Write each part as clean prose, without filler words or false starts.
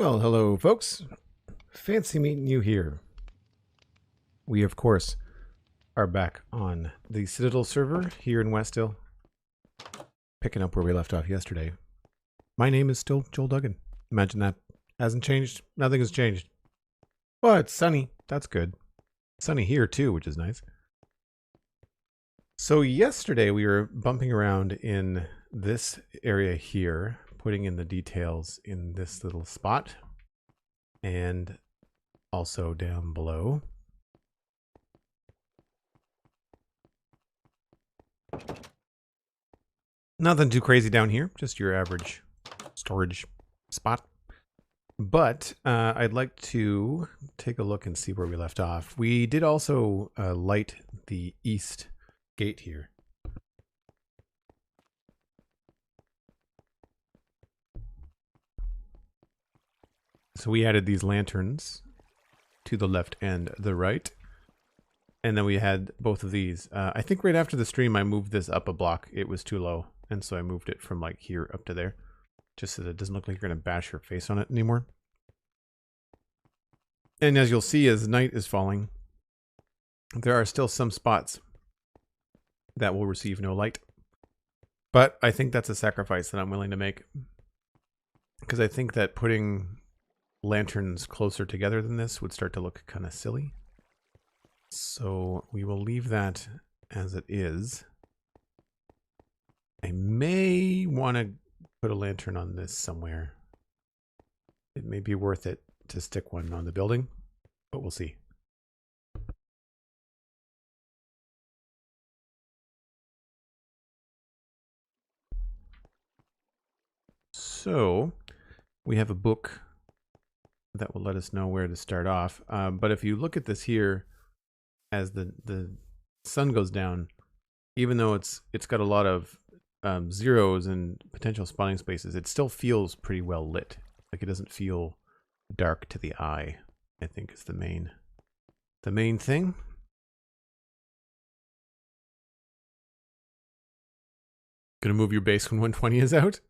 Well, hello, folks. Fancy meeting you here. We, of course, are back on the Citadel server here in Westhill, picking up where we left off yesterday. My name is still Joel Duggan. Imagine that. Hasn't changed. Nothing has changed. Well, it's sunny. That's good. Sunny here, too, which is nice. So yesterday we were bumping around in this area here, putting in the details in this little spot. And also down below. Nothing too crazy down here, just your average storage spot. But I'd like to take a look and see where we left off. We did also light the east gate here. So we added these lanterns to the left and the right. And then we had both of these. I think right after the stream, I moved this up a block. It was too low. And so I moved it from like here up to there. Just so that it doesn't look like you're going to bash your face on it anymore. And as you'll see, as night is falling, there are still some spots that will receive no light. But I think that's a sacrifice that I'm willing to make. Because I think that putting lanterns closer together than this would start to look kind of silly. So we will leave that as it is. I may want to put a lantern on this somewhere. It may be worth it to stick one on the building, but we'll see. So we have a book that will let us know where to start off. But if you look at this here, as the sun goes down, even though it's got a lot of zeros and potential spawning spaces, it still feels pretty well lit. Like it doesn't feel dark to the eye, I think is the main thing. Gonna move your base when 120 is out?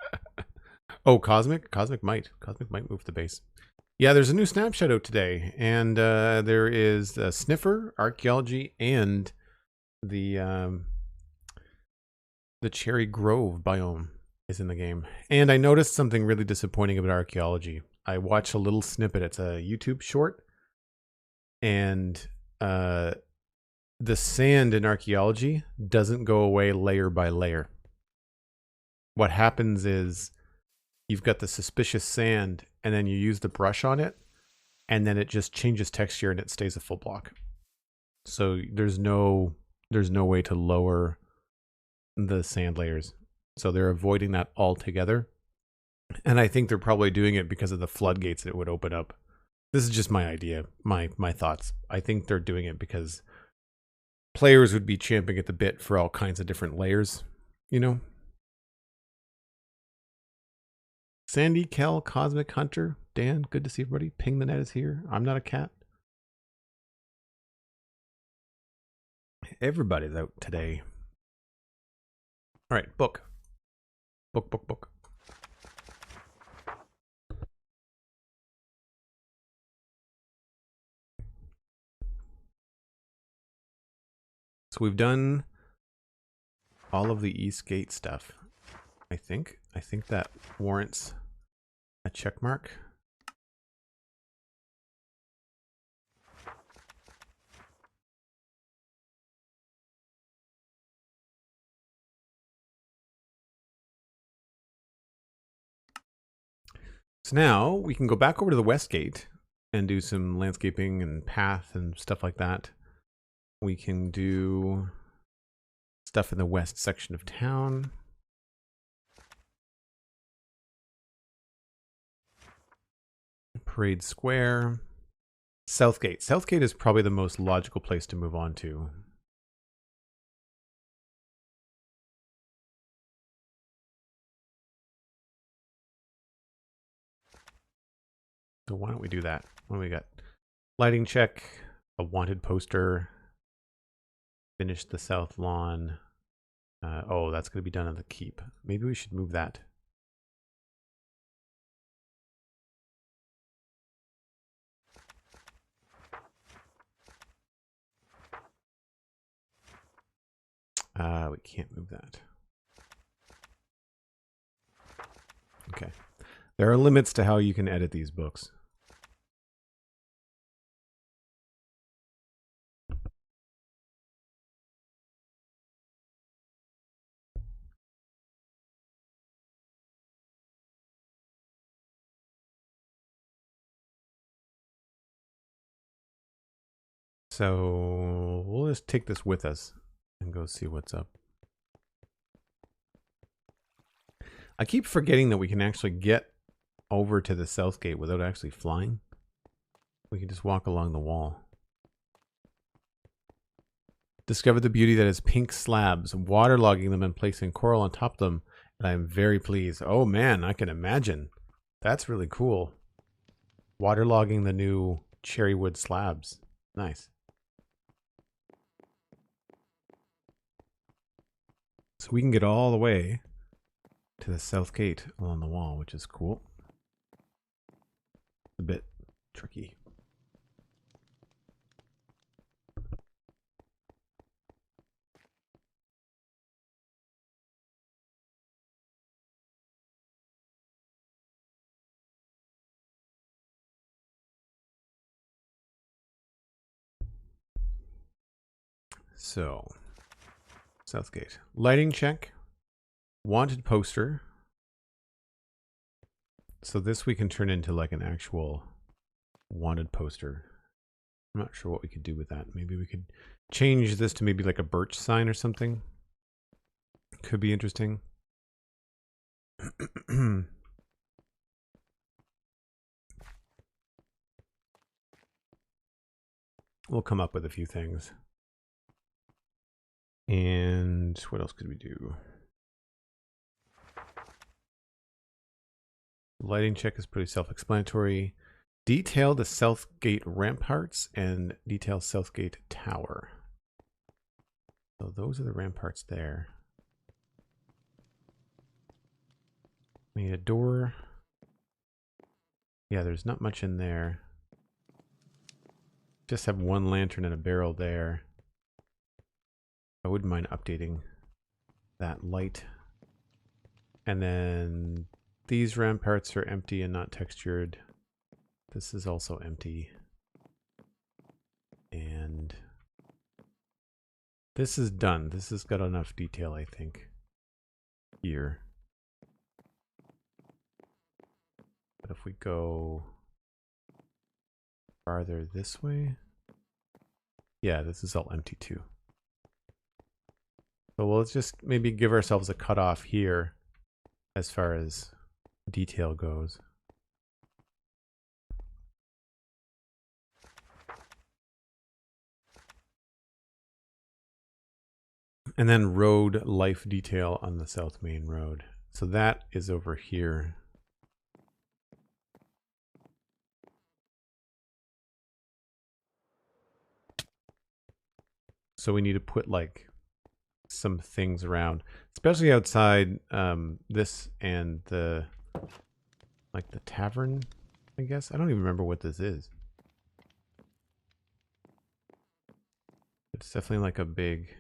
Oh, Cosmic might move the base. Yeah, there's a new snapshot out today, and there is a Sniffer, Archaeology, and the Cherry Grove biome is in the game. And I noticed something really disappointing about Archaeology. I watched a little snippet. It's a YouTube short, and the sand in Archaeology doesn't go away layer by layer. What happens is you've got the suspicious sand, and then you use the brush on it, and then it just changes texture and it stays a full block. So there's no way to lower the sand layers. So they're avoiding that altogether. And I think they're probably doing it because of the floodgates that it would open up. This is just my idea, my thoughts. I think they're doing it because players would be champing at the bit for all kinds of different layers, you know? Sandy, Kel, Cosmic, Hunter, Dan, good to see everybody. Ping the Net is here. I'm not a cat. Everybody's out today. All right, book. Book. So we've done all of the East Gate stuff, I think. I think that warrants a check mark. So now we can go back over to the West Gate and do some landscaping and path and stuff like that. We can do stuff in the west section of town. Parade Square. Southgate. Southgate is probably the most logical place to move on to. So why don't we do that? What do we got? Lighting check, a wanted poster, finish the south lawn. Oh, that's going to be done on the keep. Maybe we should move that. We can't move that. Okay. There are limits to how you can edit these books. So we'll just take this with us and go see what's up. I keep forgetting that we can actually get over to the south gate without actually flying. We can just walk along the wall. Discovered the beauty that is pink slabs, waterlogging them and placing coral on top of them, and I am very pleased. Oh man, I can imagine. That's really cool. Waterlogging the new cherry wood slabs. Nice. So we can get all the way to the south gate along the wall, which is cool. A bit tricky. So, Southgate. Lighting check. Wanted poster. So this we can turn into like an actual wanted poster. I'm not sure what we could do with that. Maybe we could change this to maybe like a birch sign or something. Could be interesting. We'll come up with a few things. And what else could we do? Lighting check is pretty self-explanatory. Detail the Southgate ramparts and detail Southgate tower. So those are the ramparts there. We need a door. Yeah, there's not much in there. Just have one lantern and a barrel there. I wouldn't mind updating that light. And then these ramparts are empty and not textured. This is also empty. And this is done. This has got enough detail, I think, here. But if we go farther this way, yeah, this is all empty too. So we'll just maybe give ourselves a cutoff here as far as detail goes. And then road life detail on the South Main Road. So that is over here. So we need to put like some things around, especially outside this and the like the tavern, I guess. I don't even remember what this is. It's definitely like a big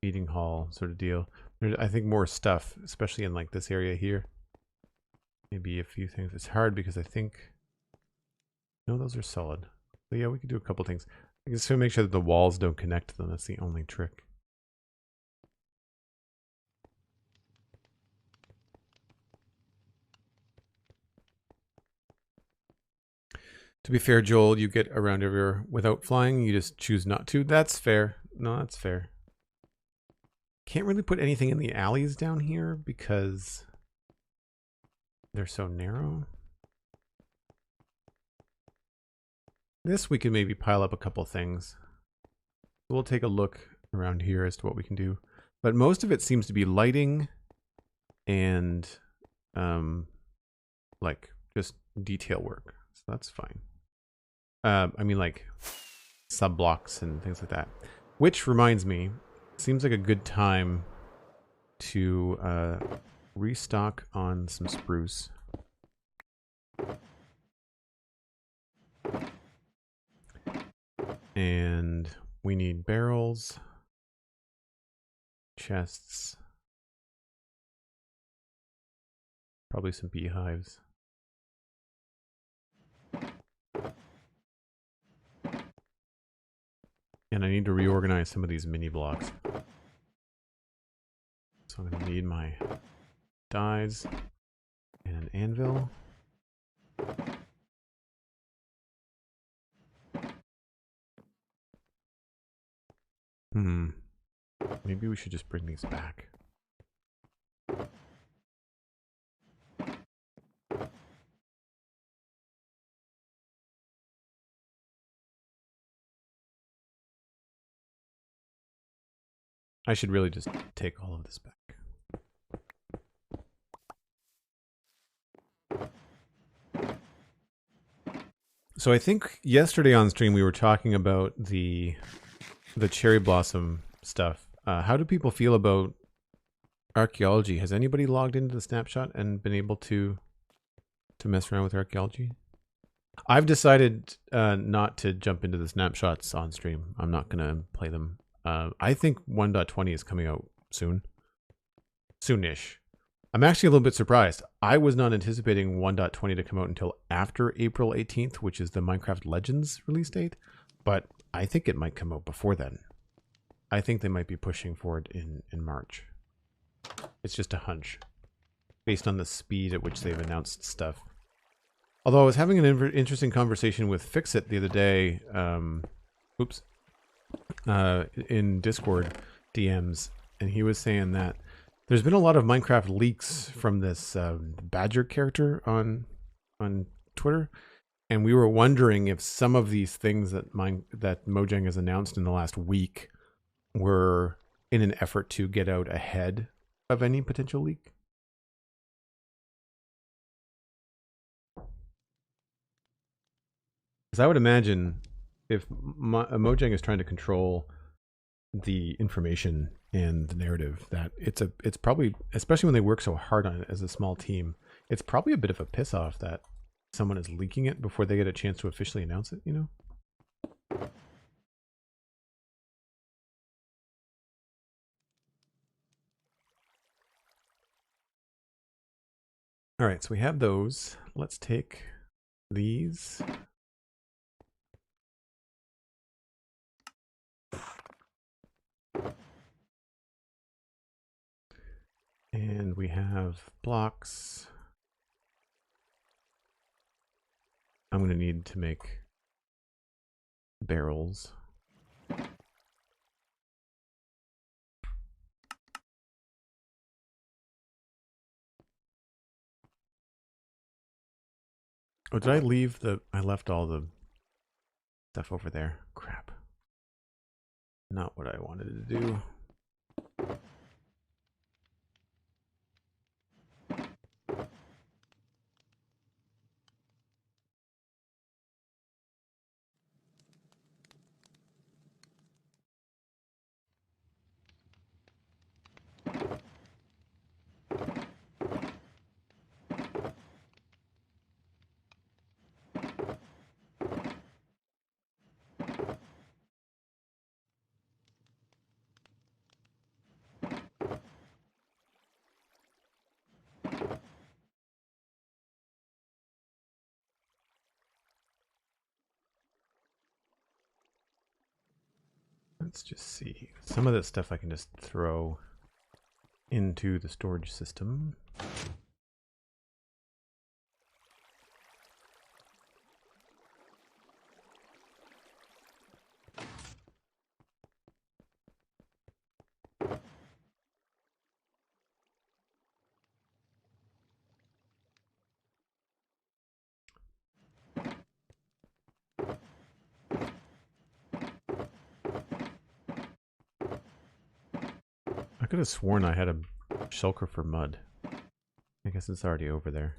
meeting hall sort of deal. There's, I think, more stuff, especially in like this area here. Maybe a few things. It's hard because I think, no, those are solid. So yeah, we could do a couple things. Just to make sure that the walls don't connect to them. That's the only trick. To be fair, Joel, you get around everywhere without flying. You just choose not to. That's fair. No, that's fair. Can't really put anything in the alleys down here because they're so narrow. This we could maybe pile up a couple things. We'll take a look around here as to what we can do. But most of it seems to be lighting and like just detail work. So that's fine. I mean like sub blocks and things like that. Which reminds me, seems like a good time to restock on some spruce. And we need barrels. chests. Probably some beehives. And I need to reorganize some of these mini blocks. So I'm going to need my dyes and an anvil. Maybe we should just bring these back. I should really just take all of this back. So I think yesterday on stream we were talking about the cherry blossom stuff. How do people feel about archaeology? Has anybody logged into the snapshot and been able to mess around with archaeology? I've decided not to jump into the snapshots on stream. I'm not going to play them. I think 1.20 is coming out soon. Soonish. I'm actually a little bit surprised. I was not anticipating 1.20 to come out until after April 18th, which is the Minecraft Legends release date. But I think it might come out before then. I think they might be pushing for it in March. It's just a hunch based on the speed at which they've announced stuff. Although I was having an interesting conversation with Fixit the other day, in Discord DMs, and he was saying that there's been a lot of Minecraft leaks from this Badger character on Twitter, and we were wondering if some of these things that Mojang has announced in the last week were in an effort to get out ahead of any potential leak. Because I would imagine if Mojang is trying to control the information and the narrative, that it's probably, especially when they work so hard on it as a small team, it's probably a bit of a piss off that someone is leaking it before they get a chance to officially announce it, you know? All right, so we have those. Let's take these. And we have blocks. I'm going to need to make barrels. Oh, did I leave I left all the stuff over there. Crap. Not what I wanted to do. Let's just see. Some of this stuff I can just throw into the storage system. I could have sworn I had a shulker for mud. I guess it's already over there.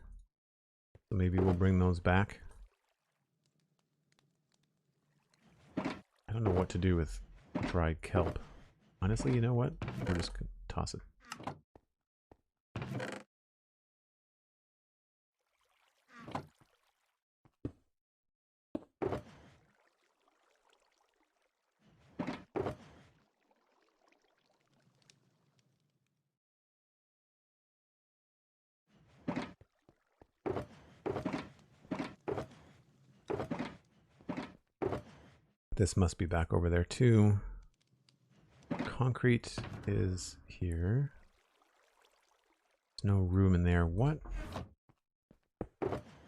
So maybe we'll bring those back. I don't know what to do with dried kelp. Honestly, you know what? We're just gonna toss it. This must be back over there too. Concrete is here. There's no room in there. What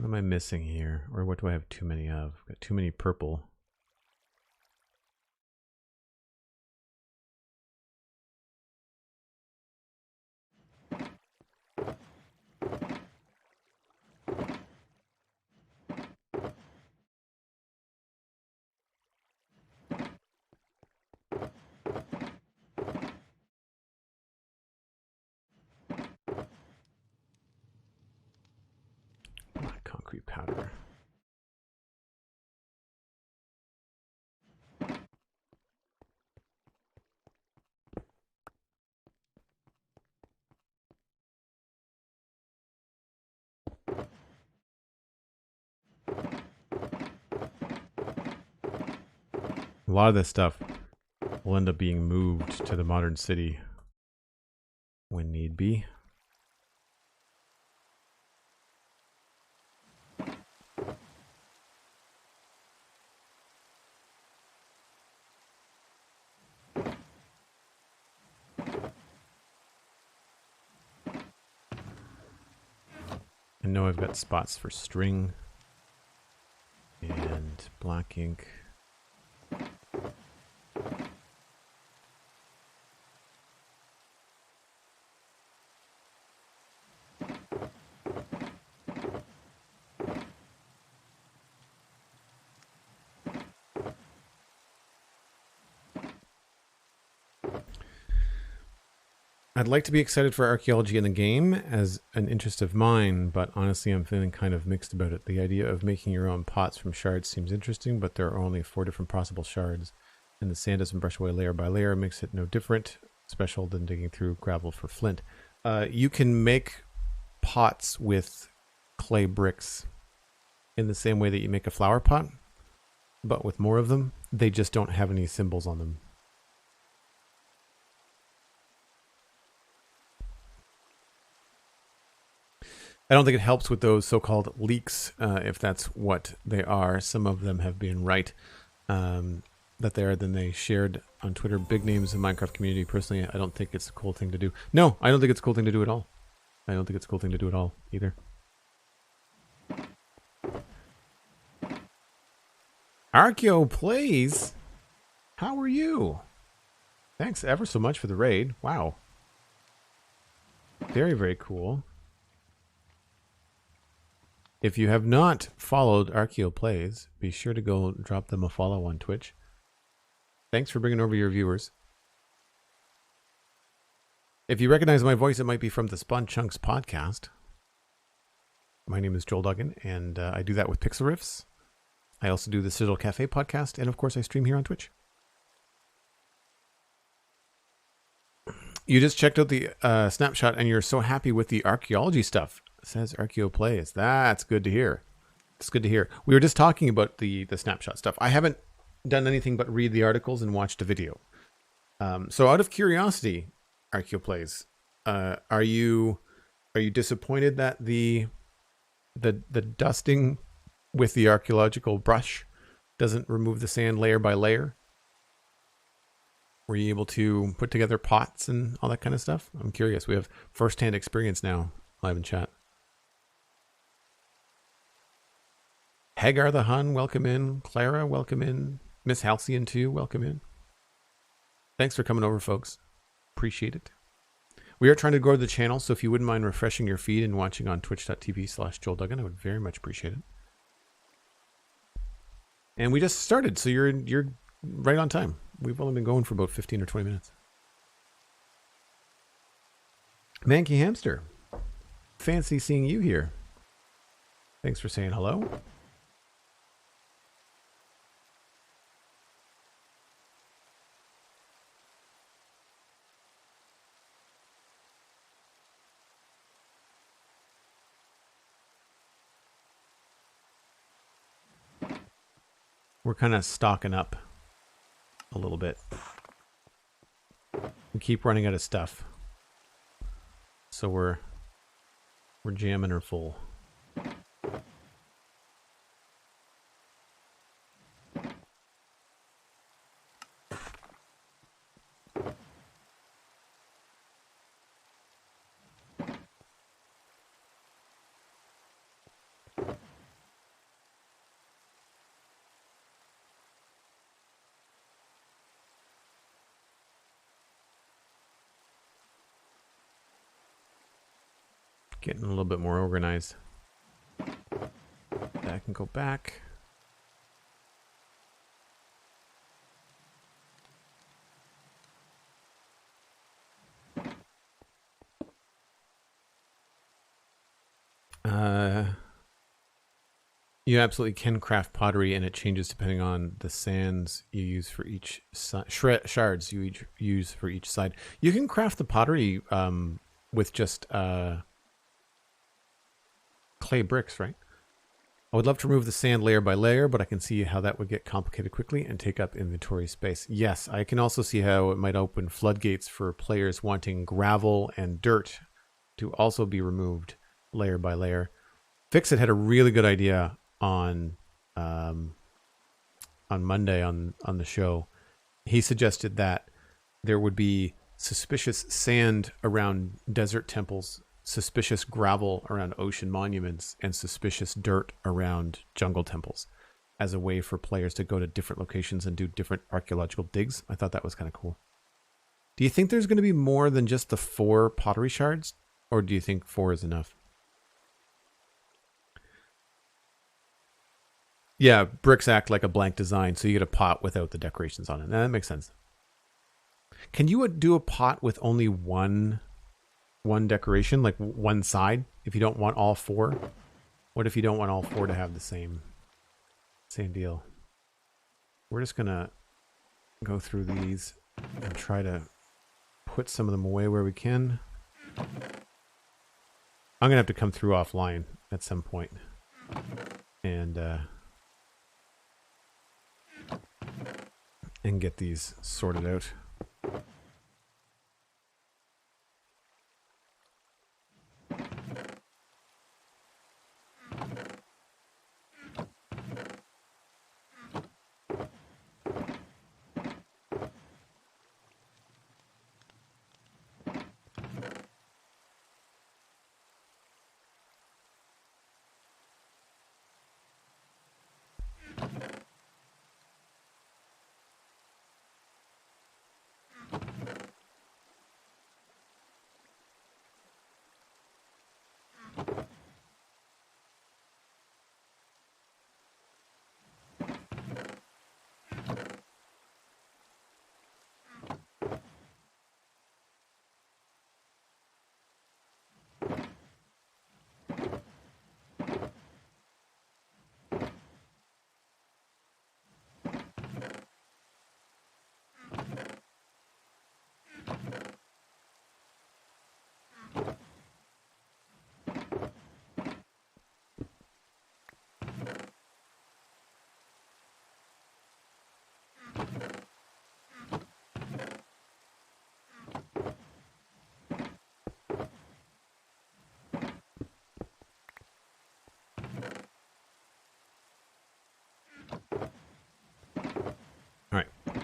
am I missing here? Or what do I have too many of? I've got too many purple. Concrete powder. A lot of this stuff will end up being moved to the modern city when need be. I know I've got spots for string and black ink. I'd like to be excited for archaeology in the game as an interest of mine, but honestly I'm feeling kind of mixed about it. The idea of making your own pots from shards seems interesting, but there are only 4 different possible shards, and the sand doesn't brush away layer by layer, makes it no different special than digging through gravel for flint. You can make pots with clay bricks in the same way that you make a flower pot, but with more of them. They just don't have any symbols on them. I don't think it helps with those so-called leaks, if that's what they are. Some of them have been right that they are. Then they shared on Twitter big names in the Minecraft community. Personally, I don't think it's a cool thing to do. No, I don't think it's a cool thing to do at all. I don't think it's a cool thing to do at all either. Archeo Plays, how are you? Thanks ever so much for the raid. Wow. Very, very cool. If you have not followed Archeo Plays, be sure to go drop them a follow on Twitch. Thanks for bringing over your viewers. If you recognize my voice, it might be from the Spawn Chunks podcast. My name is Joel Duggan, and I do that with Pixel Riffs. I also do the Citadel Cafe podcast, and of course I stream here on Twitch. You just checked out the snapshot, and you're so happy with the archaeology stuff. Says Archeo Plays. That's good to hear. It's good to hear. We were just talking about the snapshot stuff. I haven't done anything but read the articles and watched a video. So out of curiosity, Archeo Plays, are you disappointed that the dusting with the archaeological brush doesn't remove the sand layer by layer? Were you able to put together pots and all that kind of stuff? I'm curious. We have first-hand experience now live in chat. Hagar the Hun, welcome in. Clara, welcome in. Miss Halcyon too, welcome in. Thanks for coming over, folks. Appreciate it. We are trying to grow the channel, so if you wouldn't mind refreshing your feed and watching on twitch.tv/JoelDuggan, I would very much appreciate it. And we just started, so you're right on time. We've only been going for about 15 or 20 minutes. Manky Hamster, fancy seeing you here. Thanks for saying hello. We're kind of stocking up a little bit. We keep running out of stuff, so we're jamming her full. Getting a little bit more organized. That can go back. You absolutely can craft pottery, and it changes depending on the sands you use for each shards you use for each side. You can craft the pottery with just clay bricks, right? I would love to remove the sand layer by layer, but I can see how that would get complicated quickly and take up inventory space. Yes, I can also see how it might open floodgates for players wanting gravel and dirt to also be removed layer by layer. Fixit had a really good idea on Monday on the show. He suggested that there would be suspicious sand around desert temples, suspicious gravel around ocean monuments, and suspicious dirt around jungle temples as a way for players to go to different locations and do different archaeological digs. I thought that was kind of cool. Do you think there's going to be more than just the 4 pottery shards, or do you think 4 is enough? Yeah, bricks act like a blank design, so you get a pot without the decorations on it. Now, that makes sense. Can you do a pot with only one decoration, like one side, if you don't want all 4? What if you don't want all 4 to have the same deal? We're just gonna go through these and try to put some of them away where we can. I'm gonna have to come through offline at some point and get these sorted out.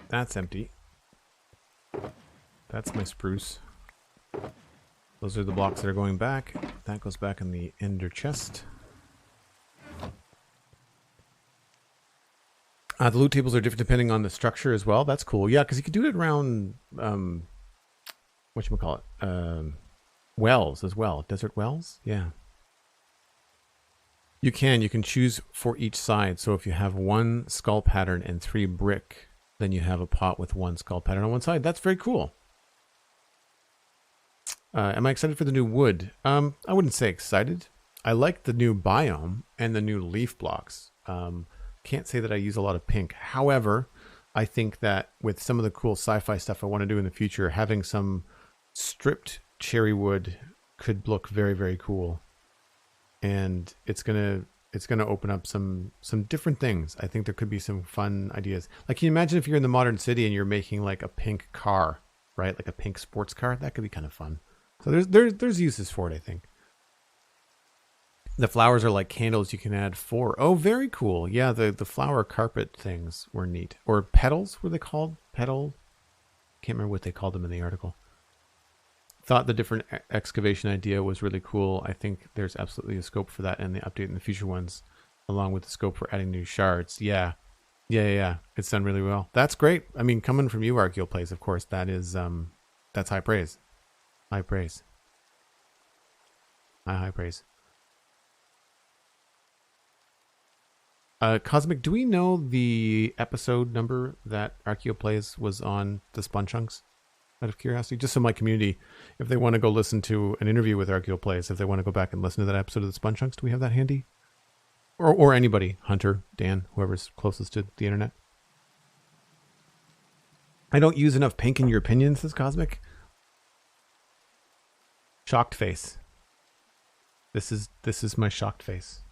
That's empty. That's my spruce. Those are the blocks that are going back. That goes back in the ender chest. The loot tables are different depending on the structure as well. That's cool. Yeah, because you could do it around whatchamacallit? Wells as well. Desert wells? Yeah. You can choose for each side. So if you have 1 skull pattern and 3 brick, then you have a pot with 1 skull pattern on one side. That's very cool. Am I excited for the new wood? I wouldn't say excited. I like the new biome and the new leaf blocks. Can't say that I use a lot of pink. However, I think that with some of the cool sci-fi stuff I want to do in the future, having some stripped cherry wood could look very, very cool. And it's gonna open up some different things. I think there could be some fun ideas. Like, can you imagine if you're in the modern city and you're making like a pink car, right? Like a pink sports car? That could be kind of fun. So there's uses for it, I think. The flowers are like candles. You can add 4. Oh, very cool. Yeah, the flower carpet things were neat. Or petals, were they called? Petal? Can't remember what they called them in the article. Thought the different excavation idea was really cool. I think there's absolutely a scope for that and the update in the future ones, along with the scope for adding new shards. Yeah. It's done really well. That's great. I mean, coming from you, ArchaeoPlays, of course, that is that's high praise. High praise. High praise. Cosmic, do we know the episode number that Archaeoplays was on the Spun Chunks? Out of curiosity, just so my community, if they want to go listen to an interview with Archaeoplays, if they want to go back and listen to that episode of the Spun Chunks, do we have that handy? Or anybody, Hunter, Dan, whoever's closest to the internet. I don't use enough pink in your opinions, says Cosmic. Shocked face. This is my shocked face.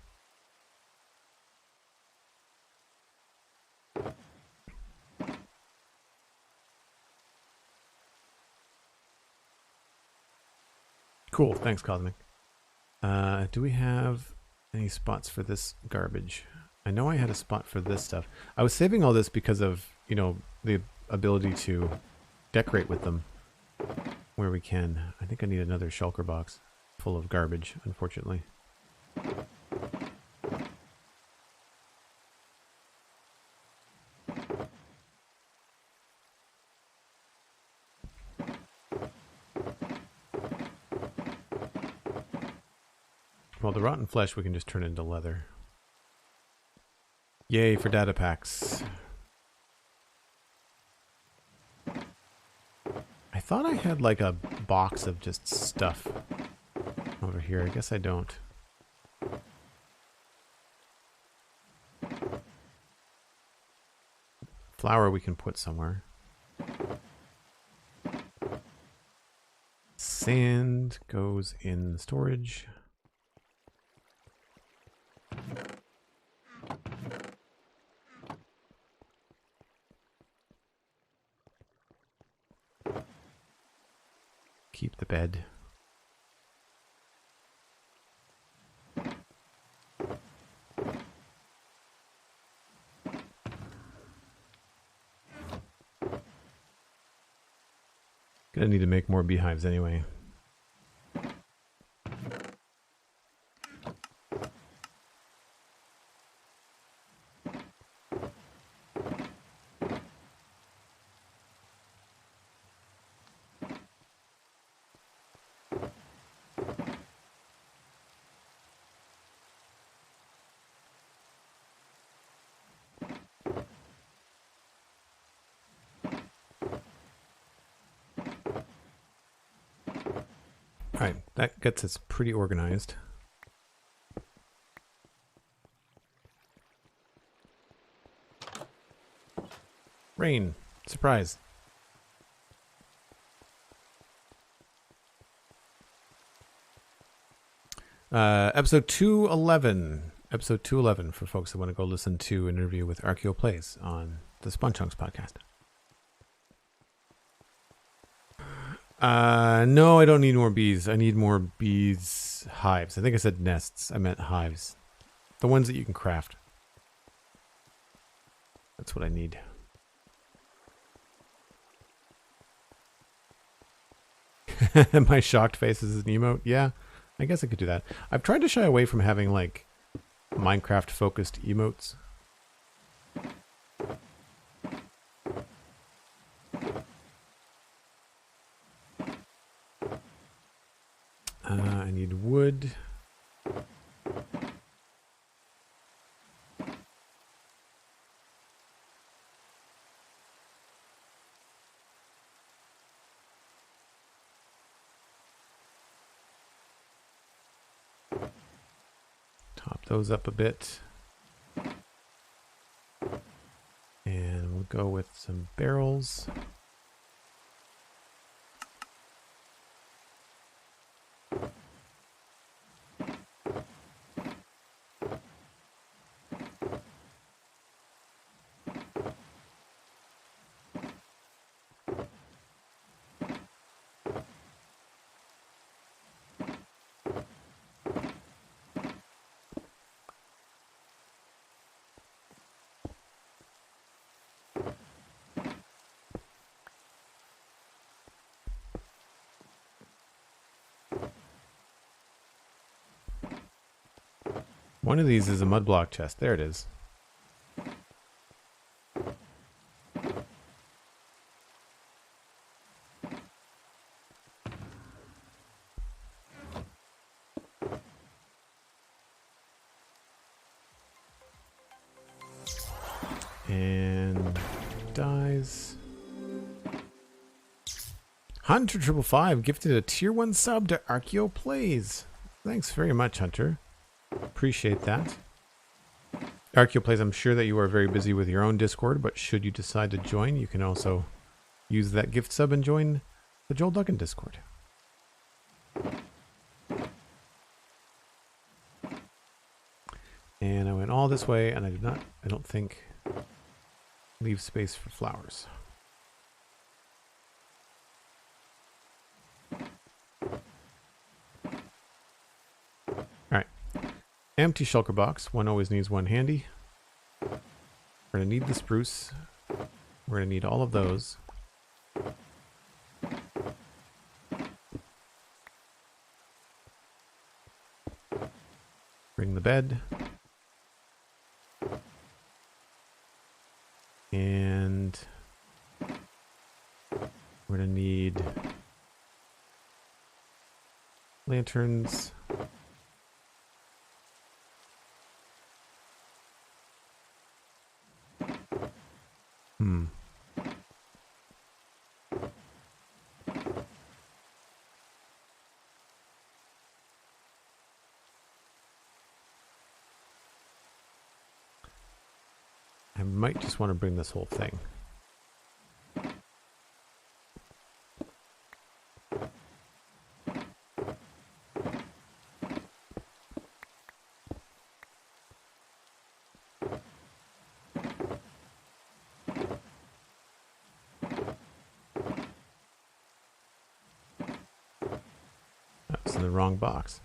Cool, thanks, Cosmic. Do we have any spots for this garbage? I know I had a spot for this stuff. I was saving all this because of, you know, the ability to decorate with them where we can. I think I need another shulker box full of garbage, unfortunately. Well, the rotten flesh we can just turn into leather. Yay for data packs. I thought I had like a box of just stuff over here. I guess I don't. Flour we can put somewhere. Sand goes in storage. Keep the bed. Gonna need to make more beehives anyway. Alright, that gets us pretty organized. Rain. Surprise. Episode 211. Episode 211 for folks that want to go listen to an interview with Archaeoplays on the Spun Chunks podcast. No, I don't need more bees. I need more bees hives. I think I said nests. I meant hives. The ones that you can craft. That's what I need. My shocked face is an emote. Yeah, I guess I could do that. I've tried to shy away from having like Minecraft focused emotes. I need wood. Top those up a bit. And we'll go with some barrels. One of these is a mud block chest. There it is. And dies. Hunter555 gifted a tier 1 sub to Archeo Plays. Thanks very much, Hunter. Appreciate that. Archeo Plays, I'm sure that you are very busy with your own Discord, but should you decide to join, you can also use that gift sub and join the Joel Duggan Discord. And I went all this way, and I don't think, leave space for flowers. Alright. Empty shulker box. One always needs one handy. We're going to need the spruce. We're going to need all of those. Bring the bed. And we're going to need lanterns. I might just want to bring this whole thing. That's in the wrong box.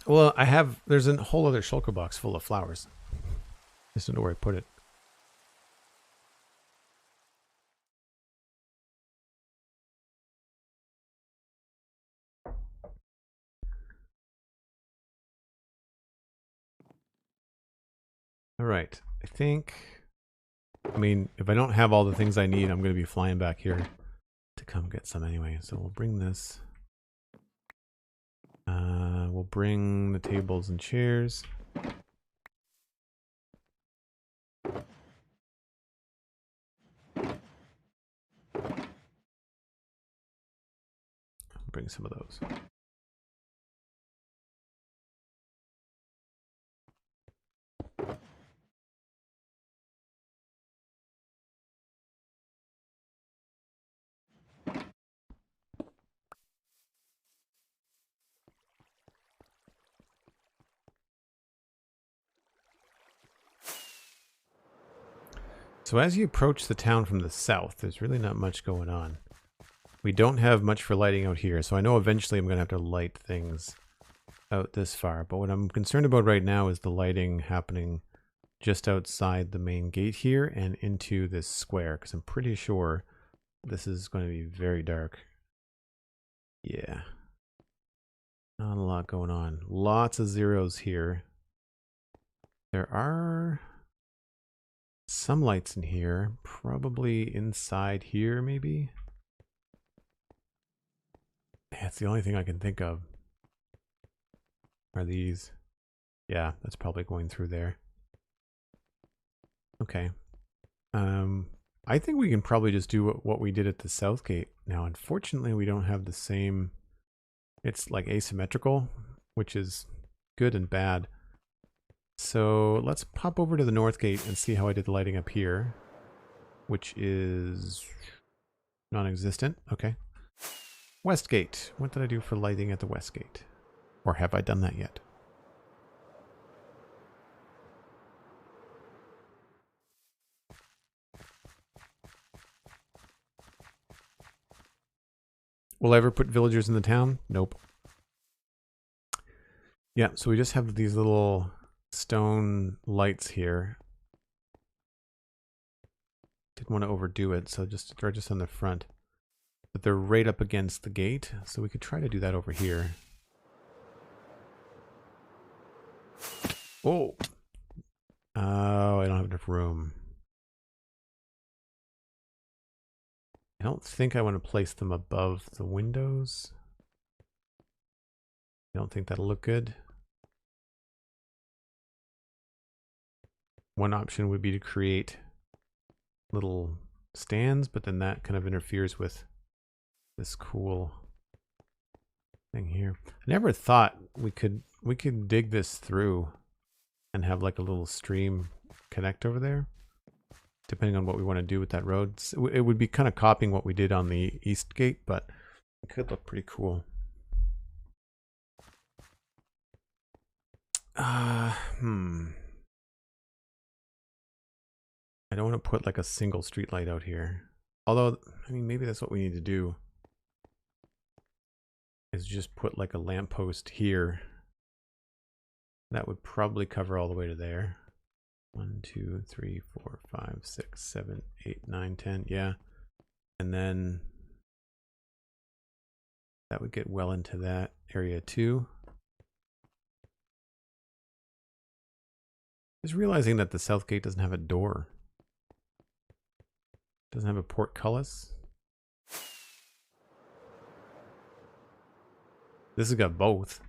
Well, there's a whole other shulker box full of flowers. Just don't know where I put it. All right. I mean, if I don't have all the things I need, I'm going to be flying back here to come get some anyway. So we'll bring this. We'll bring the tables and chairs. Bring some of those. So as you approach the town from the south, there's really not much going on. We don't have much for lighting out here, so I know eventually I'm going to have to light things out this far. But what I'm concerned about right now is the lighting happening just outside the main gate here and into this square, because I'm pretty sure this is going to be very dark. Yeah. Not a lot going on. Lots of zeros here. There are some lights in here, probably inside here, maybe. That's the only thing I can think of. Are these? Yeah, that's probably going through there. Okay. I think we can probably just do what we did at the south gate. Now, unfortunately, we don't have the same. It's like asymmetrical, which is good and bad. So let's pop over to the north gate and see how I did the lighting up here, which is non-existent. Okay. West gate. What did I do for lighting at the west gate? Or have I done that yet? Will I ever put villagers in the town? Nope. Yeah, so we just have these little stone lights here. Didn't want to overdo it, so they're just on the front. But they're right up against the gate, so we could try to do that over here. Oh! Oh, I don't have enough room. I don't think I want to place them above the windows. I don't think that'll look good. One option would be to create little stands, but then that kind of interferes with this cool thing here. I never thought we could dig this through and have like a little stream connect over there, depending on what we want to do with that road. It would be kind of copying what we did on the east gate, but it could look pretty cool. I don't want to put like a single street light out here. Although, I mean, maybe that's what we need to do. Is just put like a lamppost here. That would probably cover all the way to there. 1, 2, 3, 4, 5, 6, 7, 8, 9, 10. Yeah. And then that would get well into that area too. Just realizing that the south gate doesn't have a door. Doesn't have a portcullis. This has got both.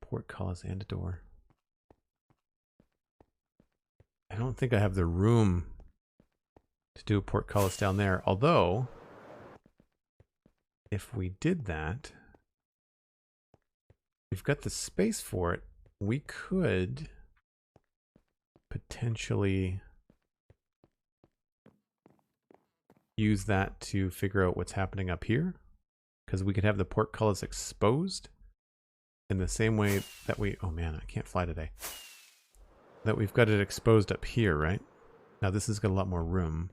Portcullis and a door. I don't think I have the room to do a portcullis down there. Although, if we did that, we've got the space for it. We could potentially use that to figure out what's happening up here, because we could have the portcullis exposed in the same way that we, oh man, I can't fly today, that we've got it exposed up here, right? Now this has got a lot more room,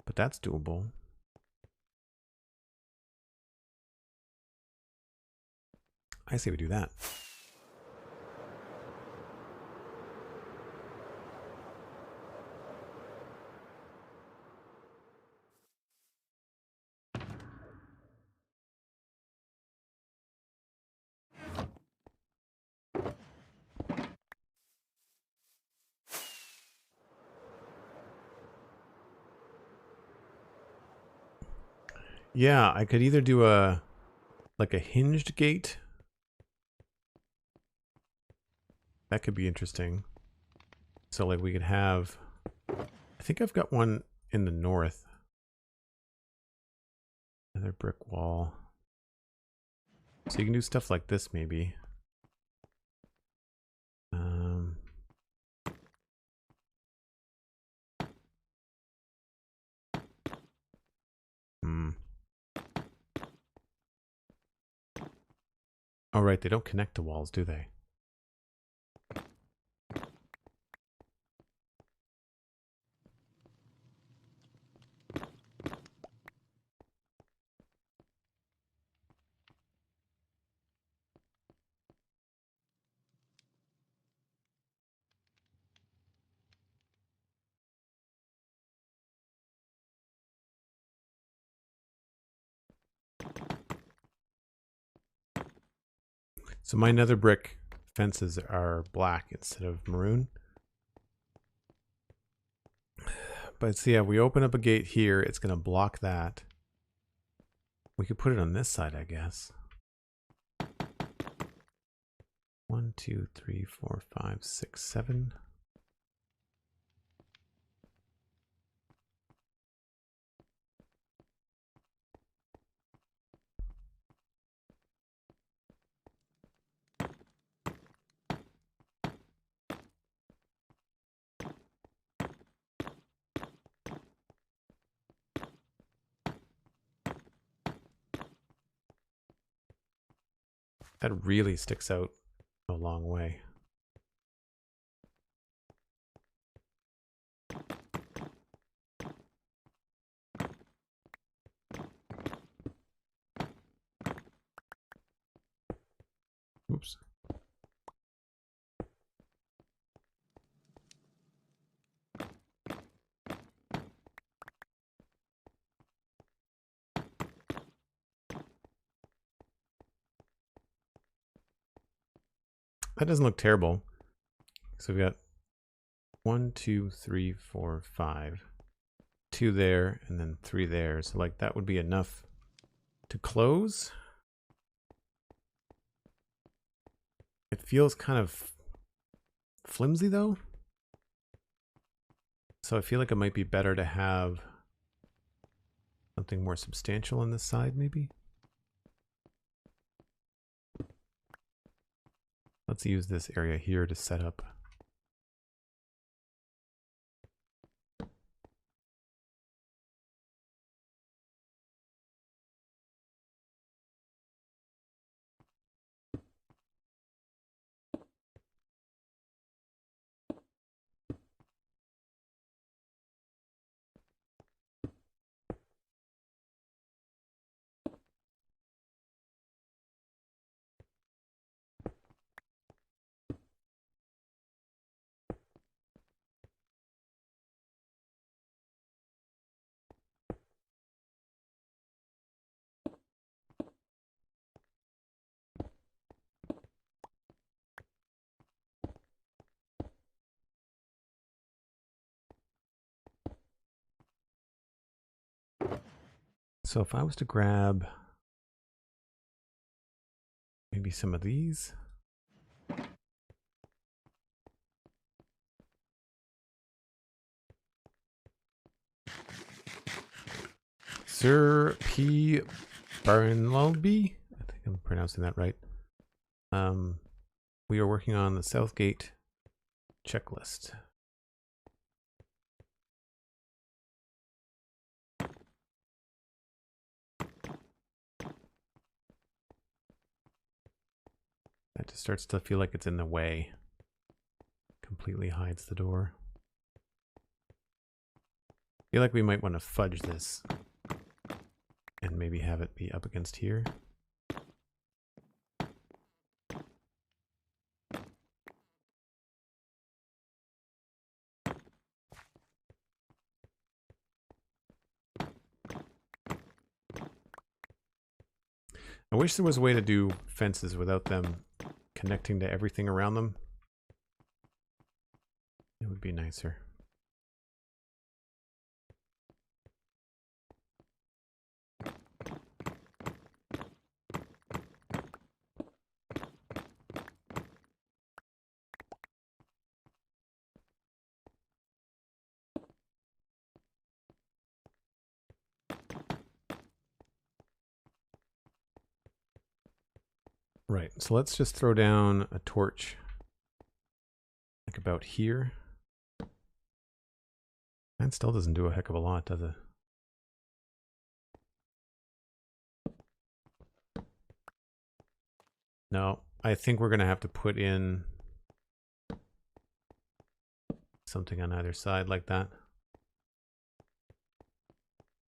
but that's doable. I say we do that. Yeah, I could either do like a hinged gate. That could be interesting. So like we could have, I think I've got one in the north. Another brick wall. So you can do stuff like this maybe. Oh right, they don't connect to walls, do they? So my nether brick fences are black instead of maroon. But see, if we open up a gate here, it's going to block that. We could put it on this side, I guess. 1, 2, 3, 4, 5, 6, 7. That really sticks out a long way. Oops. That doesn't look terrible. So we've got 1, 2, 3, 4, 5. 2 there, and then 3 there. So like that would be enough to close. It feels kind of flimsy though. So I feel like it might be better to have something more substantial on this side maybe. Let's use this area here to set up. So if I was to grab maybe some of these. Sir P. Barnlby, I think I'm pronouncing that right. We are working on the Southgate checklist. That just starts to feel like it's in the way. Completely hides the door. I feel like we might want to fudge this and maybe have it be up against here. I wish there was a way to do fences without them connecting to everything around them. It would be nicer. Right, so let's just throw down a torch like about here. That still doesn't do a heck of a lot, does it? No, I think we're gonna have to put in something on either side like that.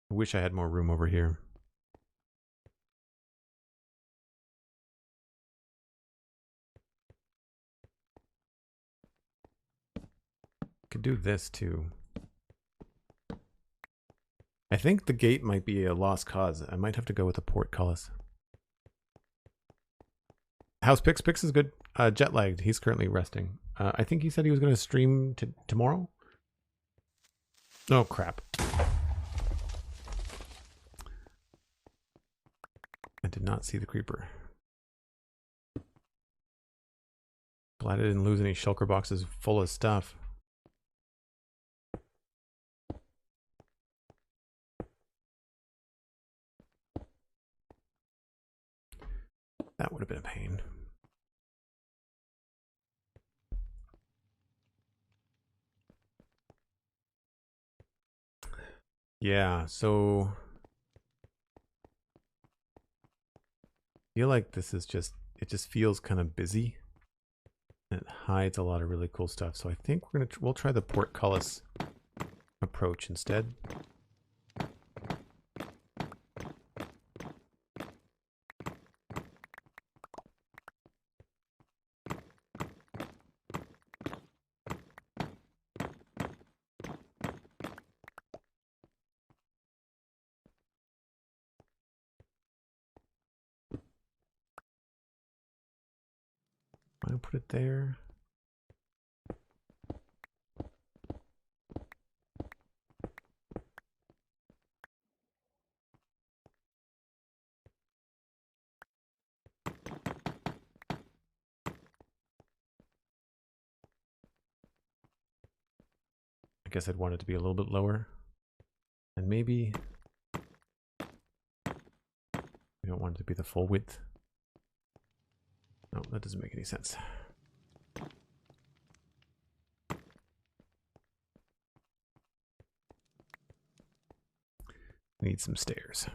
I wish I had more room over here. Could do this too. I think the gate might be a lost cause. I might have to go with a portcullis. How's Pix? Pix is good. Jet lagged. He's currently resting. I think he said he was going to stream tomorrow. Oh crap! I did not see the creeper. Glad I didn't lose any shulker boxes full of stuff. That would have been a pain. Yeah, so I feel like this is just, it just feels kind of busy. And it hides a lot of really cool stuff. So I think we'll try the portcullis approach instead. I'll put it there. guess I'd want it to be a little bit lower. And maybe we don't want it to be the full width. No, that doesn't make any sense. Need some stairs.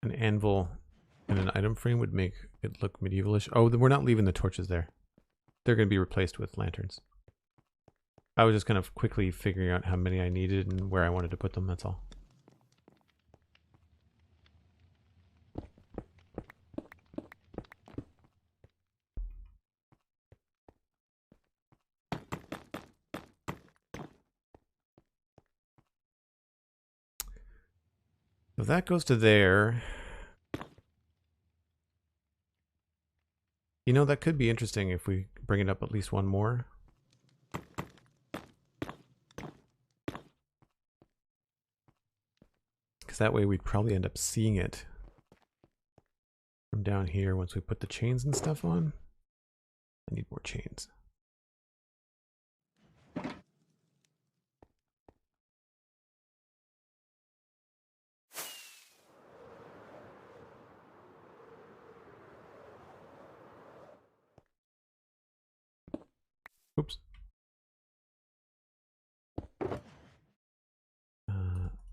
An anvil and an item frame would make it look medievalish. Oh, we're not leaving the torches there. They're going to be replaced with lanterns. I was just kind of quickly figuring out how many I needed and where I wanted to put them, that's all. So that goes to there. You know, that could be interesting if we bring it up at least one more. Because that way we'd probably end up seeing it from down here once we put the chains and stuff on. I need more chains. Oops.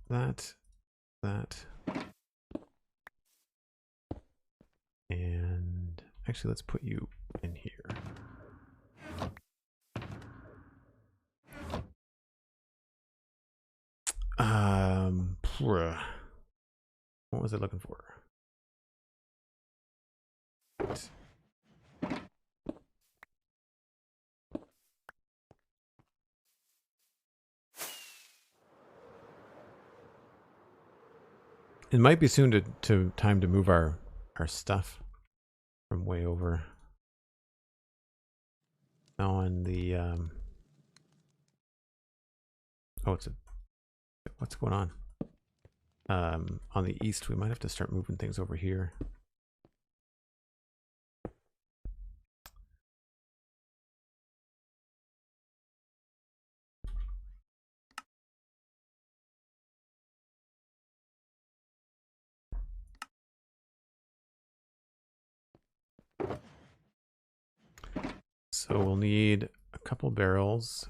That. And actually, let's put you in here. What was I looking for? It might be soon to time to move our stuff from way over. Now on the oh, what's going on? On the east, we might have to start moving things over here. So we'll need a couple barrels,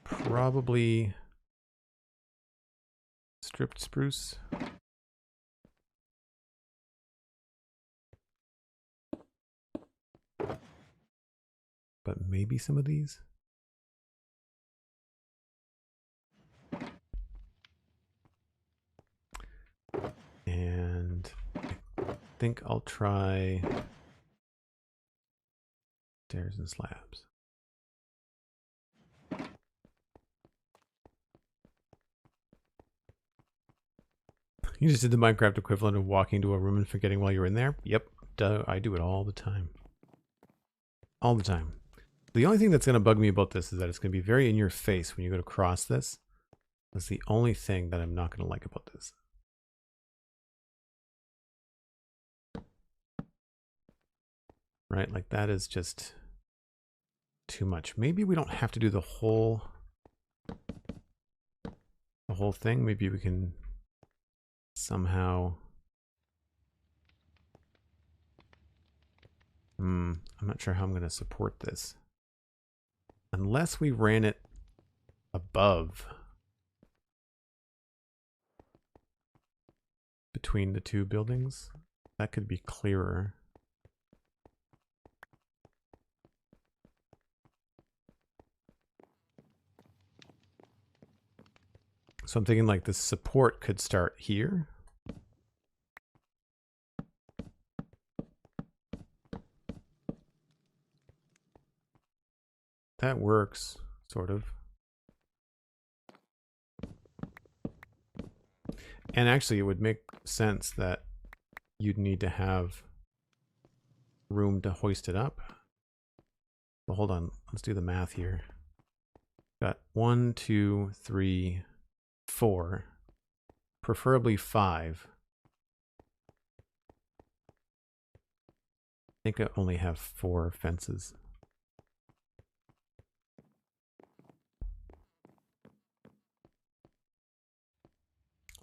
probably stripped spruce. But maybe some of these. And I think I'll try stairs and slabs. You just did the Minecraft equivalent of walking to a room and forgetting while you're in there? Yep, I do it all the time. All the time. The only thing that's going to bug me about this is that it's going to be very in your face when you go to cross this. That's the only thing that I'm not going to like about this. Right? Like that is just too much. Maybe we don't have to do the whole thing. Maybe we can somehow I'm not sure how I'm going to support this. Unless we ran it above between the two buildings, that could be clearer. So I'm thinking like the support could start here. That works, sort of. And actually it would make sense that you'd need to have room to hoist it up. Well, hold on. Let's do the math here. Got 1, 2, 3, 4, preferably 5. I think I only have 4 fences.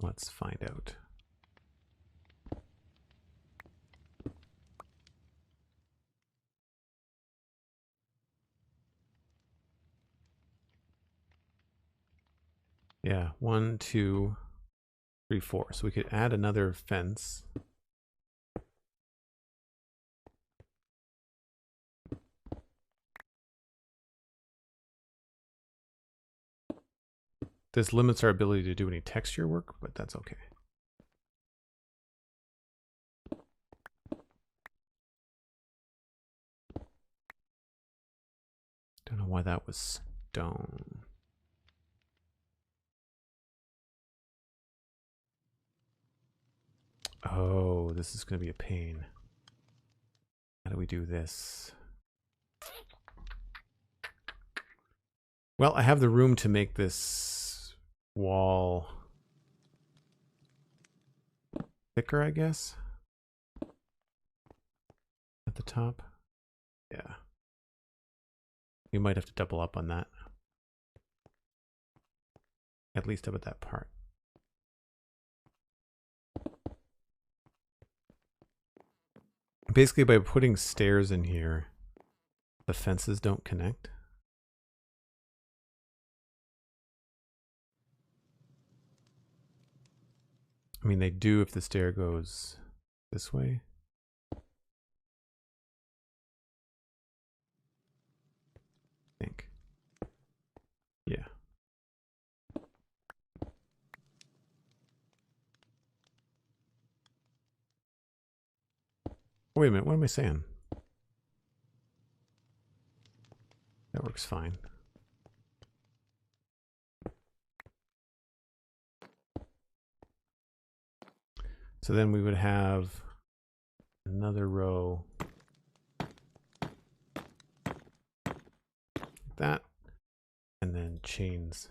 Let's find out. Yeah, 1, 2, 3, 4. So we could add another fence. This limits our ability to do any texture work, but that's okay. Don't know why that was stone. Oh, this is going to be a pain. How do we do this? Well, I have the room to make this wall thicker, I guess. At the top. Yeah. We might have to double up on that. At least up at that part. Basically, by putting stairs in here, the fences don't connect. I mean, they do if the stair goes this way. I think. Yeah. Wait a minute, what am I saying? That works fine. So then we would have another row like that, and then chains.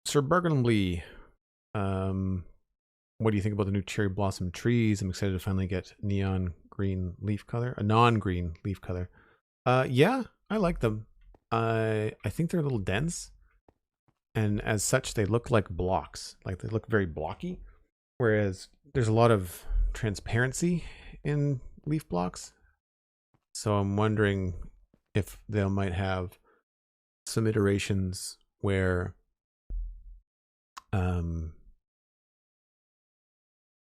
Sir Burgundy, what do you think about the new cherry blossom trees? I'm excited to finally get neon green leaf color, a non-green leaf color. Yeah, I like them. I think they're a little dense, and as such, they look like blocks. Like they look very blocky, whereas there's a lot of transparency in leaf blocks. So I'm wondering if they might have some iterations where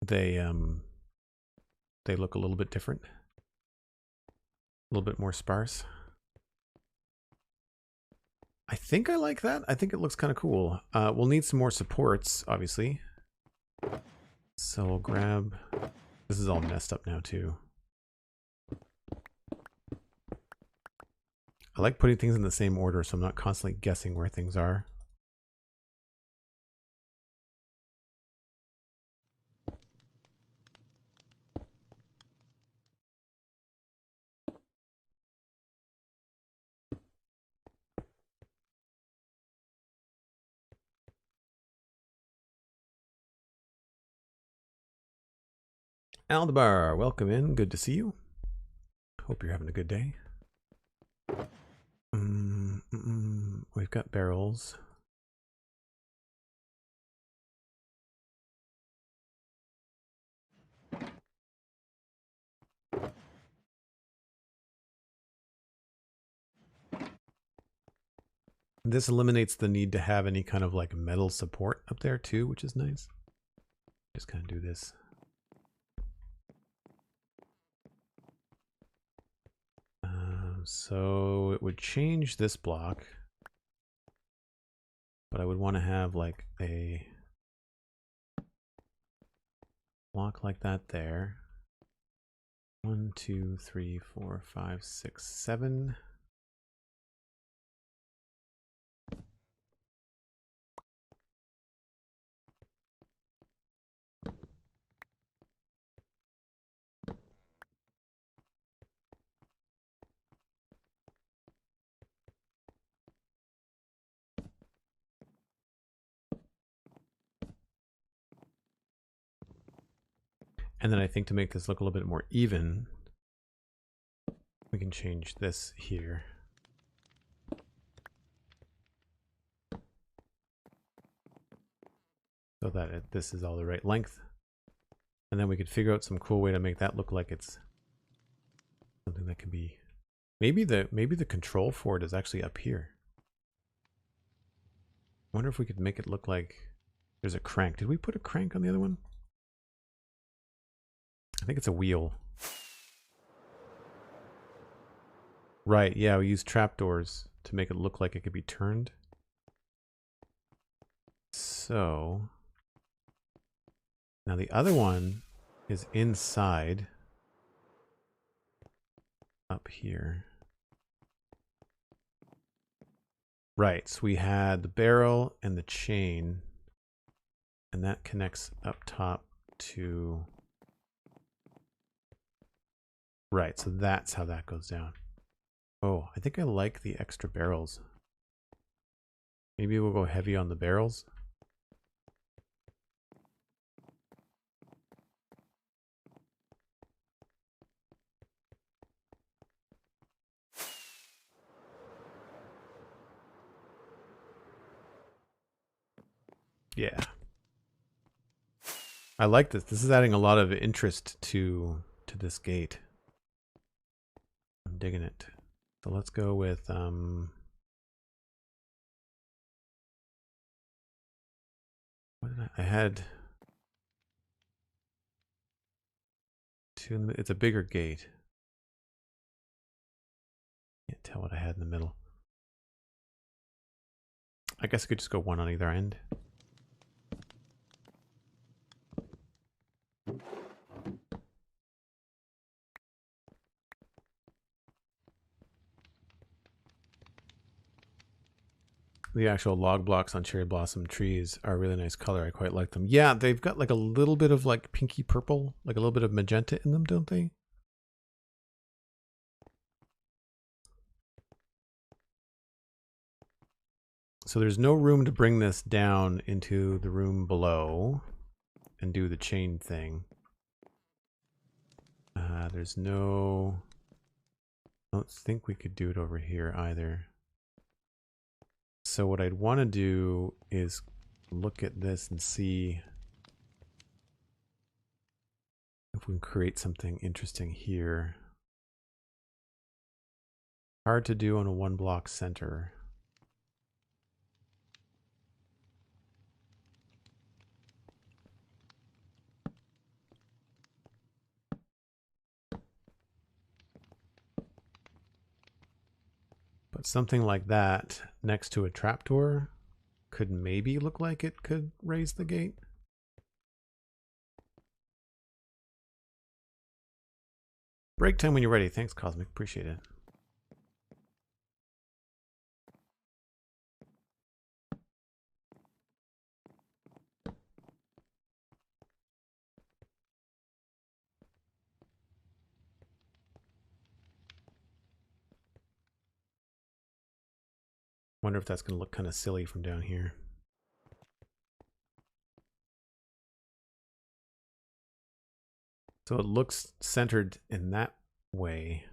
they look a little bit different, a little bit more sparse. I think I like that. I think it looks kind of cool. We'll need some more supports, obviously. So we'll grab... This is all messed up now, too. I like putting things in the same order, so I'm not constantly guessing where things are. Aldebar, welcome in. Good to see you. Hope you're having a good day. We've got barrels. This eliminates the need to have any kind of like metal support up there too, which is nice. Just kind of do this. So it would change this block, but I would want to have like a block like that there, 1, 2, 3, 4, 5, 6, 7. And then I think to make this look a little bit more even, we can change this here. So that this is all the right length. And then we could figure out some cool way to make that look like it's something that can be, maybe the control for it is actually up here. I wonder if we could make it look like there's a crank. Did we put a crank on the other one? I think it's a wheel. Right, yeah, we use trapdoors to make it look like it could be turned. So now the other one is inside up here. Right, so we had the barrel and the chain, and that connects up top to... Right, so that's how that goes down. Oh, I think I like the extra barrels. Maybe we'll go heavy on the barrels. Yeah. I like this. This is adding a lot of interest to this gate. I'm digging it. So let's go with what did I had two in the, it's a bigger gate. Can't tell what I had in the middle. I guess I could just go one on either end. The actual log blocks on cherry blossom trees are a really nice color. I quite like them. Yeah, they've got like a little bit of like pinky purple, like a little bit of magenta in them, don't they? So there's no room to bring this down into the room below and do the chain thing. There's no... I don't think we could do it over here either. So what I'd want to do is look at this and see if we can create something interesting here. Hard to do on a one block center. But something like that next to a trapdoor could maybe look like it could raise the gate. Break time when you're ready. Thanks, Cosmic. Appreciate it. Wonder if that's going to look kind of silly from down here. So it looks centered in that way.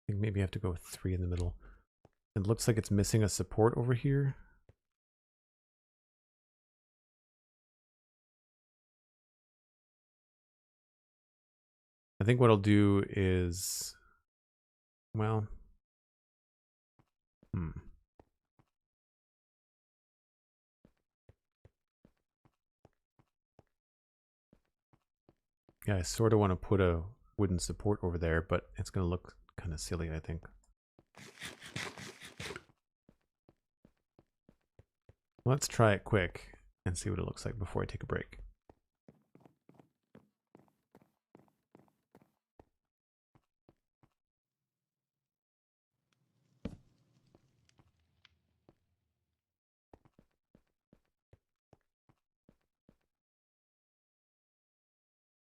I think maybe I have to go with 3 in the middle. It looks like it's missing a support over here. I think what I'll do is, well, yeah, I sort of want to put a wooden support over there, but it's going to look kind of silly, I think. Let's try it quick. and see what it looks like before I take a break.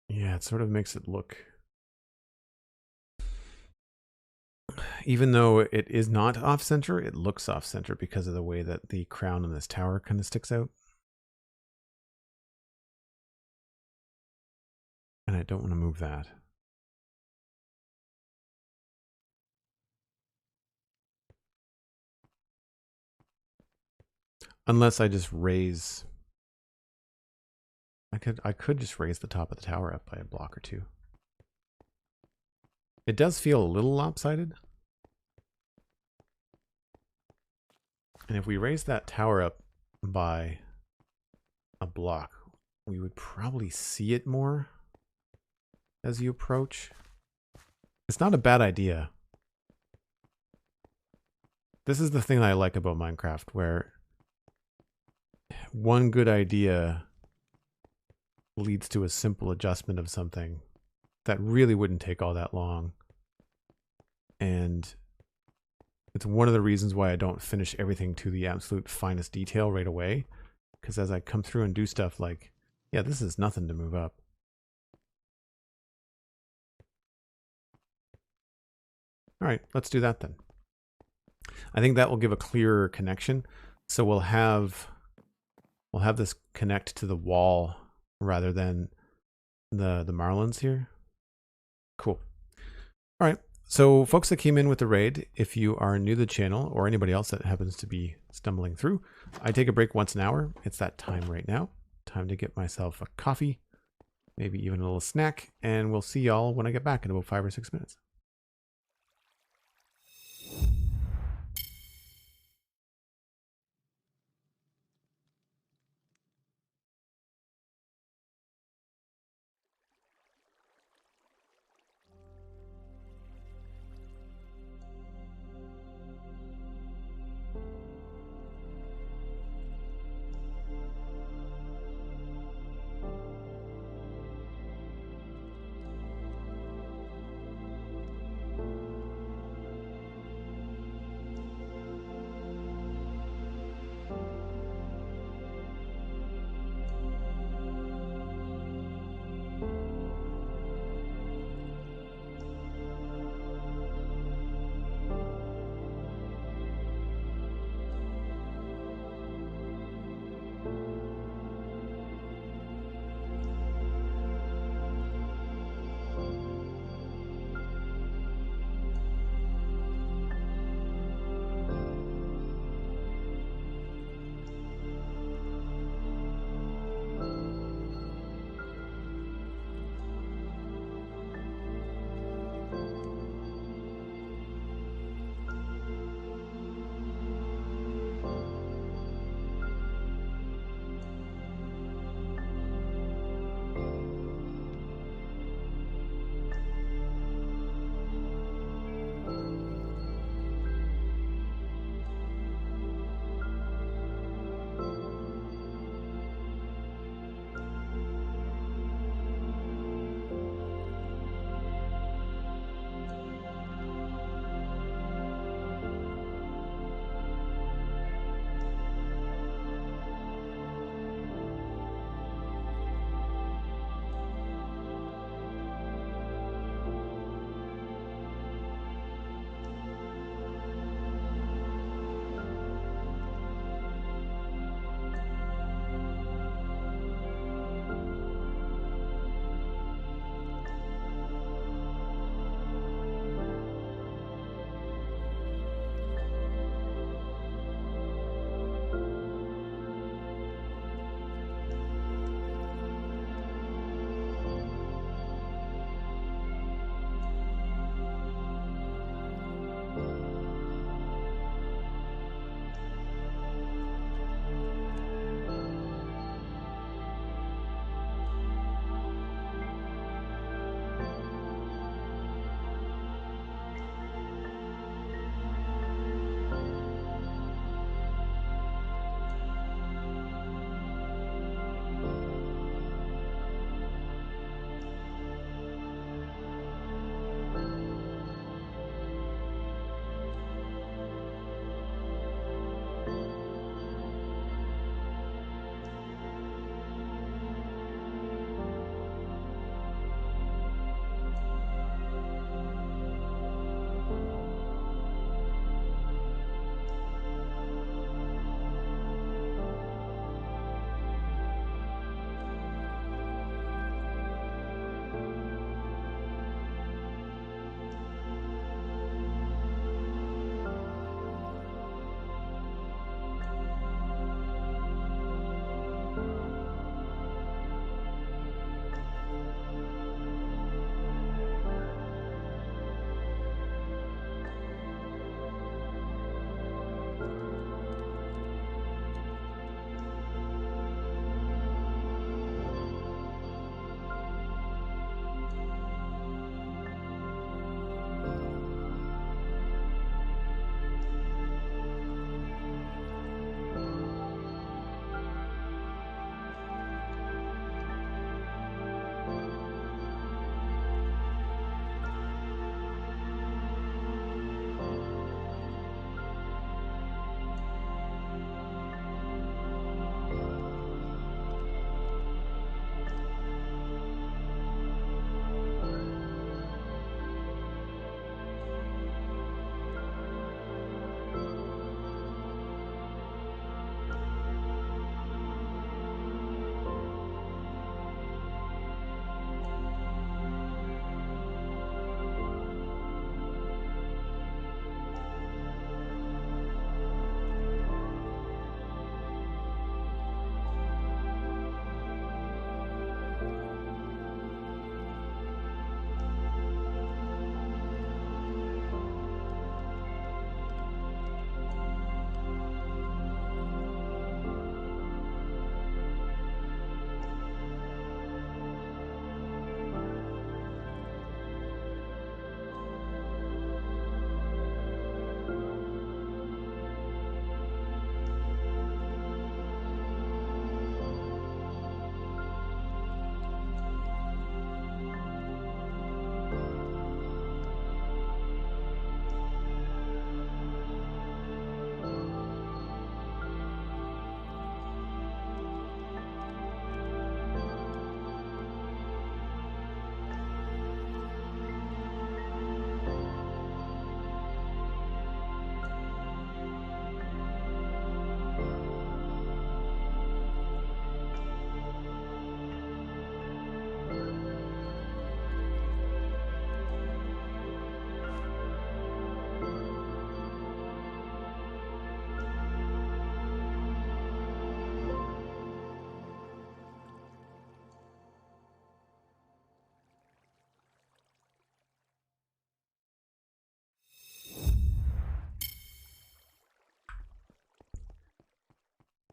Yeah, it sort of makes it look, even though it is not off-center, it looks off-center because of the way that the crown on this tower kind of sticks out. And I don't want to move that. Unless I just raise, I could just raise the top of the tower up by a block or two. It does feel a little lopsided. And if we raise that tower up by a block, we would probably see it more as you approach. It's not a bad idea. This is the thing I like about Minecraft, where one good idea leads to a simple adjustment of something that really wouldn't take all that long. And it's one of the reasons why I don't finish everything to the absolute finest detail right away. Because as I come through and do stuff like, yeah, this is nothing to move up. All right, let's do that then. I think that will give a clearer connection. So we'll have this connect to the wall rather than the marlins here. Cool. All right. So folks that came in with the raid, if you are new to the channel or anybody else that happens to be stumbling through, I take a break once an hour. It's that time right now. Time to get myself a coffee, maybe even a little snack, and we'll see y'all when I get back in about 5 or 6 minutes.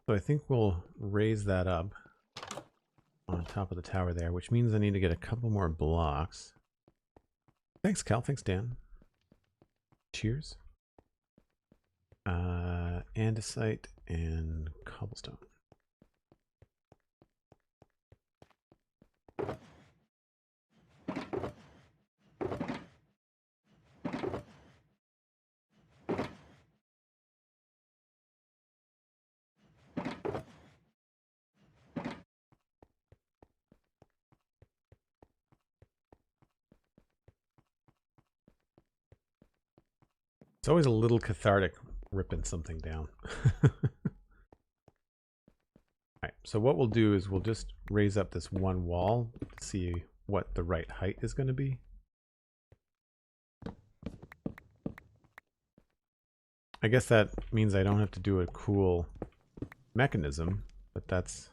So I think we'll raise that up on top of the tower there, which means I need to get a couple more blocks. Thanks, Cal. Thanks, Dan. Cheers. Andesite and cobblestone. It's always a little cathartic ripping something down. Alright, so what we'll do is we'll just raise up this one wall to see what the right height is going to be. I guess that means I don't have to do a cool mechanism, but that's...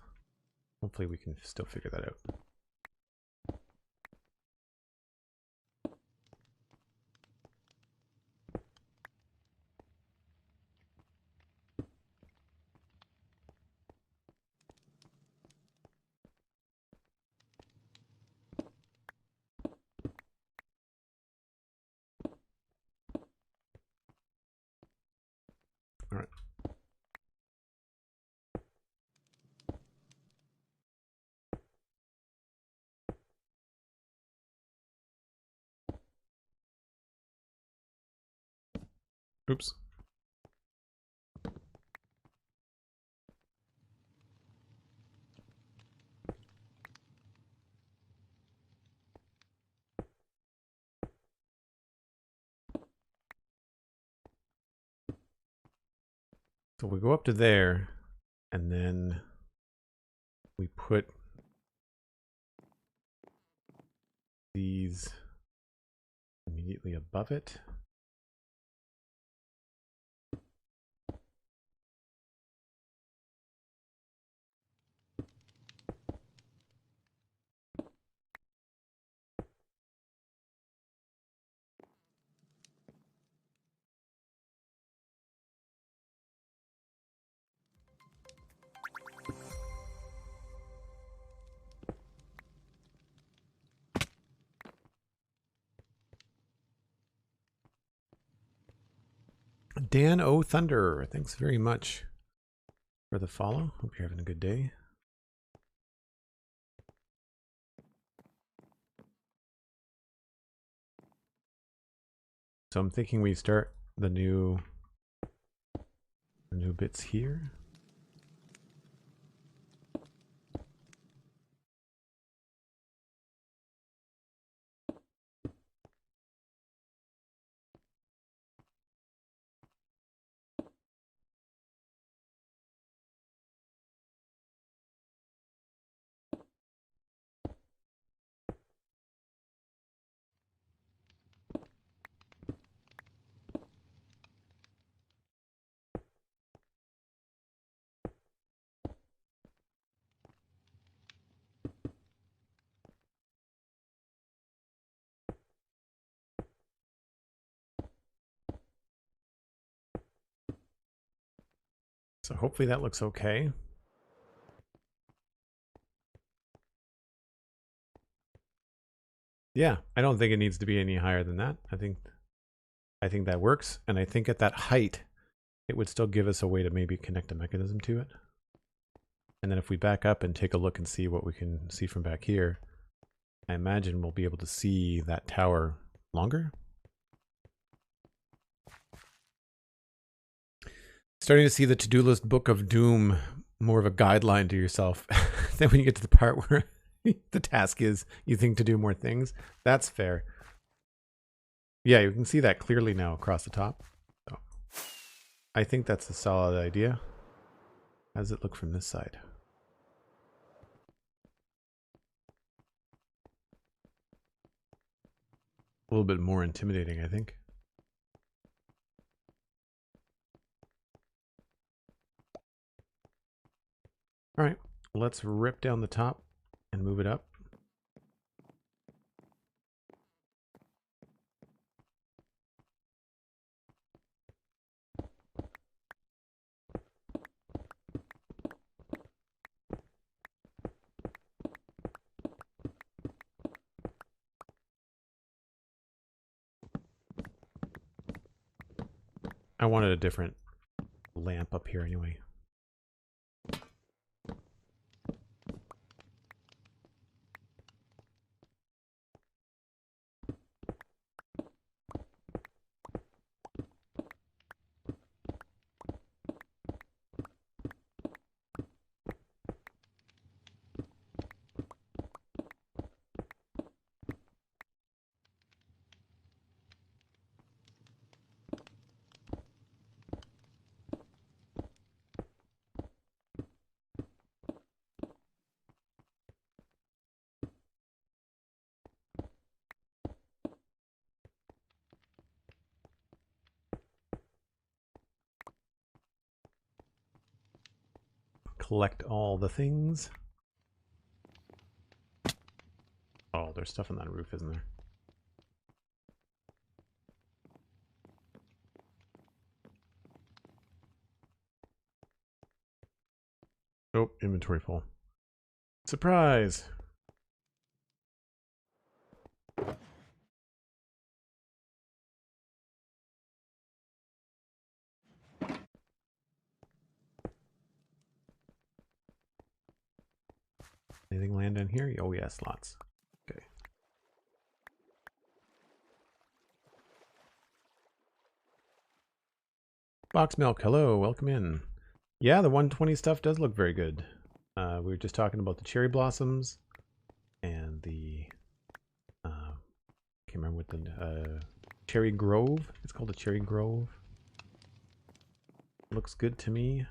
hopefully we can still figure that out. All right. Oops. So we go up to there, and then we put these immediately above it. Dan O. Thunder, thanks very much for the follow. Hope you're having a good day. So I'm thinking we start the new bits here. So hopefully that looks okay. Yeah, I don't think it needs to be any higher than that. I think that works, and I think at that height it would still give us a way to maybe connect a mechanism to it. And then if we back up and take a look and see what we can see from back here, I imagine we'll be able to see that tower longer. Starting to see the to-do list book of doom, more of a guideline to yourself. Then when you get to the part where the task is you think to do more things, that's fair. Yeah, you can see that clearly now across the top. So I think that's a solid idea. How does it look from this side? A little bit more intimidating, I think. All right, let's rip down the top and move it up. I wanted a different lamp up here anyway. Collect all the things. Oh, there's stuff on that roof, isn't there? Oh, inventory full. Surprise! Anything land in here? Oh yes, lots. Okay. Box milk, hello, welcome in. Yeah, the 120 stuff does look very good. We were just talking about the cherry blossoms and the can't remember what the cherry grove. It's called a cherry grove. Looks good to me.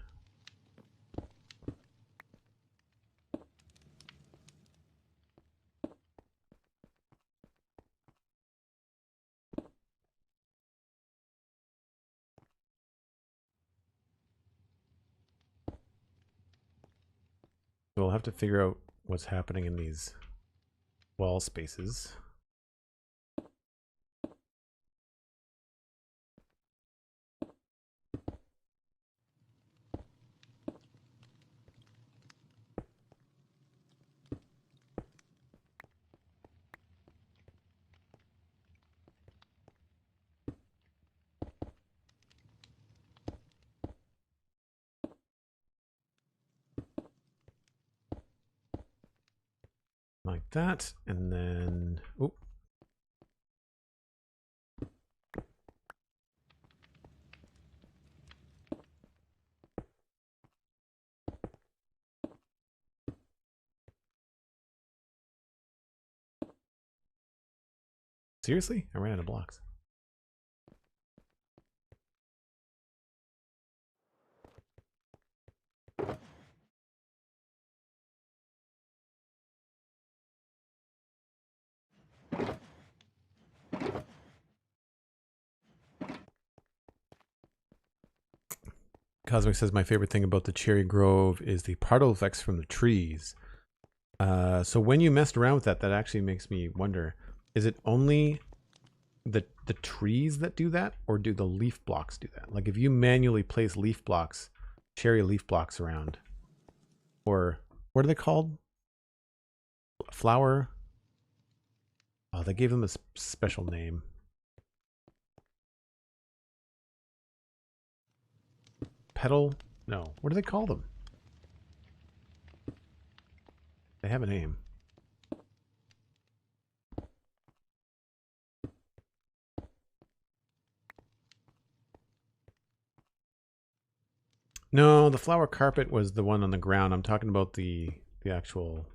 So we'll have to figure out what's happening in these wall spaces. Like that, and then oh. Seriously? I ran out of blocks. Cosmic says my favorite thing about the cherry grove is the particle effects from the trees. So when you messed around with that, that actually makes me wonder, is it only the trees that do that, or do the leaf blocks do that? Like if you manually place leaf blocks, cherry leaf blocks around, or what are they called? Flower? Oh, they gave them a special name. Petal? No. What do they call them? They have a name. No, the flower carpet was the one on the ground. I'm talking about the actual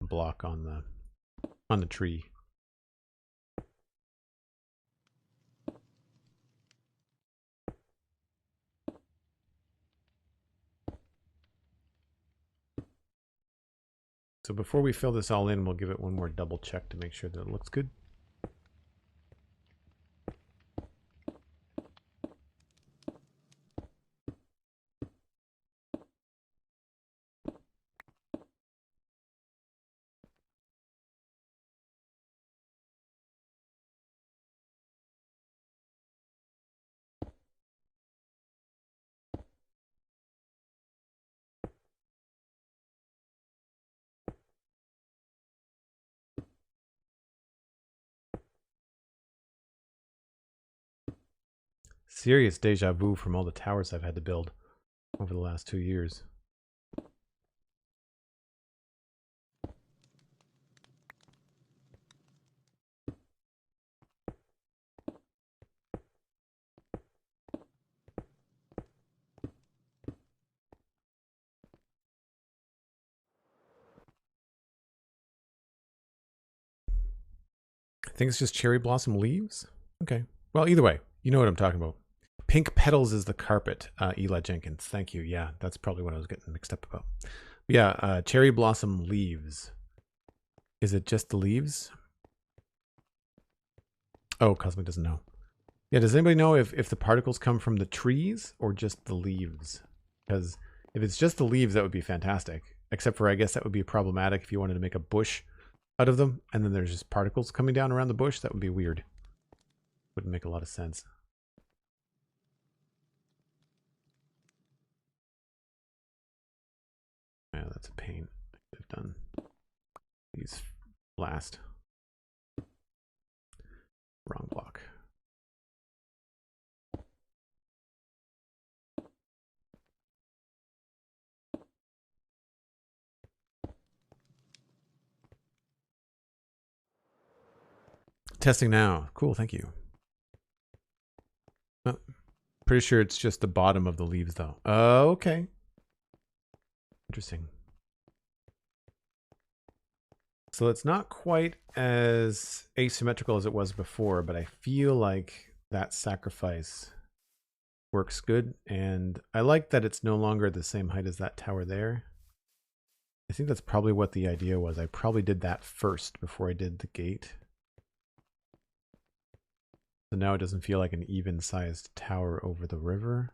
block on the tree. So before we fill this all in, we'll give it one more double check to make sure that it looks good. Serious deja vu from all the towers I've had to build over the last 2 years. I think it's just cherry blossom leaves. Okay. Well, either way, you know what I'm talking about. Pink petals is the carpet, Eli Jenkins. Thank you. Yeah, that's probably what I was getting mixed up about. Yeah, cherry blossom leaves. Is it just the leaves? Oh, Cosmic doesn't know. Yeah, does anybody know if the particles come from the trees or just the leaves? Because if it's just the leaves, that would be fantastic. Except for, I guess that would be problematic if you wanted to make a bush out of them, and then there's just particles coming down around the bush. That would be weird. Wouldn't make a lot of sense. Yeah, that's a pain. I could have done these last. Wrong block. Testing now. Cool, thank you. Oh, pretty sure it's just the bottom of the leaves, though. Okay. Interesting. So it's not quite as asymmetrical as it was before, but I feel like that sacrifice works good. And I like that it's no longer the same height as that tower there. I think that's probably what the idea was. I probably did that first before I did the gate. So now it doesn't feel like an even-sized tower over the river,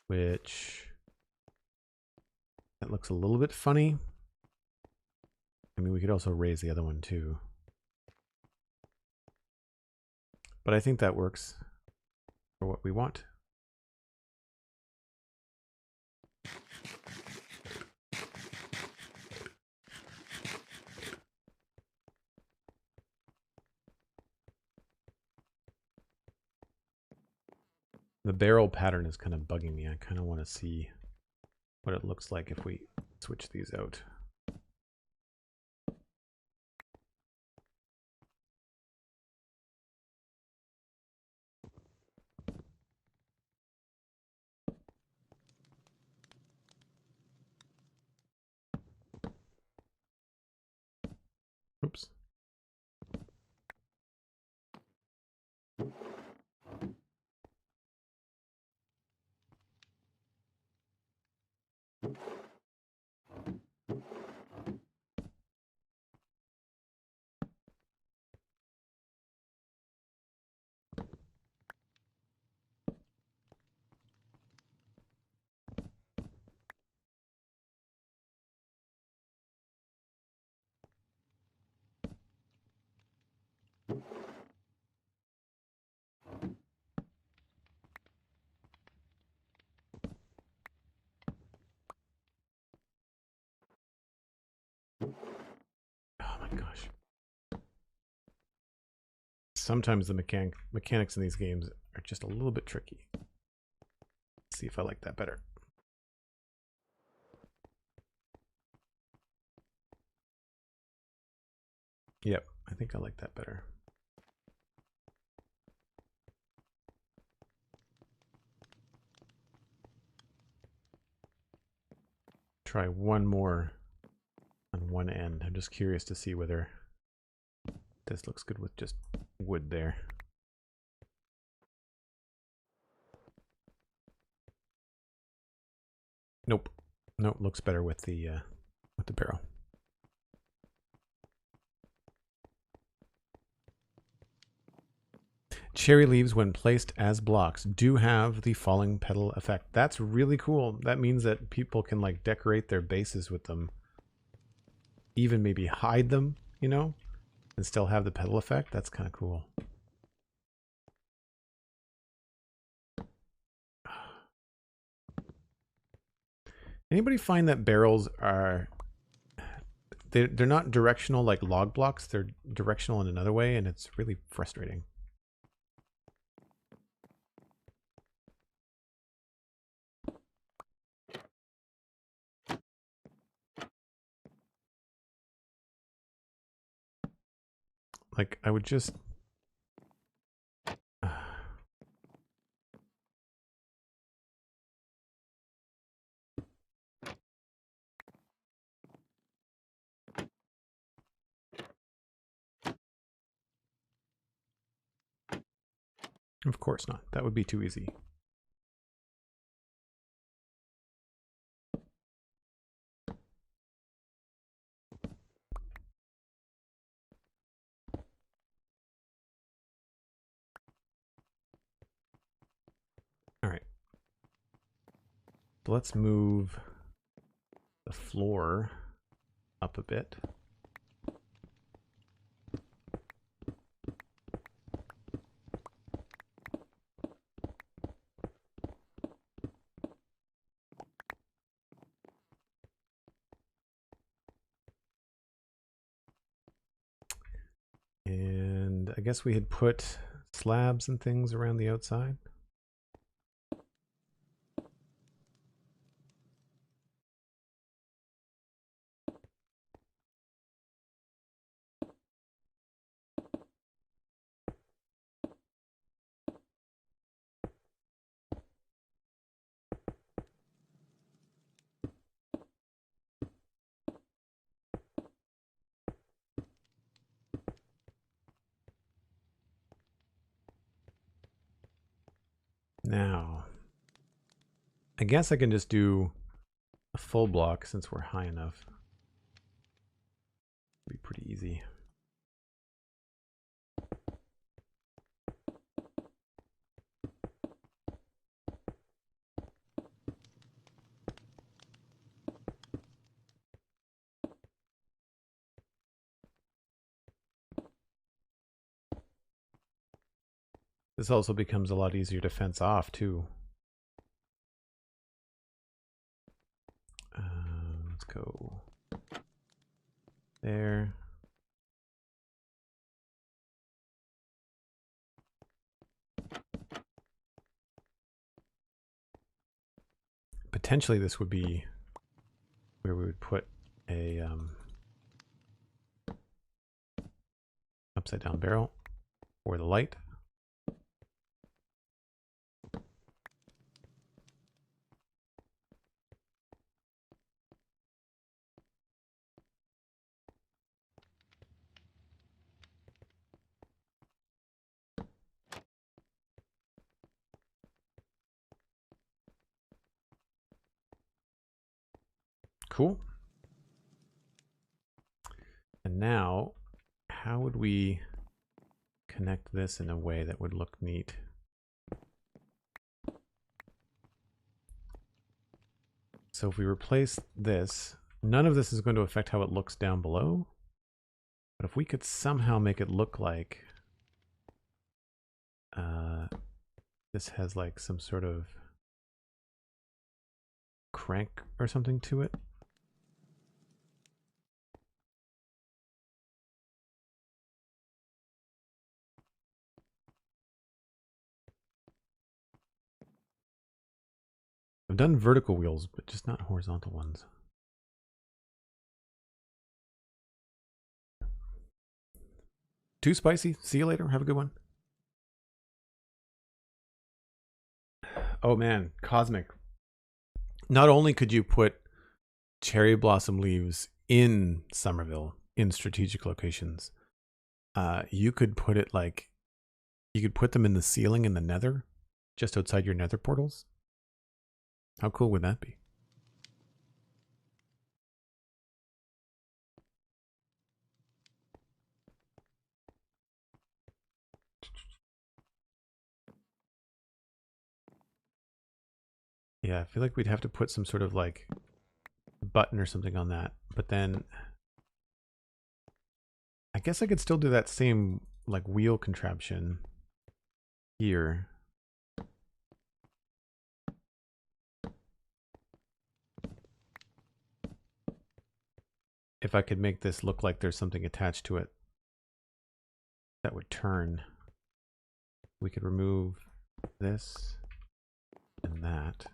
which that looks a little bit funny. I mean, we could also raise the other one too. But I think that works for what we want. The barrel pattern is kind of bugging me. I kind of want to see what it looks like if we switch these out. Oops. Oh my gosh. Sometimes the mechanics in these games are just a little bit tricky. Let's see if I like that better. Yep, I think I like that better. Try one more on one end. I'm just curious to see whether this looks good with just wood there. Nope. Nope, looks better with the barrel. Cherry leaves, when placed as blocks, do have the falling petal effect. That's really cool. That means that people can like decorate their bases with them. Even maybe hide them, you know, and still have the petal effect. That's kind of cool. Anybody find that barrels are... They're not directional like log blocks. They're directional in another way, and it's really frustrating. Like, I would just... Of course not. That would be too easy. All right. So let's move the floor up a bit. And I guess we had put slabs and things around the outside. Now, I guess I can just do a full block since we're high enough. It'll be pretty easy. This also becomes a lot easier to fence off too. Let's go there. Potentially this would be where we would put a upside down barrel for the light. Cool. And now, how would we connect this in a way that would look neat? So if we replace this, none of this is going to affect how it looks down below. But if we could somehow make it look like this has like some sort of crank or something to it. I've done vertical wheels, but just not horizontal ones. Too spicy. See you later. Have a good one. Oh man, Cosmic. Not only could you put cherry blossom leaves in Somerville in strategic locations, you could put it like, you could put them in the ceiling in the nether, just outside your nether portals. How cool would that be? Yeah, I feel like we'd have to put some sort of like button or something on that. But then I guess I could still do that same like wheel contraption here. If I could make this look like there's something attached to it that would turn, we could remove this and that.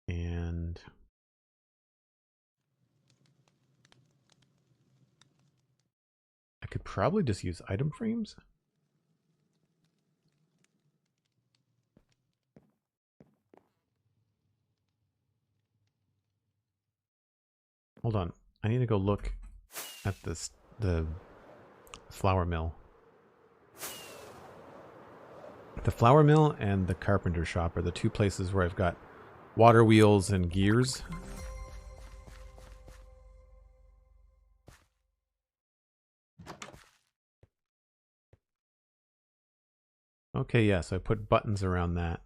And probably just use item frames. Hold on. I need to go look at the flour mill. The flour mill and the carpenter shop are the two places where I've got water wheels and gears. Okay, yeah, so I put buttons around that.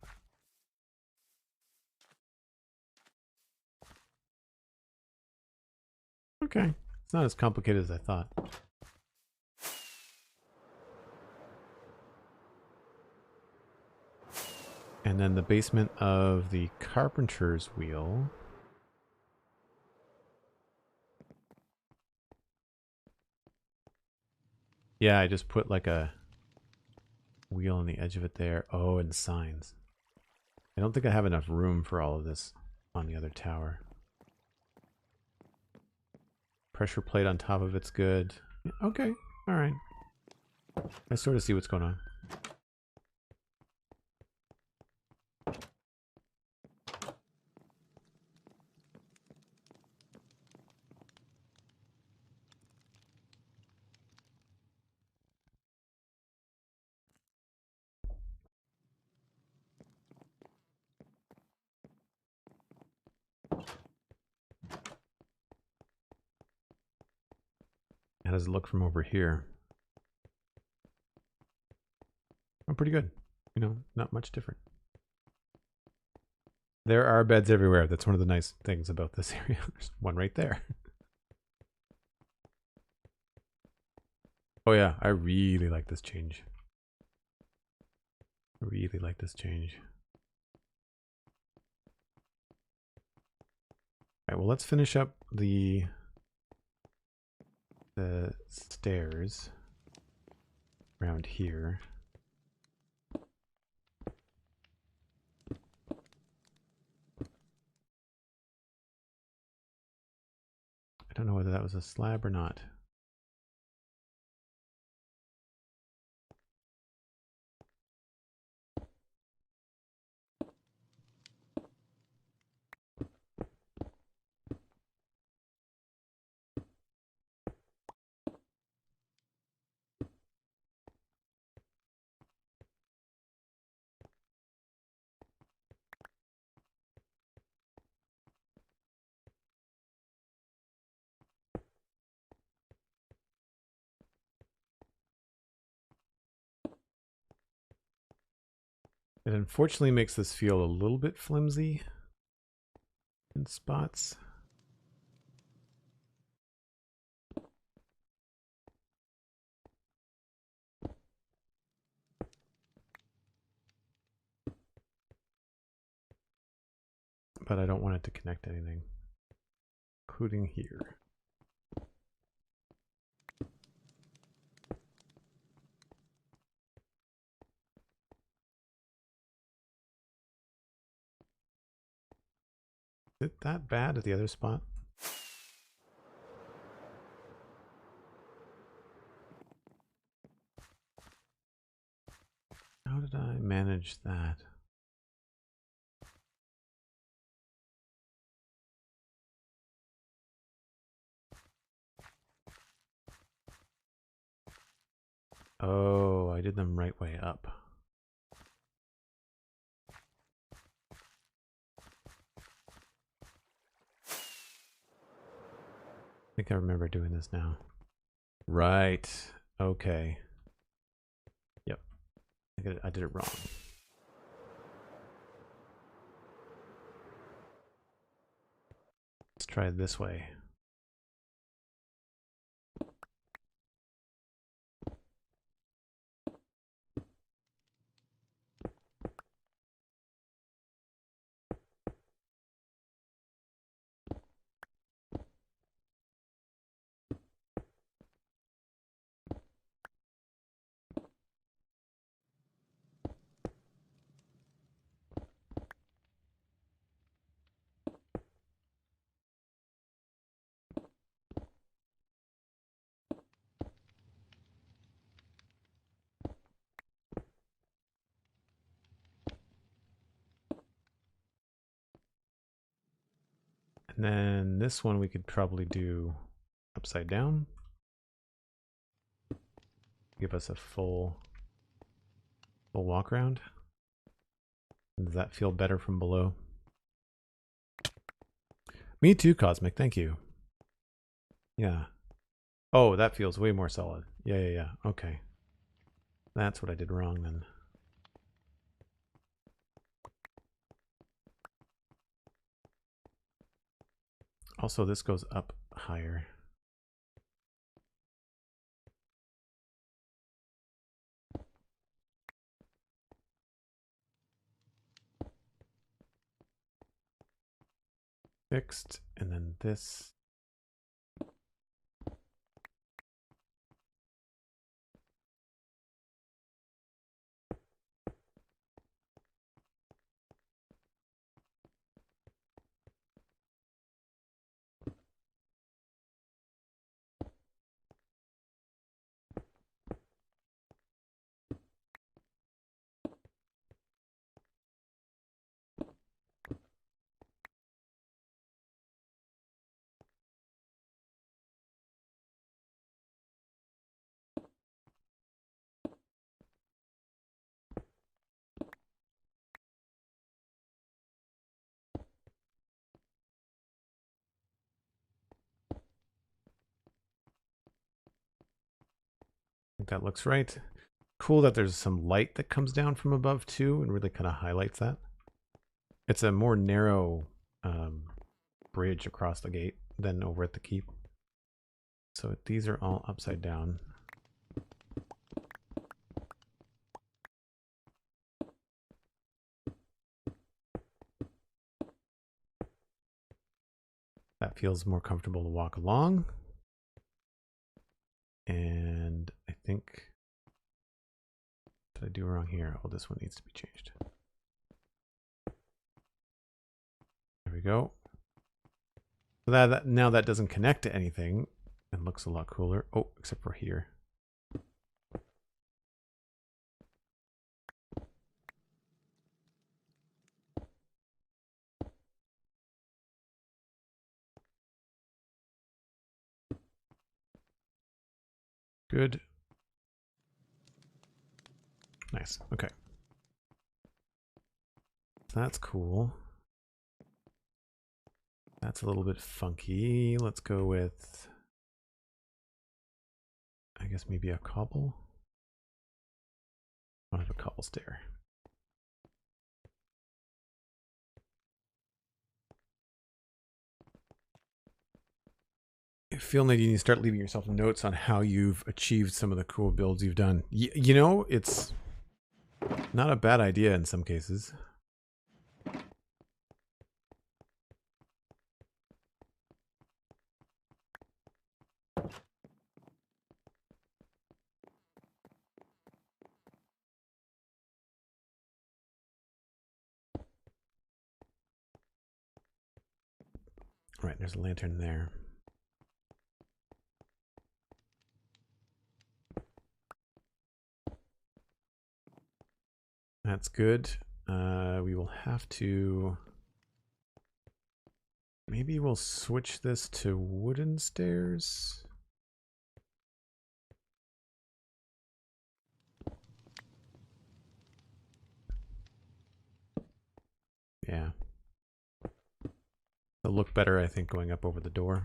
Okay, it's not as complicated as I thought. And then the basement of the carpenter's wheel. Yeah, I just put like a wheel on the edge of it there. Oh, and signs. I don't think I have enough room for all of this on the other tower. Pressure plate on top of it's good. Okay, all right. I sort of see what's going on. How does it look from over here? Oh, pretty good. You know, not much different. There are beds everywhere. That's one of the nice things about this area. There's one right there. Oh yeah, I really like this change. I really like this change. All right, well, let's finish up the stairs around here. I don't know whether that was a slab or not. It unfortunately makes this feel a little bit flimsy in spots. But I don't want it to connect anything, including here. Is it that bad at the other spot? How did I manage that? Oh, I did them right way up. I think I remember doing this now. Right. Okay. Yep. I did it wrong. Let's try it this way. And then this one we could probably do upside down. Give us a full walk around. Does that feel better from below? Me too, Cosmic. Thank you. Yeah. Oh, that feels way more solid. Yeah. Okay. That's what I did wrong then. Also, this goes up higher. Fixed, and then this. I think that looks right. Cool that there's some light that comes down from above too and really kind of highlights that. It's a more narrow bridge across the gate than over at the keep. So these are all upside down. That feels more comfortable to walk along. And I think, did I do wrong here? Oh, this one needs to be changed. There we go. So now that doesn't connect to anything and looks a lot cooler. Oh, except for here. Good. Nice. Okay. So that's cool. That's a little bit funky. Let's go with, I guess maybe a cobble. I don't have a cobble stair. I feel like you need to start leaving yourself notes on how you've achieved some of the cool builds you've done. You know, it's not a bad idea in some cases. Right, there's a lantern there. That's good. We will have to... Maybe we'll switch this to wooden stairs. Yeah. It'll look better, I think, going up over the door.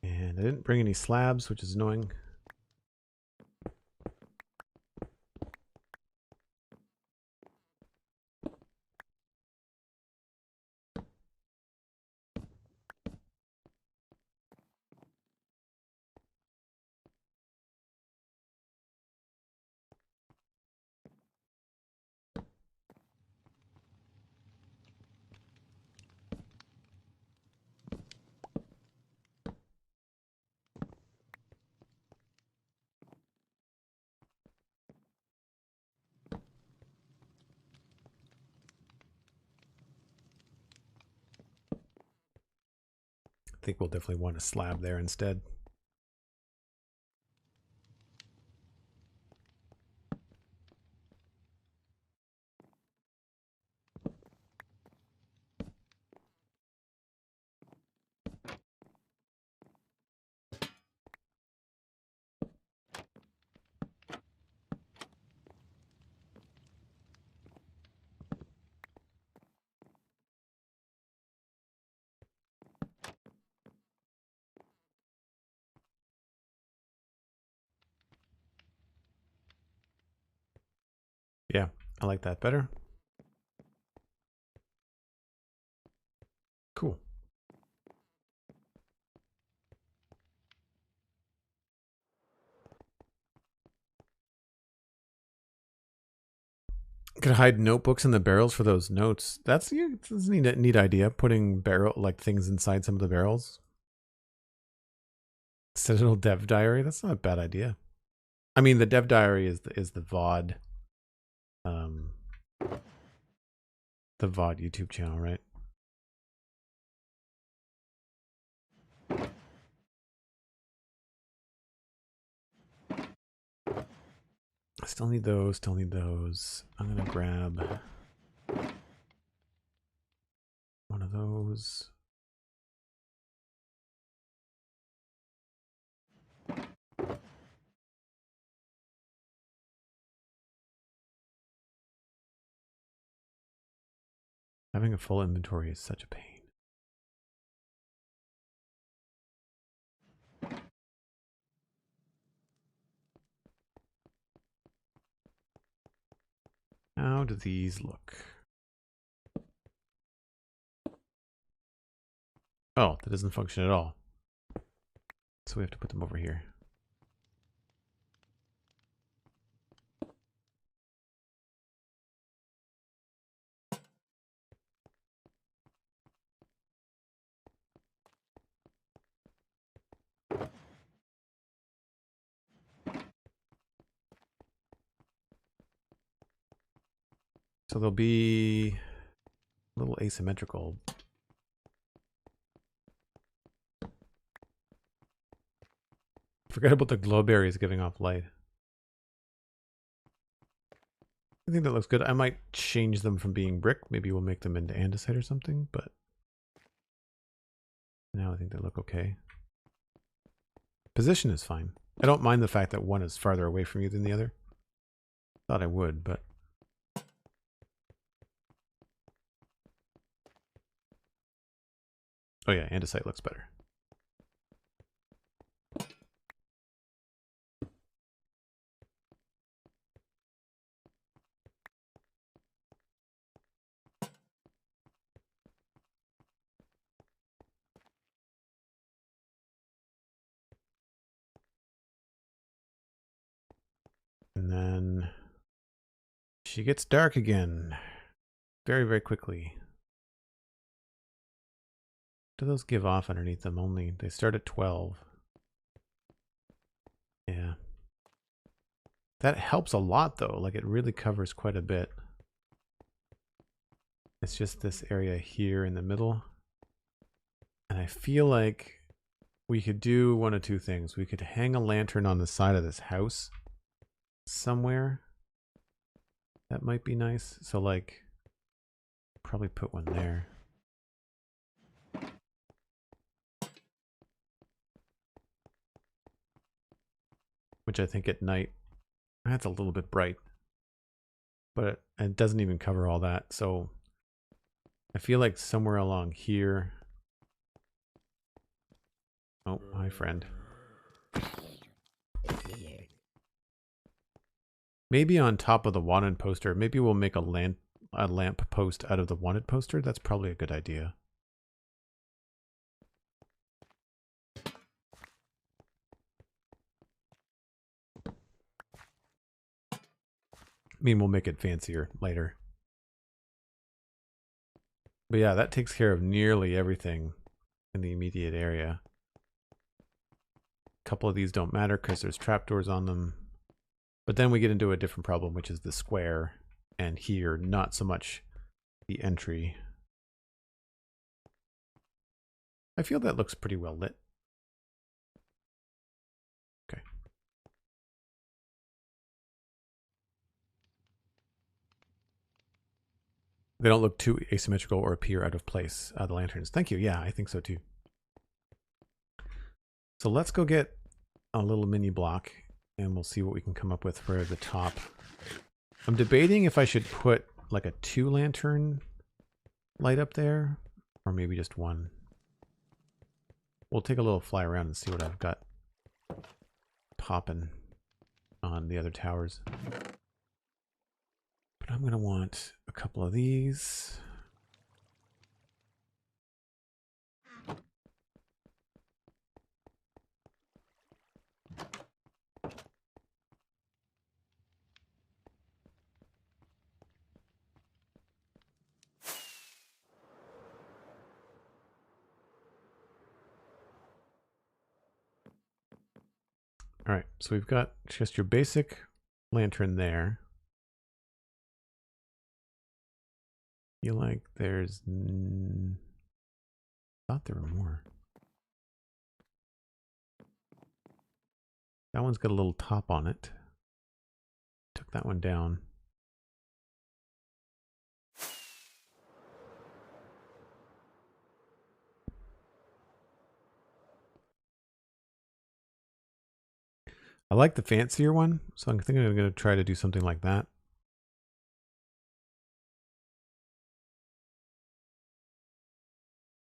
And I didn't bring any slabs, which is annoying. think we'll definitely want a slab there instead. Yeah, I like that better. Cool. Could hide notebooks in the barrels for those notes. That's a neat idea. Putting things inside some of the barrels. Citadel dev diary. That's not a bad idea. I mean, the dev diary is the VOD, the VOD YouTube channel, right? I still need those. Still need those. I'm gonna grab one of those. Having a full inventory is such a pain. How do these look? Oh, that doesn't function at all. So we have to put them over here. So they'll be a little asymmetrical. Forget about the glow berries giving off light. I think that looks good. I might change them from being brick. Maybe we'll make them into andesite or something, but now I think they look okay. Position is fine. I don't mind the fact that one is farther away from you than the other. Thought I would, but oh yeah, andesite looks better. And then she gets dark again. Very, very quickly. Do those give off underneath them only? They start at 12. Yeah. That helps a lot though. Like it really covers quite a bit. It's just this area here in the middle. And I feel like we could do one of two things. We could hang a lantern on the side of this house somewhere. That might be nice. So like, probably put one there. Which I think at night, that's a little bit bright. But it doesn't even cover all that. So I feel like somewhere along here. Oh, hi friend. Maybe on top of the wanted poster. Maybe we'll make a lamp post out of the wanted poster. That's probably a good idea. I mean, we'll make it fancier later. But yeah, that takes care of nearly everything in the immediate area. A couple of these don't matter because there's trapdoors on them. But then we get into a different problem, which is the square. And here, not so much the entry. I feel that looks pretty well lit. Okay. They don't look too asymmetrical or appear out of place, the lanterns. Thank you. Yeah, I think so too. So let's go get a little mini block and we'll see what we can come up with for the top. I'm debating if I should put like a 2 lantern light up there or maybe just 1. We'll take a little fly around and see what I've got popping on the other towers. But I'm going to want a couple of these. All right, so we've got just your basic lantern there. Feel like there's... thought there were more. That one's got a little top on it. Took that one down. I like the fancier one, so I'm thinking I'm going to try to do something like that.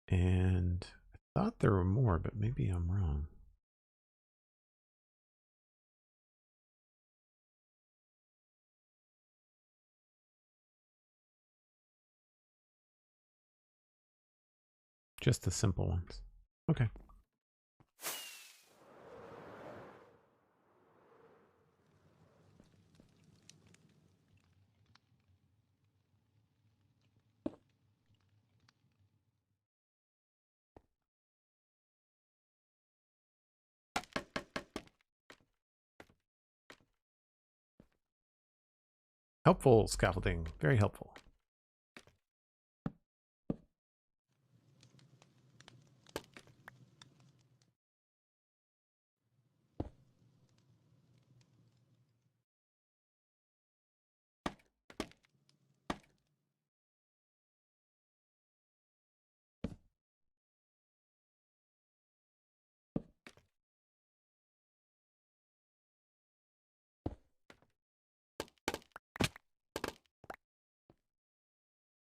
And I thought there were more, but maybe I'm wrong. Just the simple ones. Okay. Helpful scaffolding. Very helpful.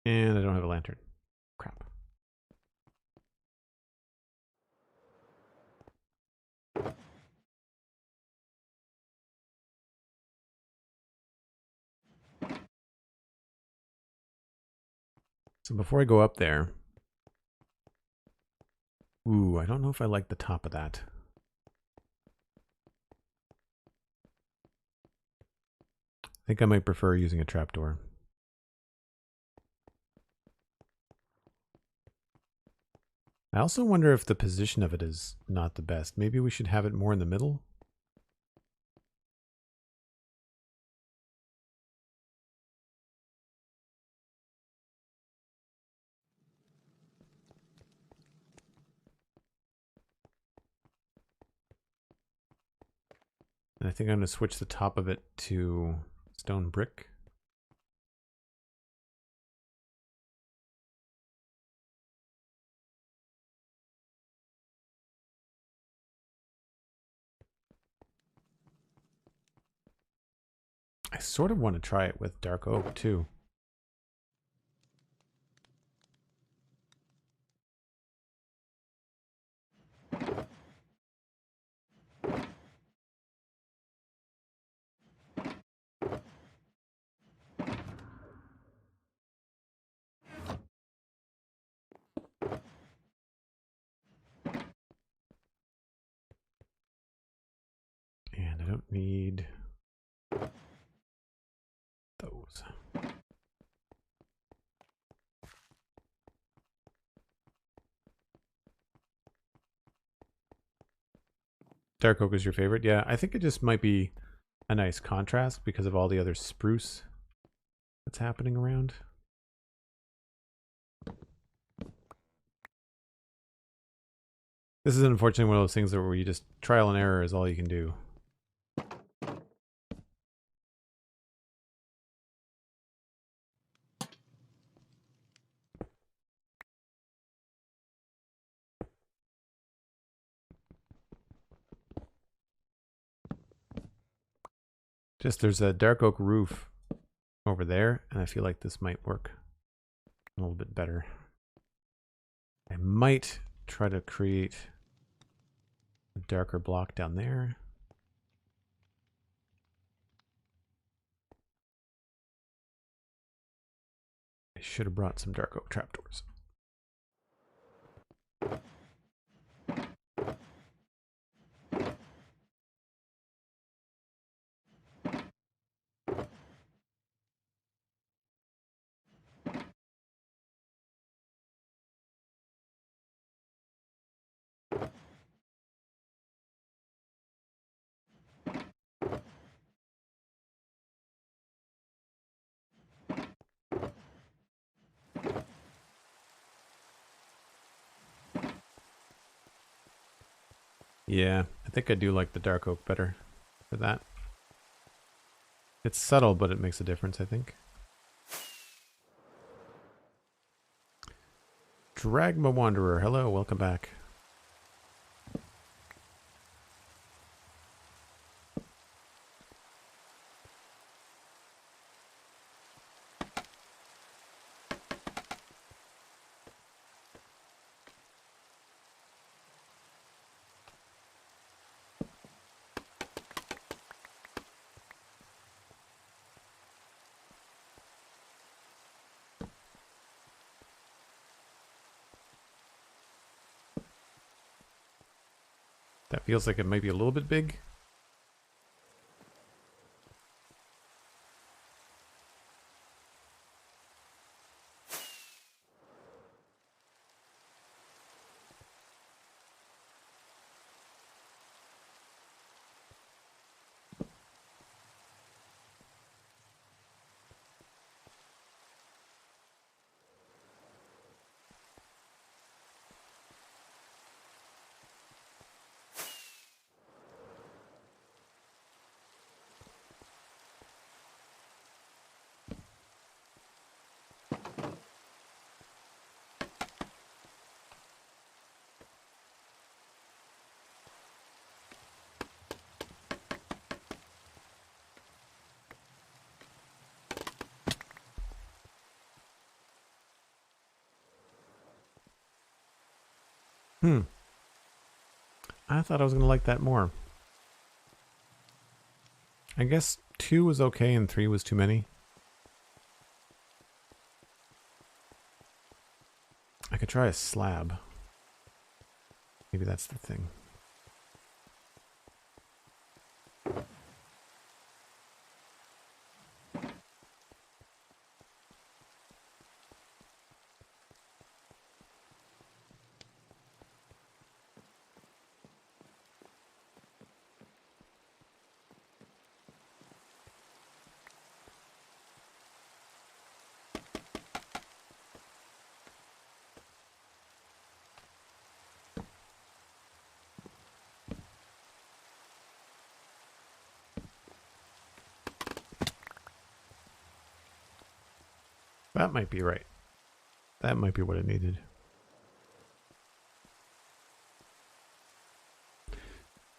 And I don't have a lantern. Crap. So before I go up there, ooh, I don't know if I like the top of that. I think I might prefer using a trapdoor. I also wonder if the position of it is not the best. Maybe we should have it more in the middle. And I think I'm going to switch the top of it to stone brick. I sort of want to try it with dark oak too. And I don't need those. Dark oak is your favorite? Yeah, I think it just might be a nice contrast because of all the other spruce that's happening around. This is unfortunately one of those things where you just trial and error is all you can do. Just there's a dark oak roof over there, and I feel like this might work a little bit better. I might try to create a darker block down there. I should have brought some dark oak trapdoors. Yeah, I think I do like the dark oak better for that. It's subtle, but it makes a difference, I think. Dragma Wanderer, hello, welcome back. That feels like it might be a little bit big. I thought I was going to like that more. I guess 2 was okay and 3 was too many. I could try a slab. Maybe that's the thing. That might be right. That might be what it needed.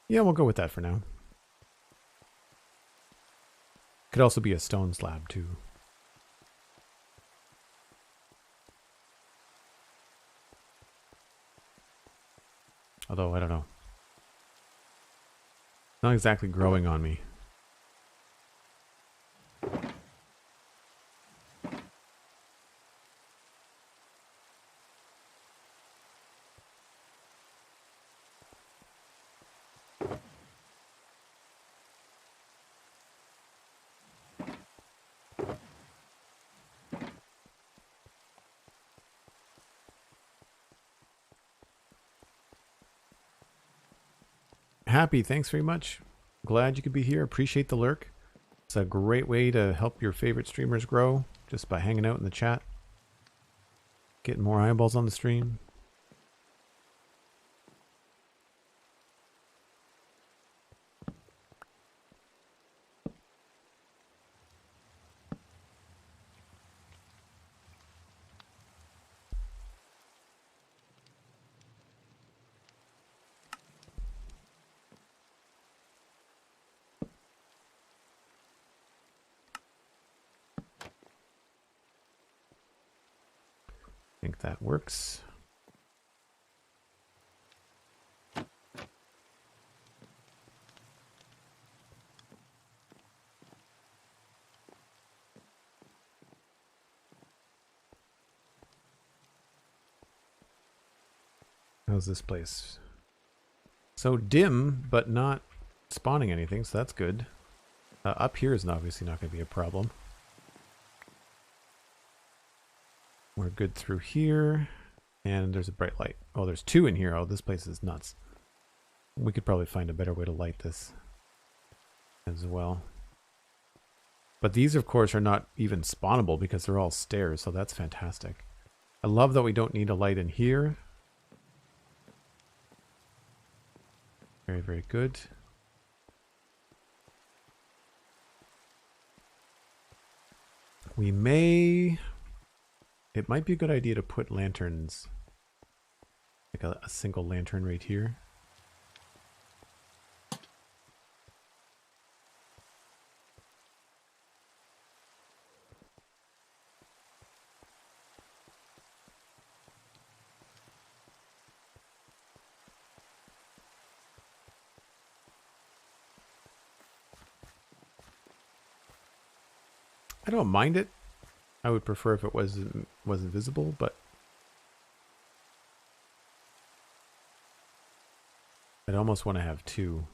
Yeah, we'll go with that for now. Could also be a stone slab too. Although, I don't know. Not exactly growing on me. Happy, thanks very much. Glad you could be here. Appreciate the lurk. It's a great way to help your favorite streamers grow just by hanging out in the chat. Getting more eyeballs on the stream. think that works. How's this place? So dim, but not spawning anything, so that's good. Up here is obviously not going to be a problem. We're good through here. And there's a bright light. Oh, there's two in here. Oh, this place is nuts. We could probably find a better way to light this as well. But these, of course, are not even spawnable because they're all stairs, so that's fantastic. I love that we don't need a light in here. Very, very good. We may... It might be a good idea to put lanterns, like a single lantern right here. I don't mind it. I would prefer if it wasn't visible, but I'd almost want to have two.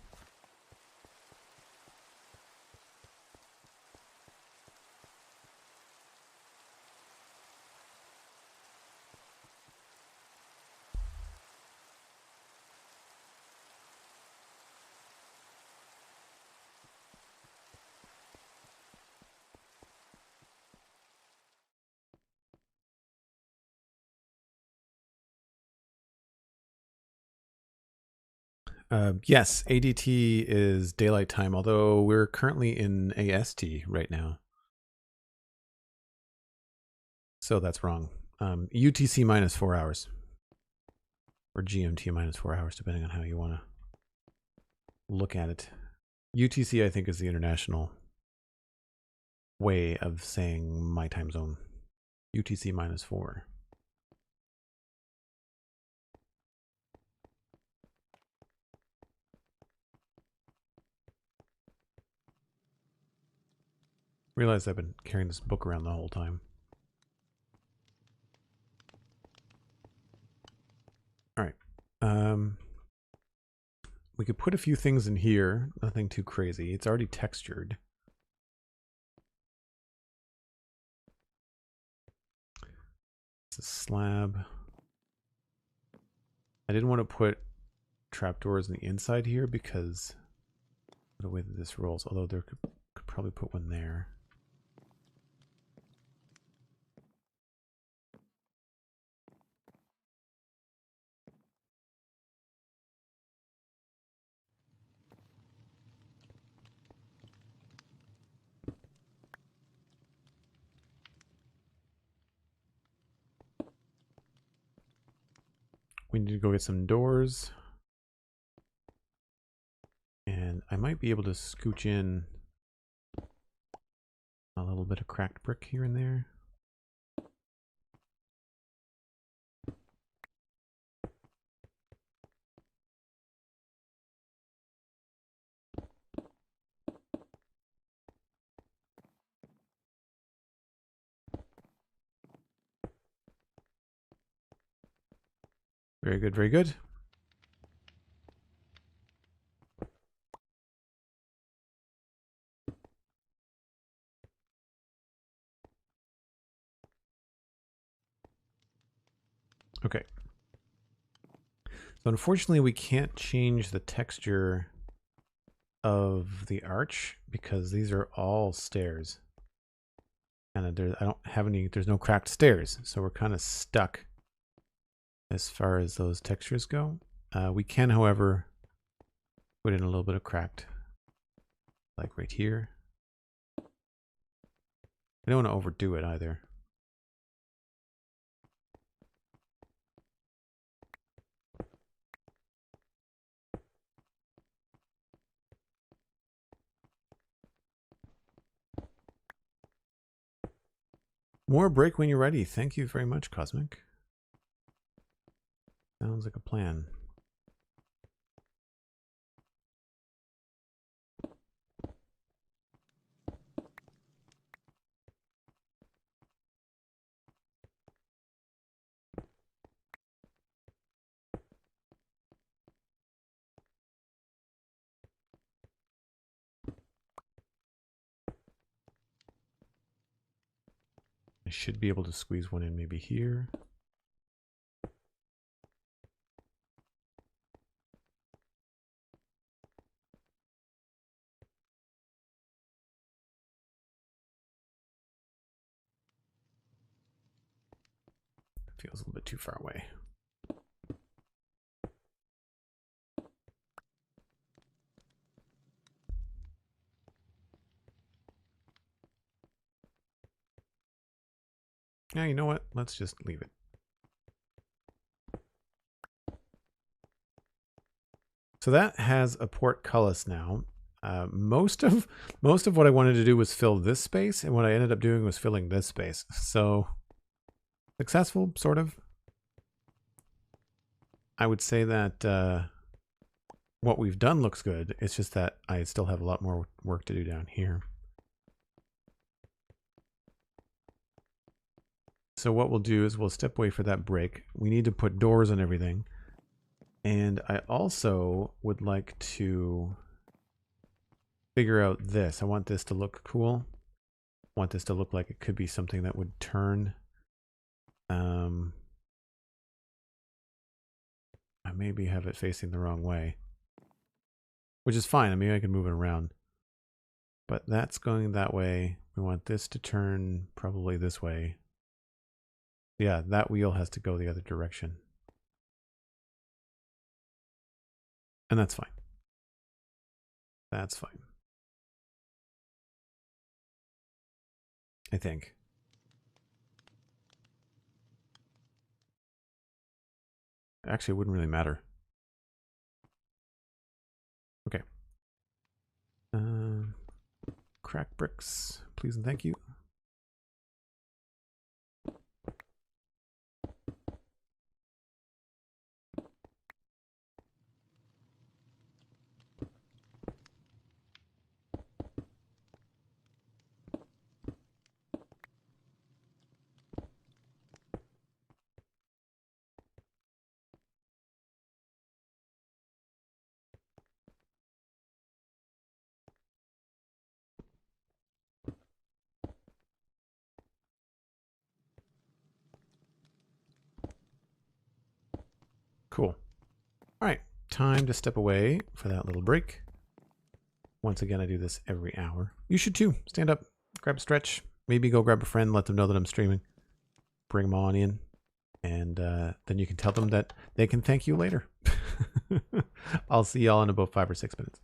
Yes, ADT is daylight time, although we're currently in AST right now. So that's wrong. UTC minus 4 hours. Or GMT minus 4 hours, depending on how you want to look at it. UTC, I think, is the international way of saying my time zone. UTC minus 4. Realize I've been carrying this book around the whole time. All right. We could put a few things in here. Nothing too crazy. It's already textured. It's a slab. I didn't want to put trapdoors on the inside here because of the way that this rolls. Although there could probably put one there. We need to go get some doors. And I might be able to scooch in a little bit of cracked brick here and there. Very good, very good. Okay. So unfortunately, we can't change the texture of the arch because these are all stairs. And I don't have any, there's no cracked stairs. So we're kind of stuck as far as those textures go. We can, however, put in a little bit of cracked, like right here. I don't want to overdo it either. More break when you're ready. Thank you very much, Cosmic. Sounds like a plan. I should be able to squeeze one in maybe here. Feels a little bit too far away. Yeah, you know what? Let's just leave it. So that has a portcullis now. Most of what I wanted to do was fill this space, and what I ended up doing was filling this space. So successful, sort of. I would say that what we've done looks good. It's just that I still have a lot more work to do down here. So what we'll do is we'll step away for that break. We need to put doors on everything. And I also would like to figure out this. I want this to look cool. I want this to look like it could be something that would turn. I maybe have it facing the wrong way, which is fine. I mean, I can move it around, but that's going that way. We want this to turn probably this way. Yeah, that wheel has to go the other direction. And that's fine. That's fine. I think. Actually, it wouldn't really matter. Okay. Crack bricks, please and thank you. Cool. All right, time to step away for that little break. Once again, I do this every hour. You should too. Stand up, grab a stretch, maybe go grab a friend, let them know that I'm streaming. Bring them on in, and then you can tell them that they can thank you later. I'll see y'all in about 5 or 6 minutes.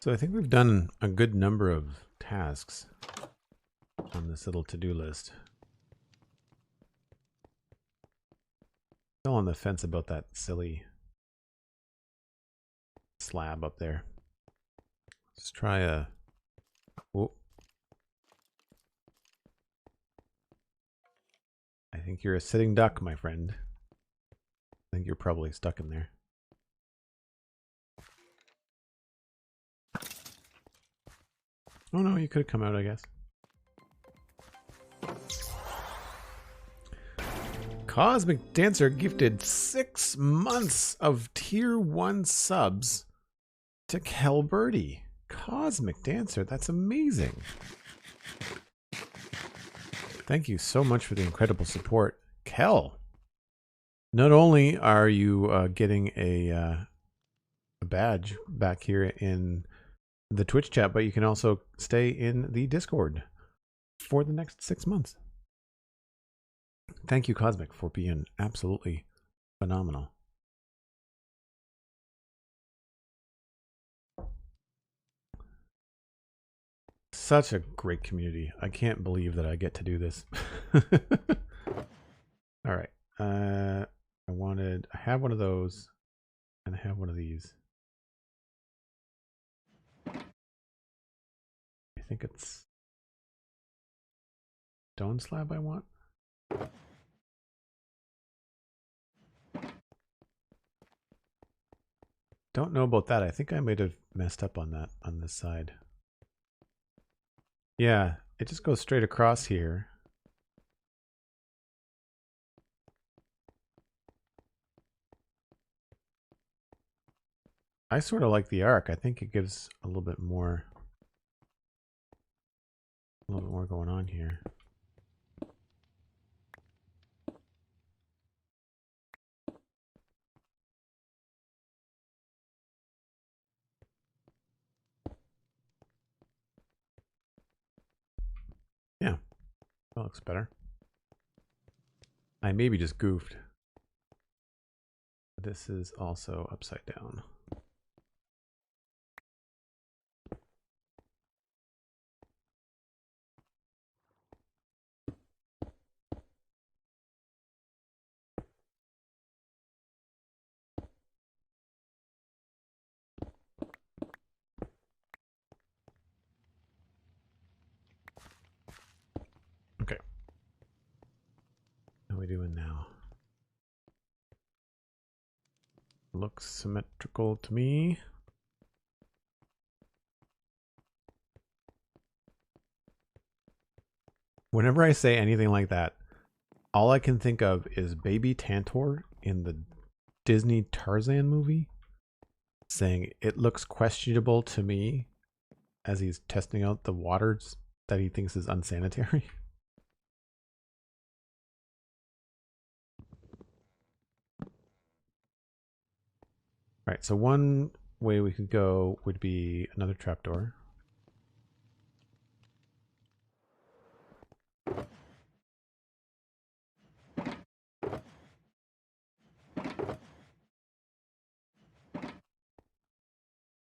So I think we've done a good number of tasks on this little to-do list. Still on the fence about that silly slab up there. Let's try a... Whoa. I think you're a sitting duck, my friend. I think you're probably stuck in there. Oh no, you could have come out, I guess. Cosmic Dancer gifted 6 months of tier 1 subs to Kelberty. Cosmic Dancer, that's amazing. Thank you so much for the incredible support. Kel, not only are you getting a badge back here in the Twitch chat, but you can also stay in the Discord for the next 6 months. Thank you, Cosmic, for being absolutely phenomenal. Such a great community. I can't believe that I get to do this. All right. I have one of those and I have one of these. I think it's stone slab I want. Don't know about that. I think I might have messed up on that on this side. Yeah, it just goes straight across here. I sort of like the arc. I think it gives a little bit more going on here. Yeah, that looks better. I maybe just goofed. This is also upside down. Okay. How are we doing now? Looks symmetrical to me. Whenever I say anything like that, all I can think of is Baby Tantor in the Disney Tarzan movie saying it looks questionable to me as he's testing out the waters that he thinks is unsanitary. All right, so one way we could go would be another trapdoor.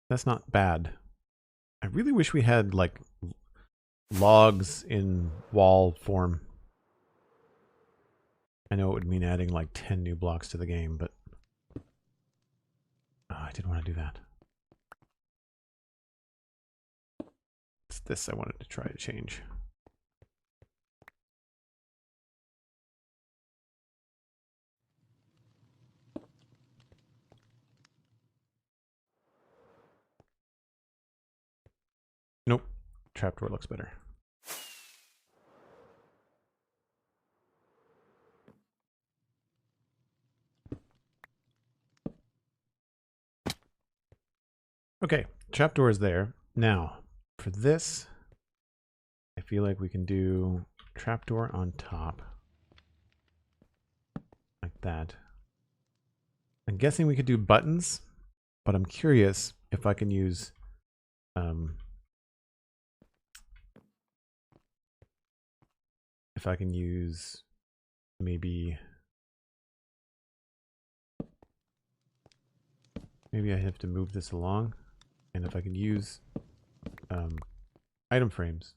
That's not bad. I really wish we had like logs in wall form. I know it would mean adding like 10 new blocks to the game, but I didn't want to do that. It's this I wanted to try to change. Nope. Trapdoor looks better. Okay, trapdoor is there. Now, for this, I feel like we can do trapdoor on top. Like that. I'm guessing we could do buttons, but I'm curious if I can use maybe I have to move this along And if I can use item frames,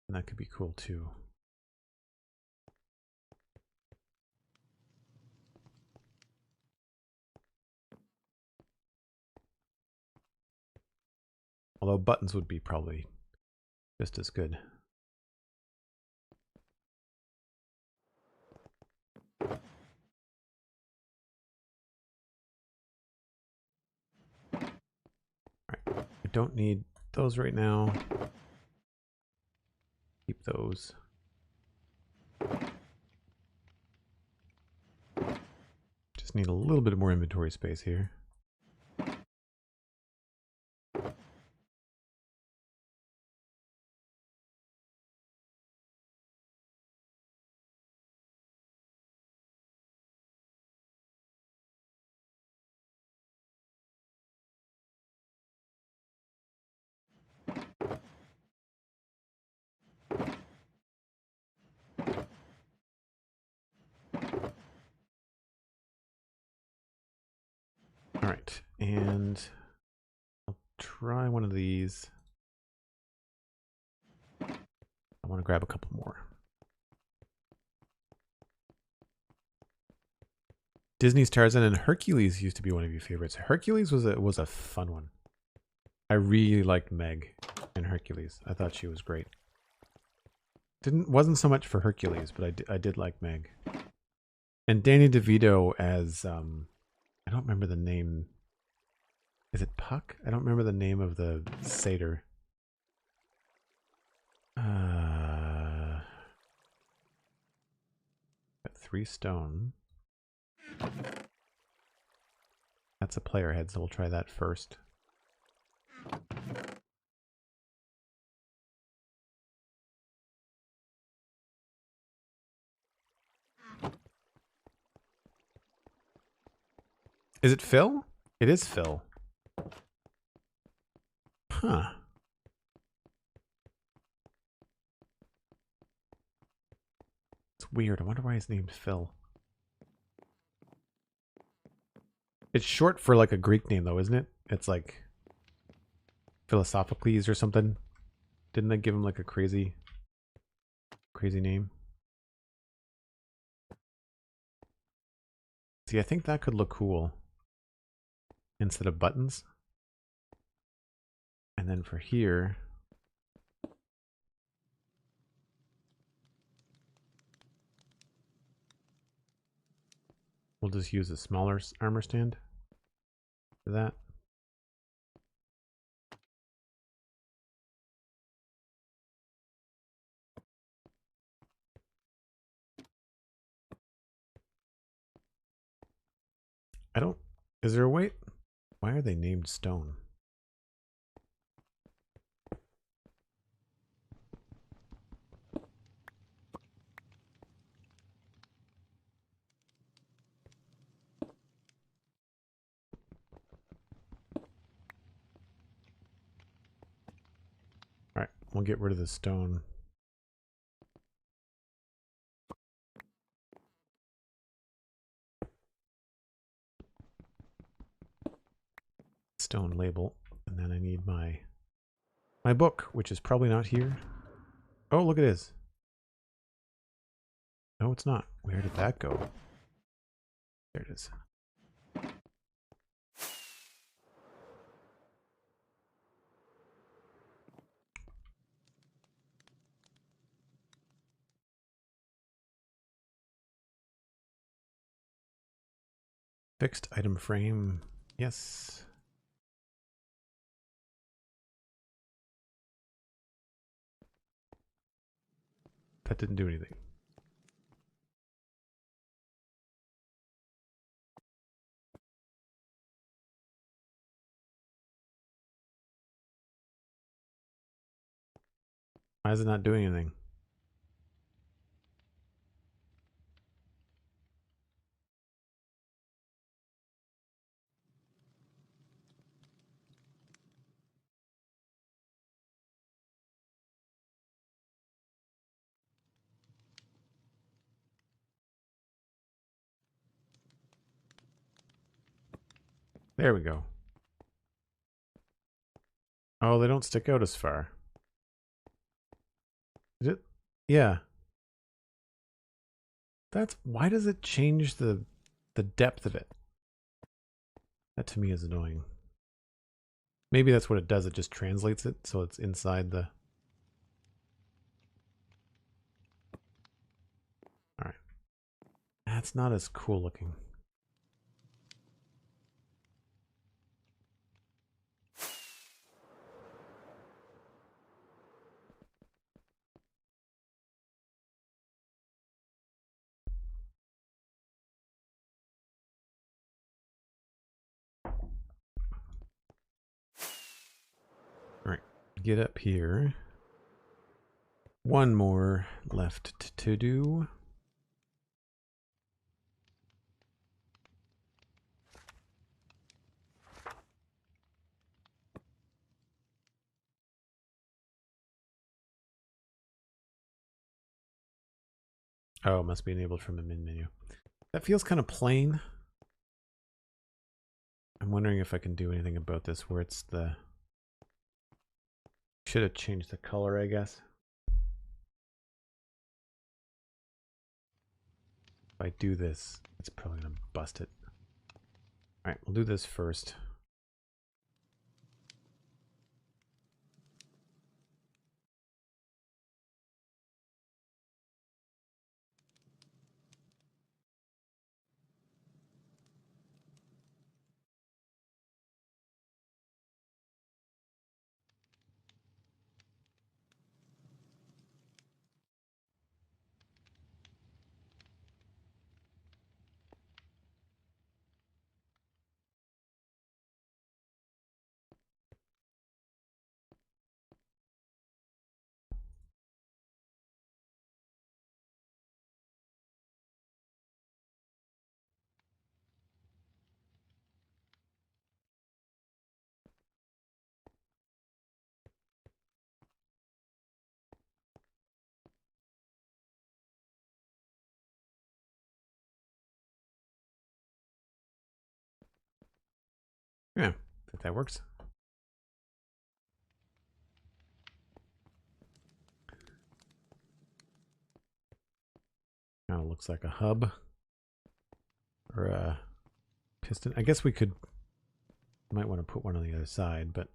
that could be cool too. Although buttons would be probably just as good. Alright, I don't need those right now. Keep those. Just need a little bit more inventory space here. All right, and I'll try one of these. I want to grab a couple more. Disney's Tarzan and Hercules used to be one of your favorites. Hercules was a fun one. I really liked Meg in Hercules. I thought she was great. Wasn't so much for Hercules, but I did like Meg. And Danny DeVito as I don't remember the name. Is it Puck? I don't remember the name of the satyr. Got 3 stone. That's a player head, so we'll try that first. Is it Phil? It is Phil. Huh. It's weird. I wonder why his name's Phil. It's short for like a Greek name though, isn't it? It's like Philosophocles or something. Didn't they give him like a crazy name? See, I think that could look cool instead of buttons. And then for here, we'll just use a smaller armor stand for that. Is there a way? Why are they named stone? All right, we'll get rid of the stone. Stone label, and then I need my book, which is probably not here. Oh, look, it is. No, it's not. Where did that go? There it is. Fixed item frame. Yes. That didn't do anything. Why is it not doing anything? There we go. Oh, they don't stick out as far. Is it? Yeah. That's why does it change the depth of it? That to me is annoying. Maybe that's what it does. It just translates it so it's inside the. All right. That's not as cool looking. All right. Get up here. One more left to do. Oh, it must be enabled from the min menu. That feels kind of plain. I'm wondering if I can do anything about this where it's the... Should have changed the color, I guess. If I do this, it's probably going to bust it. All right, we'll do this first. Yeah, I think that works. Kind of looks like a hub or a piston. I guess we could, might want to put one on the other side, but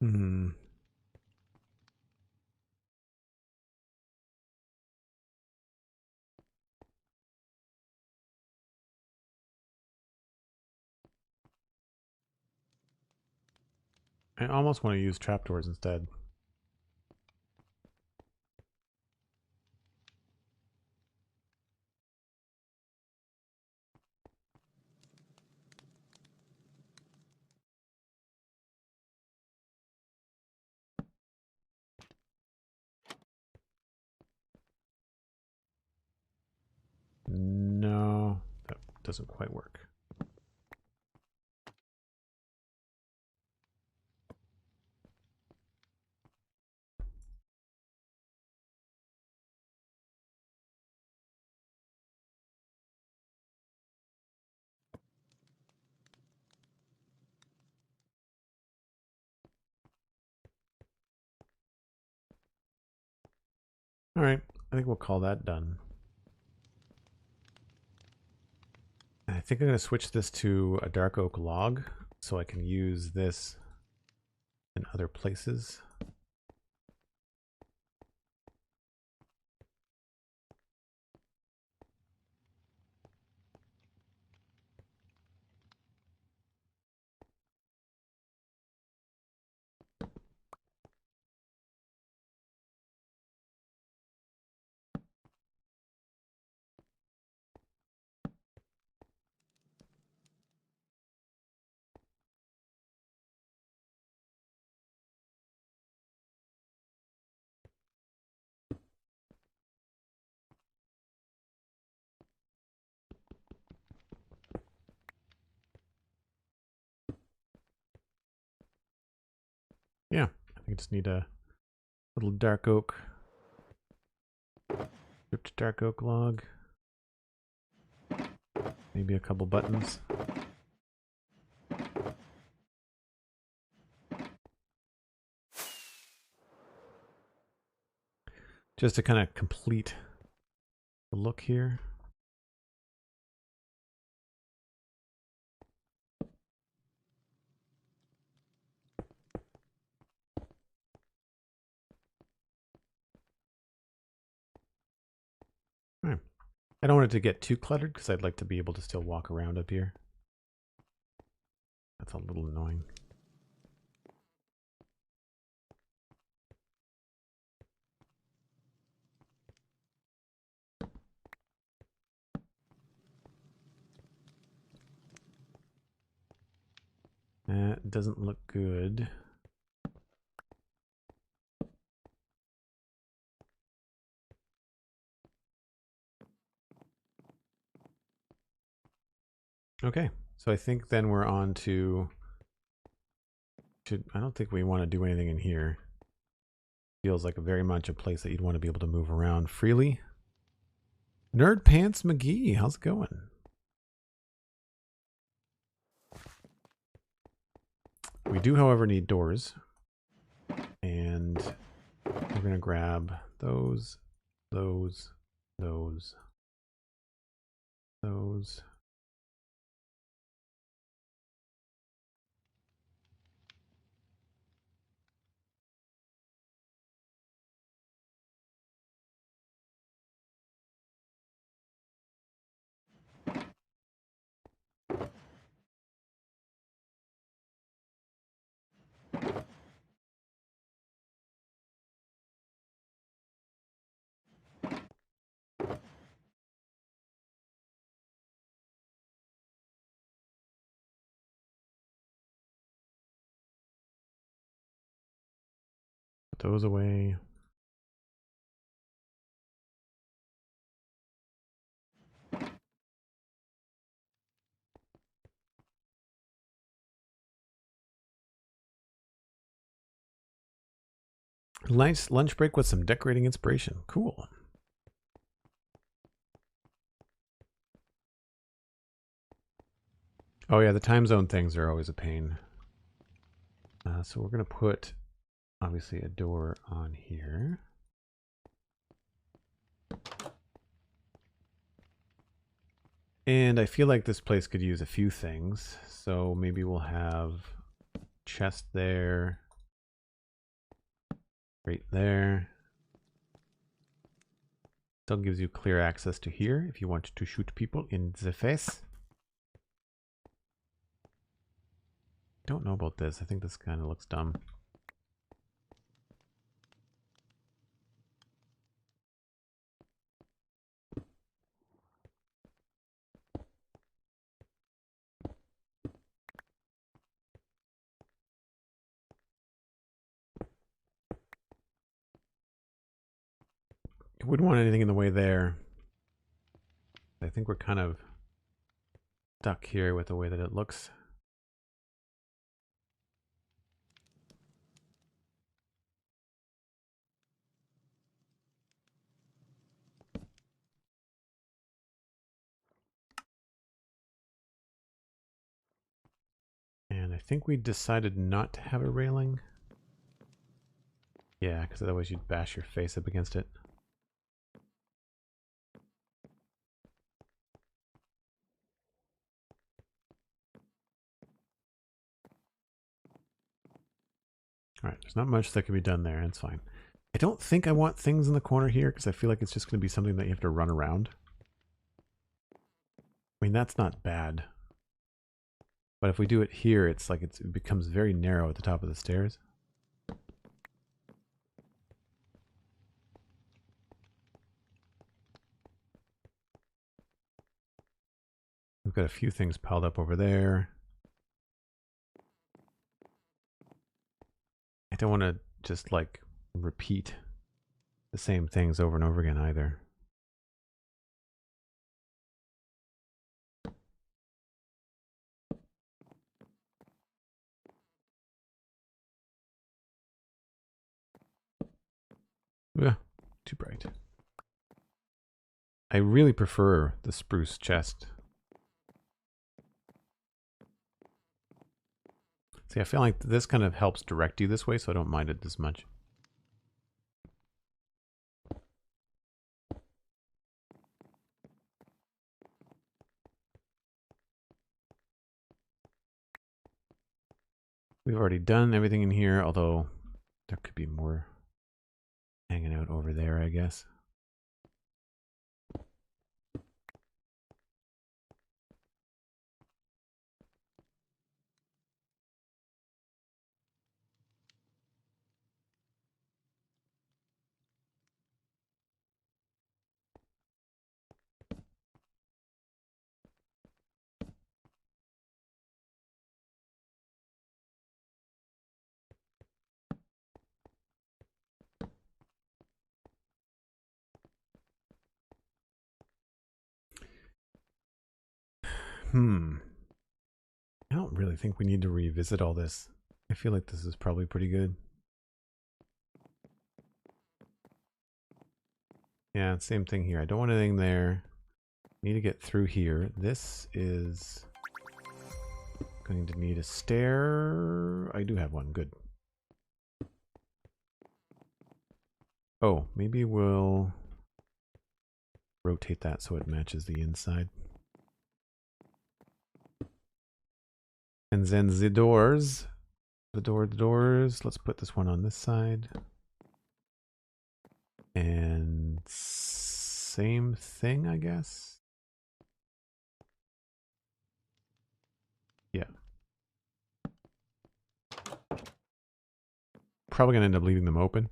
hmm. I almost want to use trapdoors instead. No, that doesn't quite work. All right, I think we'll call that done. I think I'm going to switch this to a dark oak log so I can use this in other places. Yeah, I think I just need a little dark oak Stripped dark oak log. Maybe a couple buttons. Just to kind of complete the look here. All right. I don't want it to get too cluttered because I'd like to be able to still walk around up here. That's a little annoying. That doesn't look good. Okay, so I think then we're on to... I don't think we want to do anything in here. Feels like very much a place that you'd want to be able to move around freely. Nerd Pants McGee, how's it going? We do, however, need doors. And we're going to grab those. Put those away. Nice lunch break with some decorating inspiration. Cool. Oh yeah, the time zone things are always a pain. So we're going to put, obviously, a door on here. And I feel like this place could use a few things. So maybe we'll have chest there. Right there. Still gives you clear access to here if you want to shoot people in the face. Don't know about this. I think this kind of looks dumb. I wouldn't want anything in the way there. I think we're kind of stuck here with the way that it looks. And I think we decided not to have a railing. Yeah, because otherwise you'd bash your face up against it. All right, there's not much that can be done there. That's fine. I don't think I want things in the corner here because I feel like it's just going to be something that you have to run around. I mean, that's not bad. But if we do it here, it's like it becomes very narrow at the top of the stairs. We've got a few things piled up over there. I don't want to just like repeat the same things over and over again either. Yeah, too bright. I really prefer the spruce chest. See, I feel like this kind of helps direct you this way, so I don't mind it as much. We've already done everything in here, although there could be more hanging out over there, I guess. I don't really think we need to revisit all this. I feel like this is probably pretty good. Yeah, same thing here. I don't want anything there. Need to get through here. This is going to need a stair. I do have one. Good. Oh, maybe we'll rotate that so it matches the inside. And then the doors. The doors. Let's put this one on this side. And same thing, I guess. Yeah. Probably gonna end up leaving them open.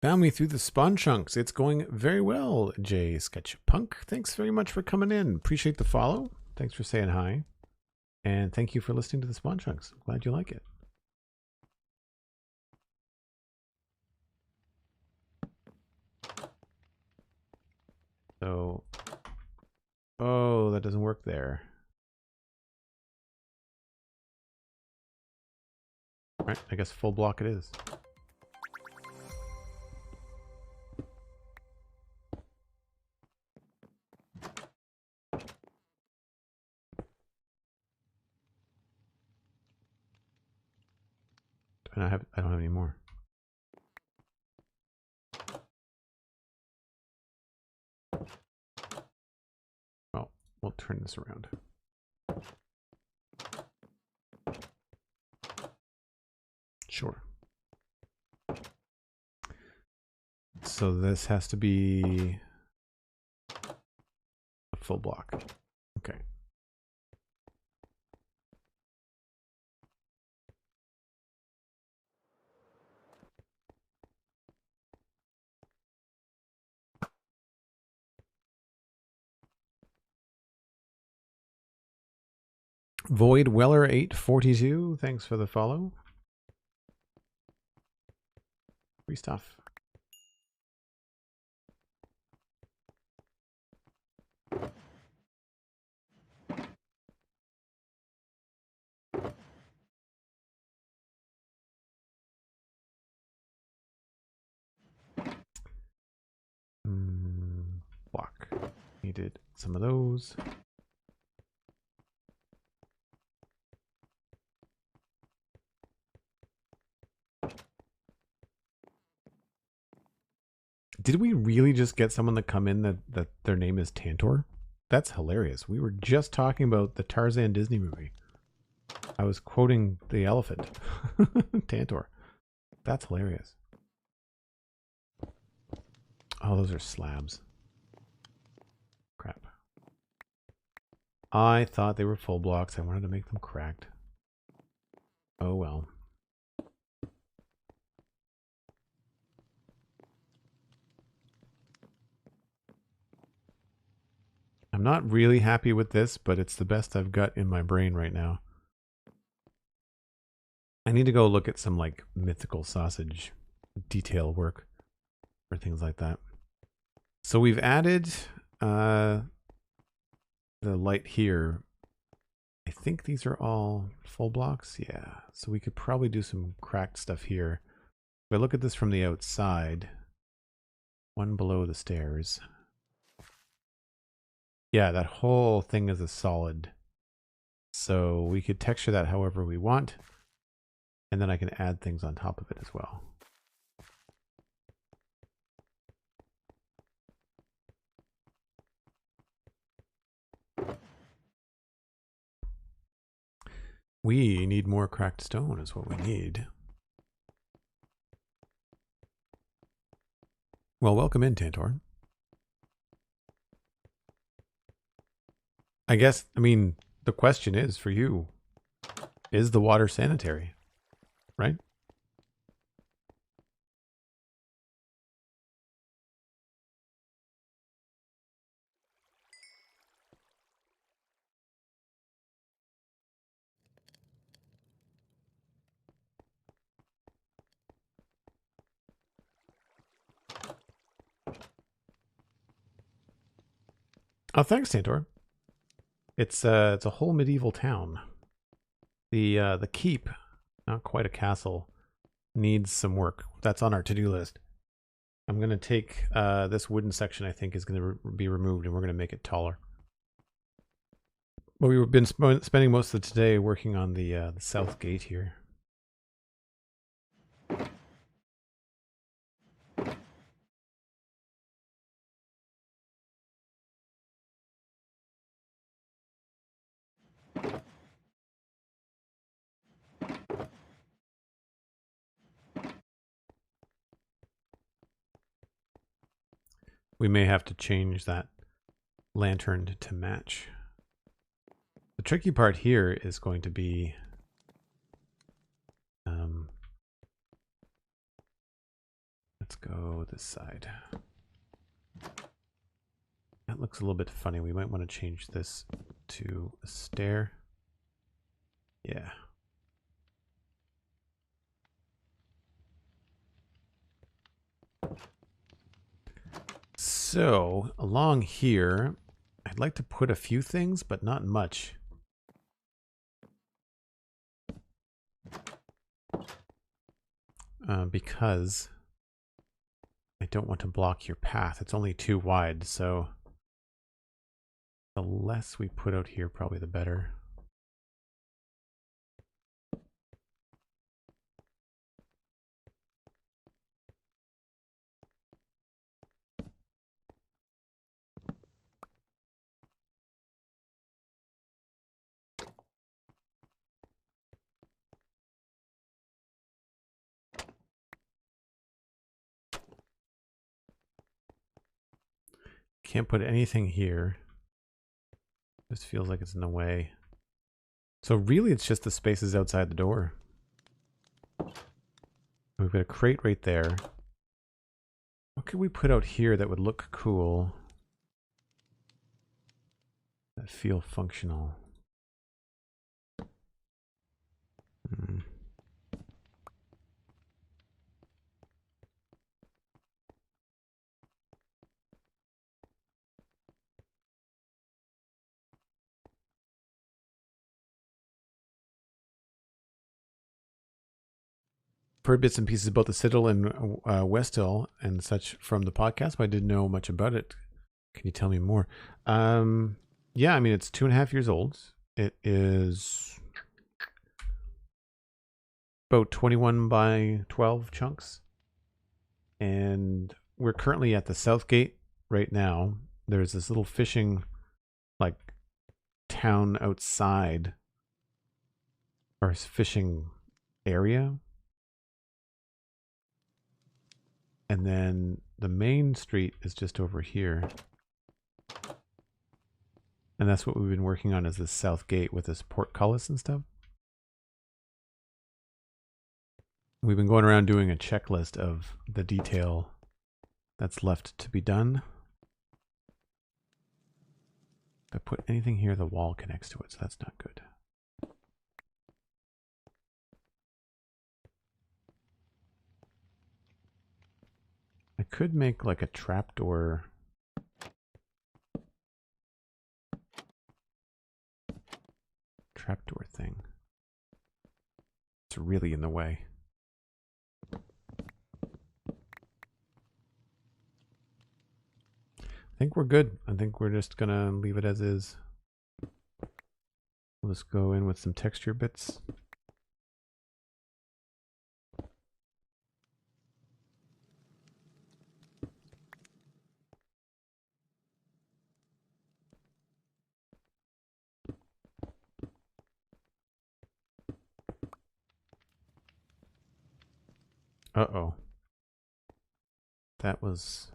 Found me through the spawn chunks. It's going very well, Jay Sketchpunk. Thanks very much for coming in. Appreciate the follow. Thanks for saying hi. And thank you for listening to the spawn chunks. I'm glad you like it. So, oh, that doesn't work there. All right, I guess full block it is. I don't have any more. Well, we'll turn this around. Sure. So this has to be a full block. Okay. Void Weller 842, thanks for the follow. Free stuff. Block. Needed some of those. Did we really just get someone to come in that their name is Tantor? That's hilarious. We were just talking about the Tarzan Disney movie. I was quoting the elephant. Tantor. That's hilarious. Oh, those are slabs. Crap. I thought they were full blocks. I wanted to make them cracked. Oh well. I'm not really happy with this, but it's the best I've got in my brain right now. I need to go look at some like mythical sausage detail work or things like that. So we've added the light here, I think these are all full blocks. Yeah, so we could probably do some cracked stuff here. If I look at this from the outside, one below the stairs. Yeah, that whole thing is a solid. So we could texture that however we want. And then I can add things on top of it as well. We need more cracked stone is what we need. Well, welcome in, Tantor. I guess, I mean, the question is for you, is the water sanitary, right? Oh, thanks, Tantor. It's a whole medieval town. The keep, not quite a castle, needs some work. That's on our to-do list. I'm going to take this wooden section, I think, is going to be removed, and we're going to make it taller. Well, we've been spending most of today working on the south gate here. We may have to change that lantern to match. The tricky part here is going to be let's go this side. That looks a little bit funny. We might want to change this to a stair. Yeah. So along here, I'd like to put a few things, but not much. Because I don't want to block your path. It's only too wide, so the less we put out here, probably the better. Can't put anything here. This feels like it's in the way. So really it's just the spaces outside the door. We've got a crate right there. What could we put out here that would look cool? That feel functional. Heard bits and pieces about the Citadel and West Hill and such from the podcast, but I didn't know much about it. Can you tell me more? Yeah, I mean, it's 2.5 years old. It is about 21 by 12 chunks. And we're currently at the south gate right now. There's this little fishing, like, town outside, or fishing area. And then the main street is just over here. And that's what we've been working on, is this south gate with this portcullis and stuff. We've been going around doing a checklist of the detail that's left to be done. If I put anything here, the wall connects to it, so that's not good. I could make like a trapdoor trapdoor thing. It's really in the way. I think we're good. I think we're just gonna leave it as is. We'll just go in with some texture bits. Uh-oh. That was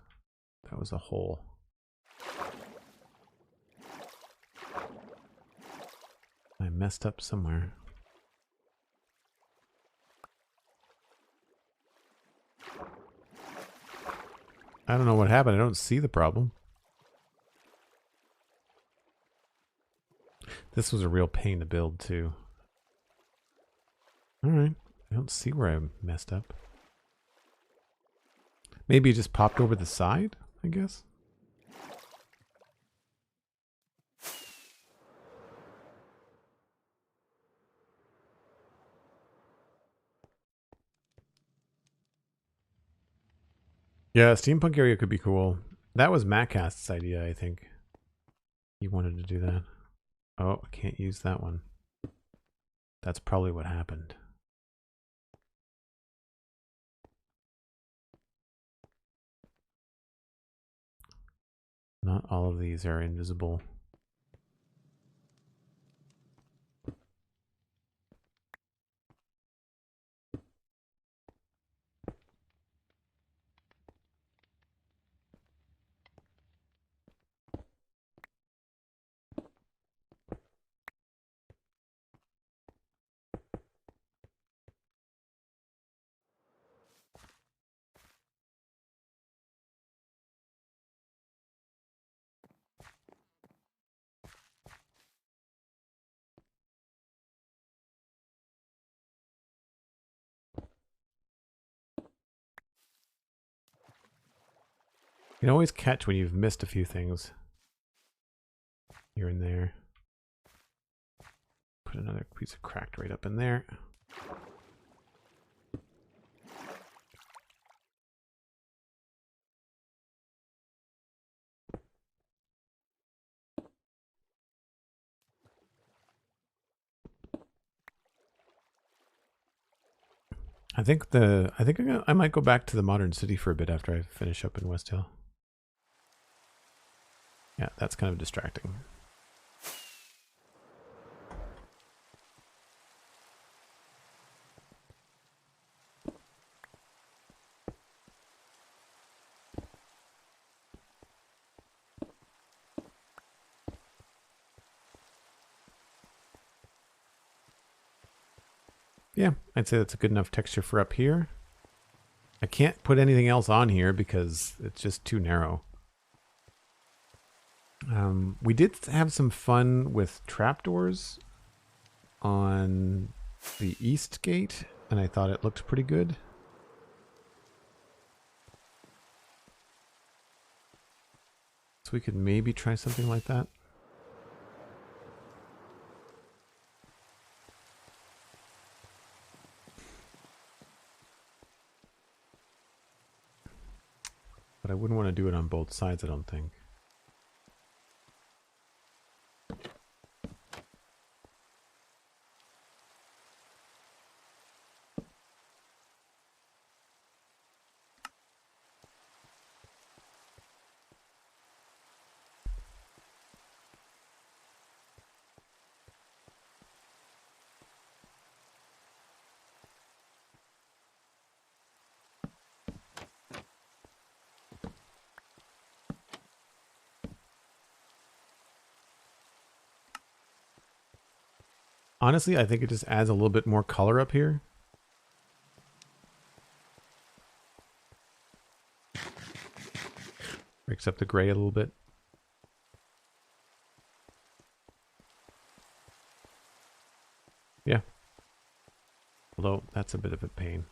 a hole. I messed up somewhere. I don't know what happened. I don't see the problem. This was a real pain to build too. Alright. I don't see where I messed up. Maybe it just popped over the side, I guess. Yeah, steampunk area could be cool. That was Mattcast's idea, I think. He wanted to do that. Oh, I can't use that one. That's probably what happened. Not all of these are invisible. You can always catch when you've missed a few things. Here and there. Put another piece of cracked right up in there. I might go back to the modern city for a bit after I finish up in West Hill. Yeah, that's kind of distracting. Yeah, I'd say that's a good enough texture for up here. I can't put anything else on here because it's just too narrow. We did have some fun with trapdoors on the east gate, and I thought it looked pretty good. So we could maybe try something like that. But I wouldn't want to do it on both sides, I don't think. Honestly, I think it just adds a little bit more color up here. Breaks up the gray a little bit. Yeah. Although, that's a bit of a pain.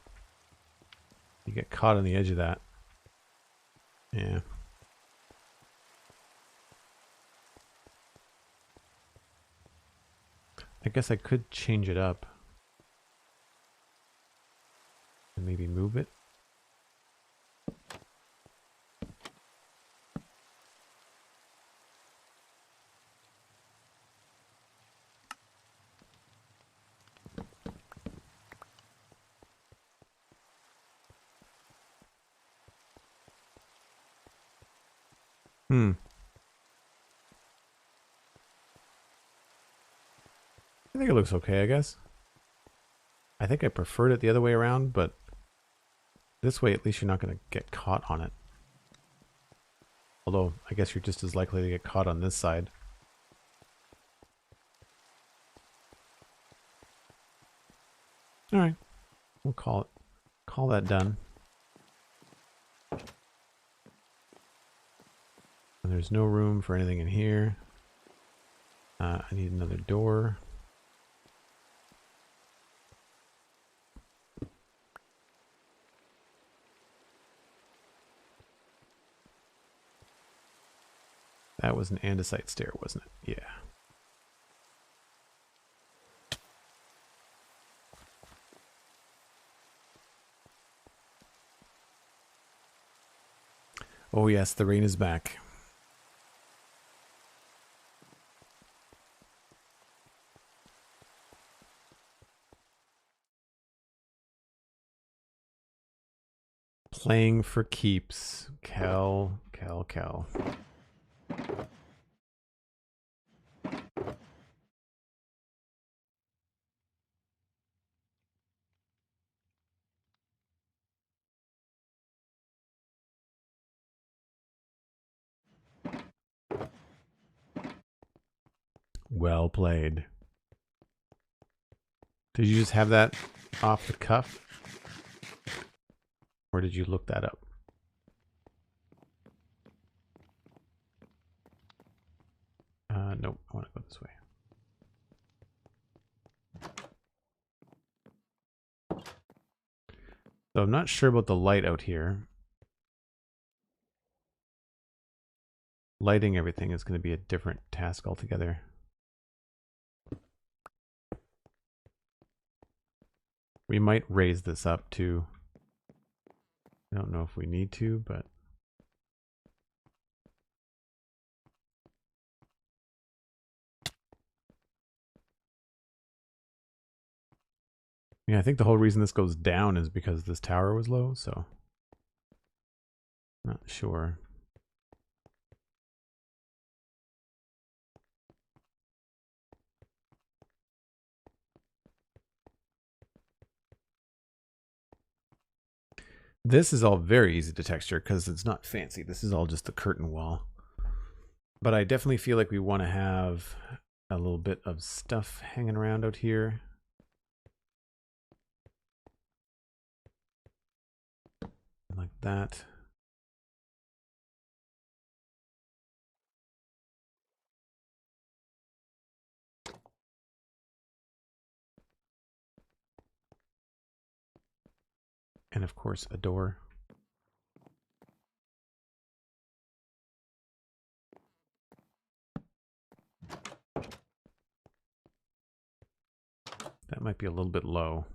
You get caught on the edge of that. Yeah. I I guess I could change it up. And maybe move it. I think it looks okay, I guess. I think I preferred it the other way around, but this way at least you're not going to get caught on it. Although, I guess you're just as likely to get caught on this side. Alright. We'll call that done. And there's no room for anything in here. I need another door. That was an andesite stair, wasn't it? Yeah. Oh yes, the rain is back. Playing for keeps. Cal. Well played. Did you just have that off the cuff? Or did you look that up? Nope, I want to go this way. So I'm not sure about the light out here. Lighting everything is going to be a different task altogether. We might raise this up too. I don't know if we need to, but yeah, I think the whole reason this goes down is because this tower was low, so not sure. This is all very easy to texture because it's not fancy. This is all just the curtain wall. But I definitely feel like we want to have a little bit of stuff hanging around out here. Like that. And of course, a door. That might be a little bit low.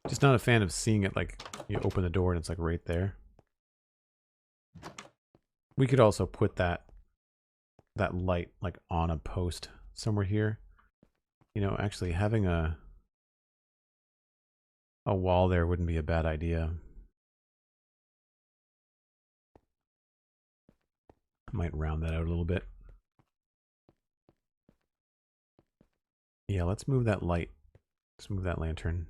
Just not a fan of seeing it like you open the door and it's like right there. We could also put that light like on a post somewhere here. You know, actually having a wall there wouldn't be a bad idea. Might round that out a little bit. Yeah, let's move that light. Let's move that lantern.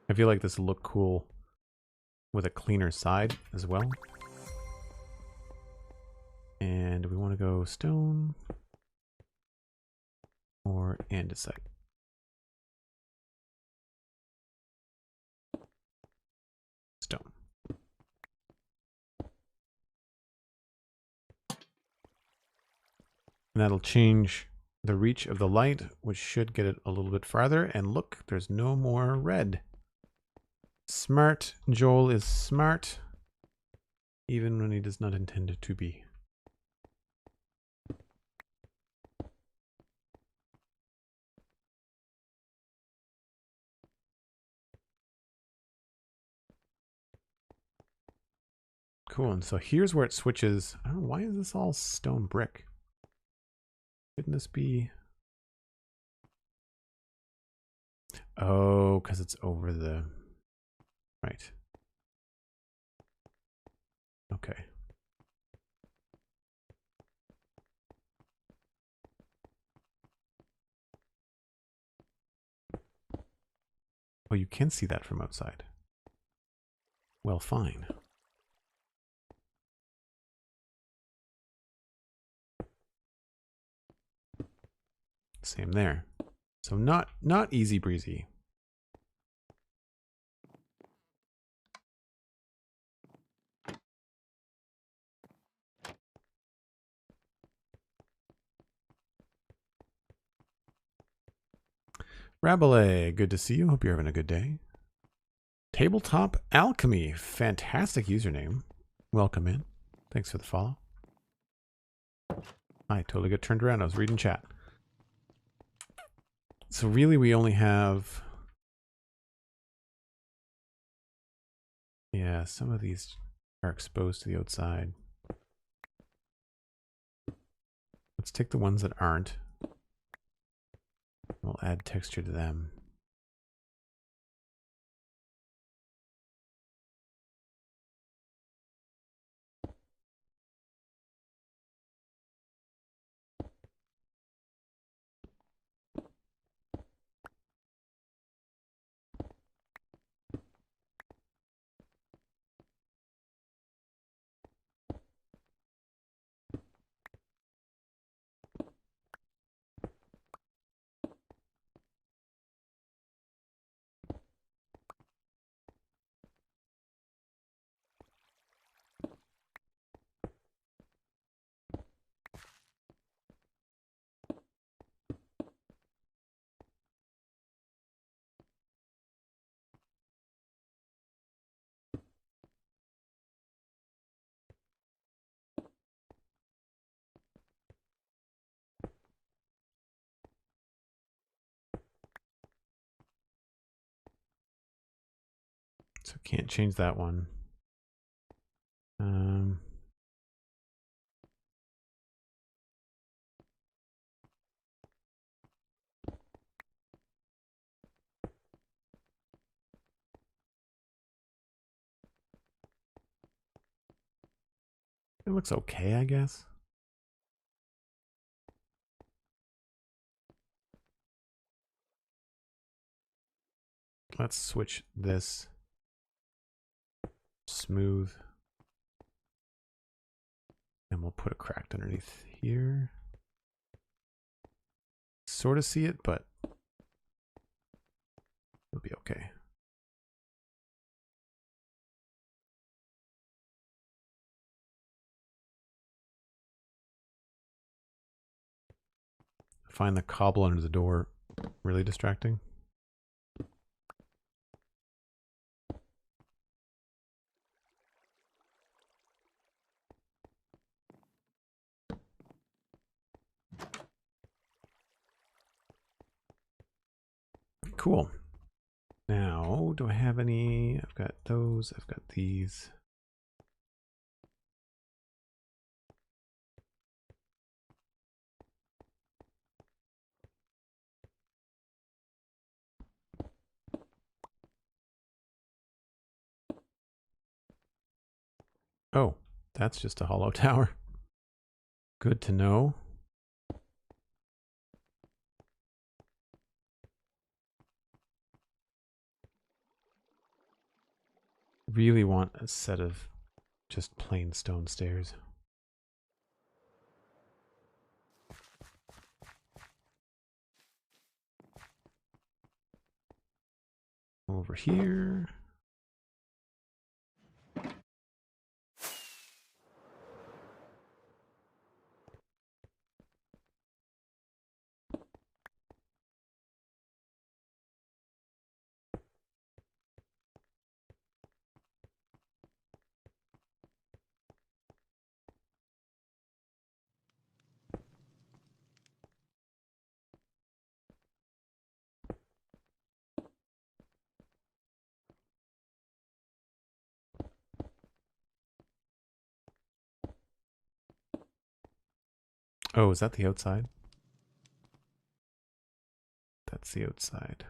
I feel like this will look cool with a cleaner side as well. And we want to go stone or andesite. Stone. And that'll change the reach of the light, which should get it a little bit farther. And look, there's no more red. Smart. Joel is smart, even when he does not intend it to be. Cool, and so here's where it switches. I don't know, why is this all stone brick? Shouldn't this be... Oh, because it's over the... Right. Okay. Oh, you can see that from outside. Well, fine. Same there. So not easy breezy. Rabelais, good to see you. Hope you're having a good day. Tabletop Alchemy, fantastic username. Welcome in. Thanks for the follow. I totally got turned around. I was reading chat. So really we only have... Yeah, some of these are exposed to the outside. Let's take the ones that aren't. We'll add texture to them. So can't change that one. It looks okay, I guess. Let's switch this smooth. And we'll put a cracked underneath here. Sort of see it, but it'll be okay. I find the cobble under the door really distracting. Cool. Now, do I have any? I've got those. I've got these. Oh, that's just a hollow tower. Good to know. Really want a set of just plain stone stairs. Over here. Oh, is that the outside? That's the outside.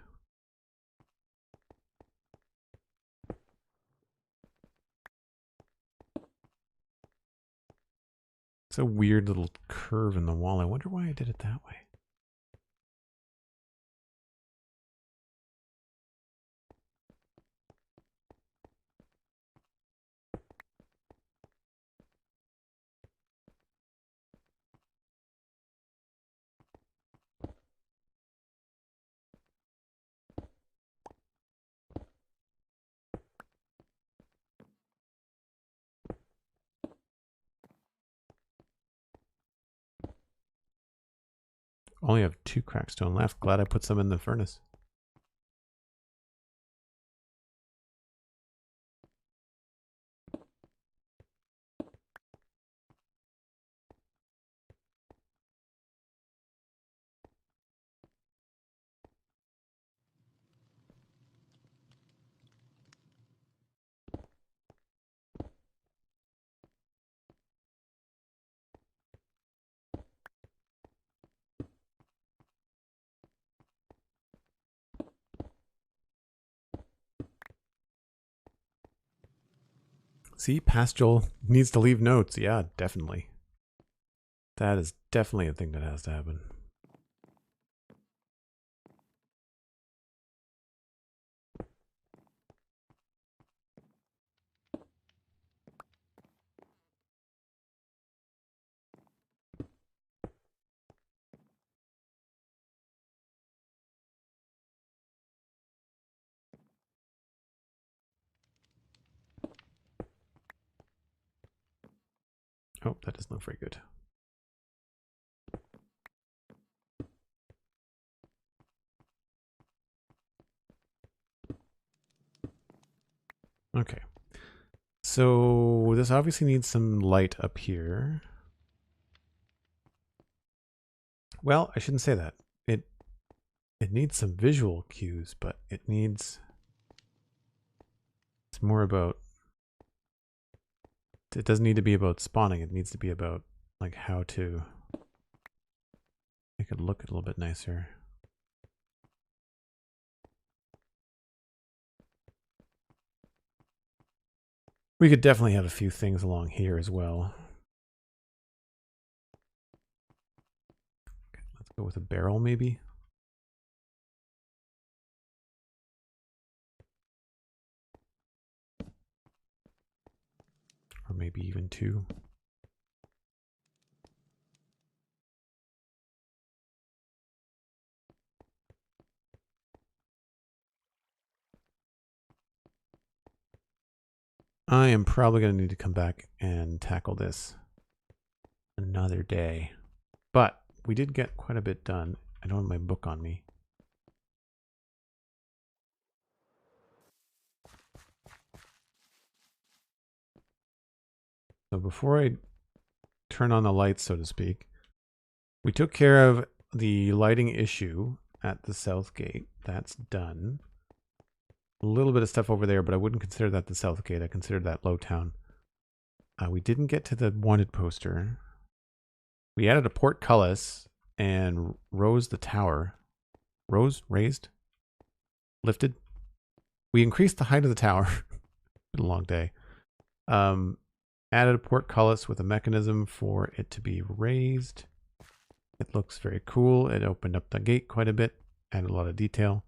It's a weird little curve in the wall. I wonder why I did it that way. Only have 2 crackstone left. Glad I put some in the furnace. See, Pastoral needs to leave notes. Yeah, definitely. That is definitely a thing that has to happen. Oh, that doesn't look very good. Okay. So this obviously needs some light up here. Well, I shouldn't say that. It needs some visual cues, but it's more about, it doesn't need to be about spawning. It needs to be about like how to make it look a little bit nicer. We could definitely have a few things along here as well. Okay, let's go with a barrel maybe. Or maybe even 2. I am probably going to need to come back and tackle this another day. But we did get quite a bit done. I don't have my book on me. So before I turn on the lights, so to speak, we took care of the lighting issue at the south gate. That's done. A little bit of stuff over there, but I wouldn't consider that the south gate. I consider that low town. We didn't get to the wanted poster. We added a portcullis and rose the tower. Raised? Lifted? We increased the height of the tower. Been a long day. Added a portcullis with a mechanism for it to be raised. It looks very cool. It opened up the gate quite a bit, added a lot of detail.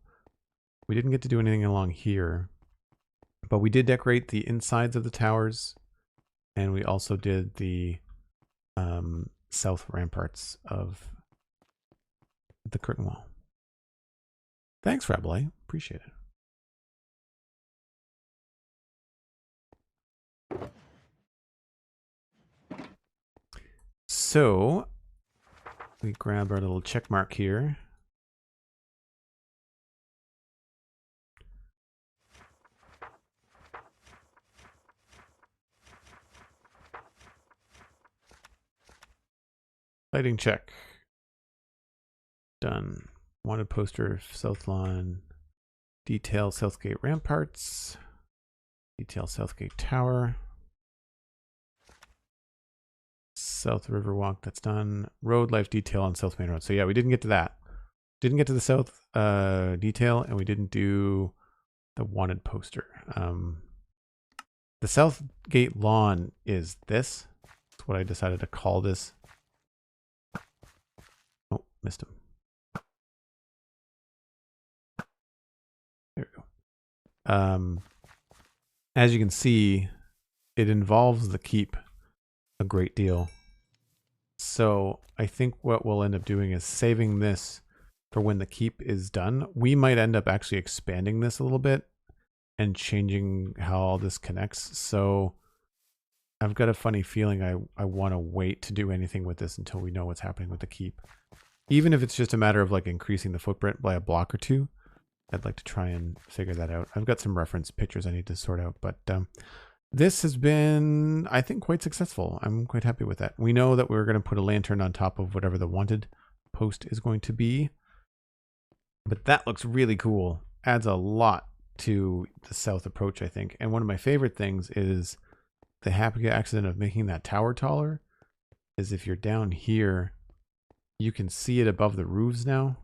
We didn't get to do anything along here, but we did decorate the insides of the towers, and we also did the south ramparts of the curtain wall. Thanks, Rabelais. Appreciate it. So we grab our little check mark here. Lighting check. Done. Wanted poster, South Lawn. Detail Southgate ramparts. Detail Southgate Tower. South Riverwalk, that's done. Road life detail on South Main Road. So yeah, we didn't get to that. Didn't get to the South detail, and we didn't do the wanted poster. The South Gate lawn is this. That's what I decided to call this. Oh, missed him. There we go. As you can see, it involves the keep a great deal. So I think what we'll end up doing is saving this for when the keep is done. We might end up actually expanding this a little bit and changing how all this connects. So I've got a funny feeling I want to wait to do anything with this until we know what's happening with the keep. Even if it's just a matter of like increasing the footprint by a block or two, I'd like to try and figure that out. I've got some reference pictures I need to sort out, but this has been, I think, quite successful. I'm quite happy with that. We know that we're going to put a lantern on top of whatever the wanted post is going to be, but that looks really cool. Adds a lot to the south approach, I think. And one of my favorite things is the happy accident of making that tower taller is if you're down here, you can see it above the roofs now,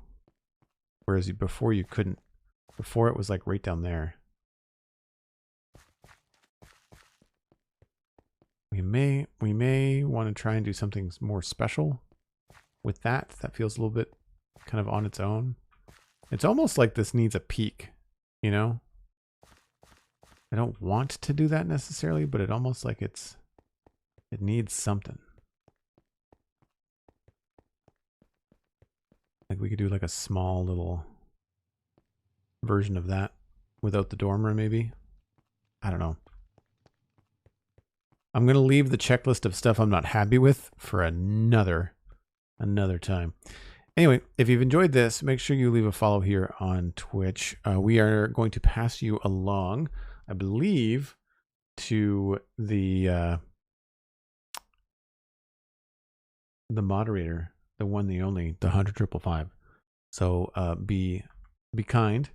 whereas before you couldn't. Before it was like right down there. We may want to try and do something more special with that. That feels a little bit kind of on its own. It's almost like this needs a peak, you know? I don't want to do that necessarily, but it almost like it needs something. Like we could do like a small little version of that without the dormer, maybe. I don't know. I'm going to leave the checklist of stuff I'm not happy with for another time. Anyway, if you've enjoyed this, make sure you leave a follow here on Twitch. We are going to pass you along, I believe, to the moderator, the one, the only, the 100,555. So be kind.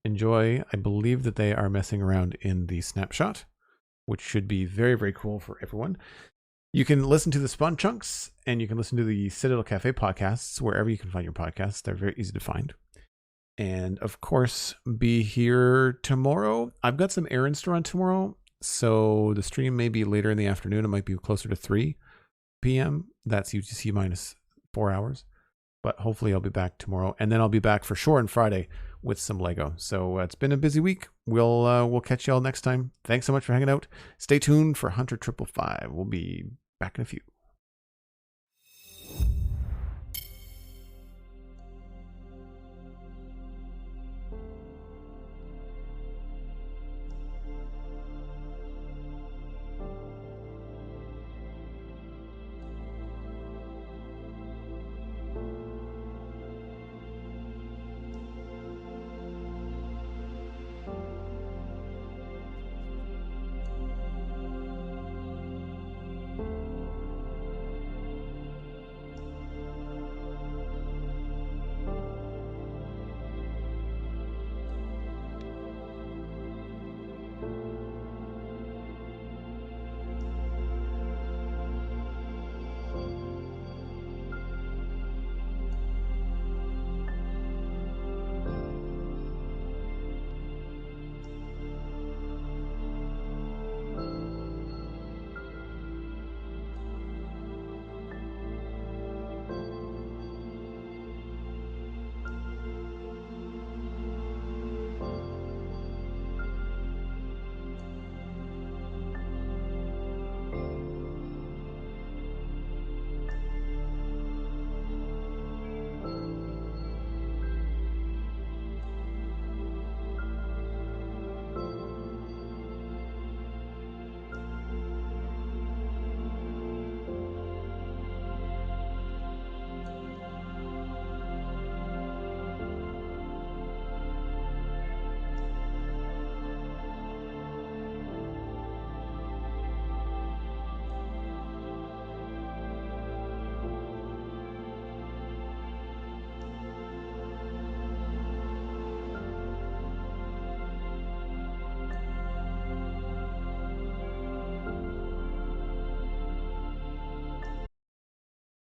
Enjoy. I believe that they are messing around in the snapshot, which should be very, very cool for everyone. You can listen to the Spawn Chunks, and you can listen to the Citadel Cafe podcasts wherever you can find your podcasts. They're very easy to find. And of course, be here tomorrow. I've got some errands to run tomorrow, so the stream may be later in the afternoon. It might be closer to 3 p.m. That's UTC minus 4 hours. But hopefully I'll be back tomorrow, and then I'll be back for sure on Friday with some Lego. So it's been a busy week. We'll catch y'all next time. Thanks so much for hanging out. Stay tuned for 100,555. We'll be back in a few.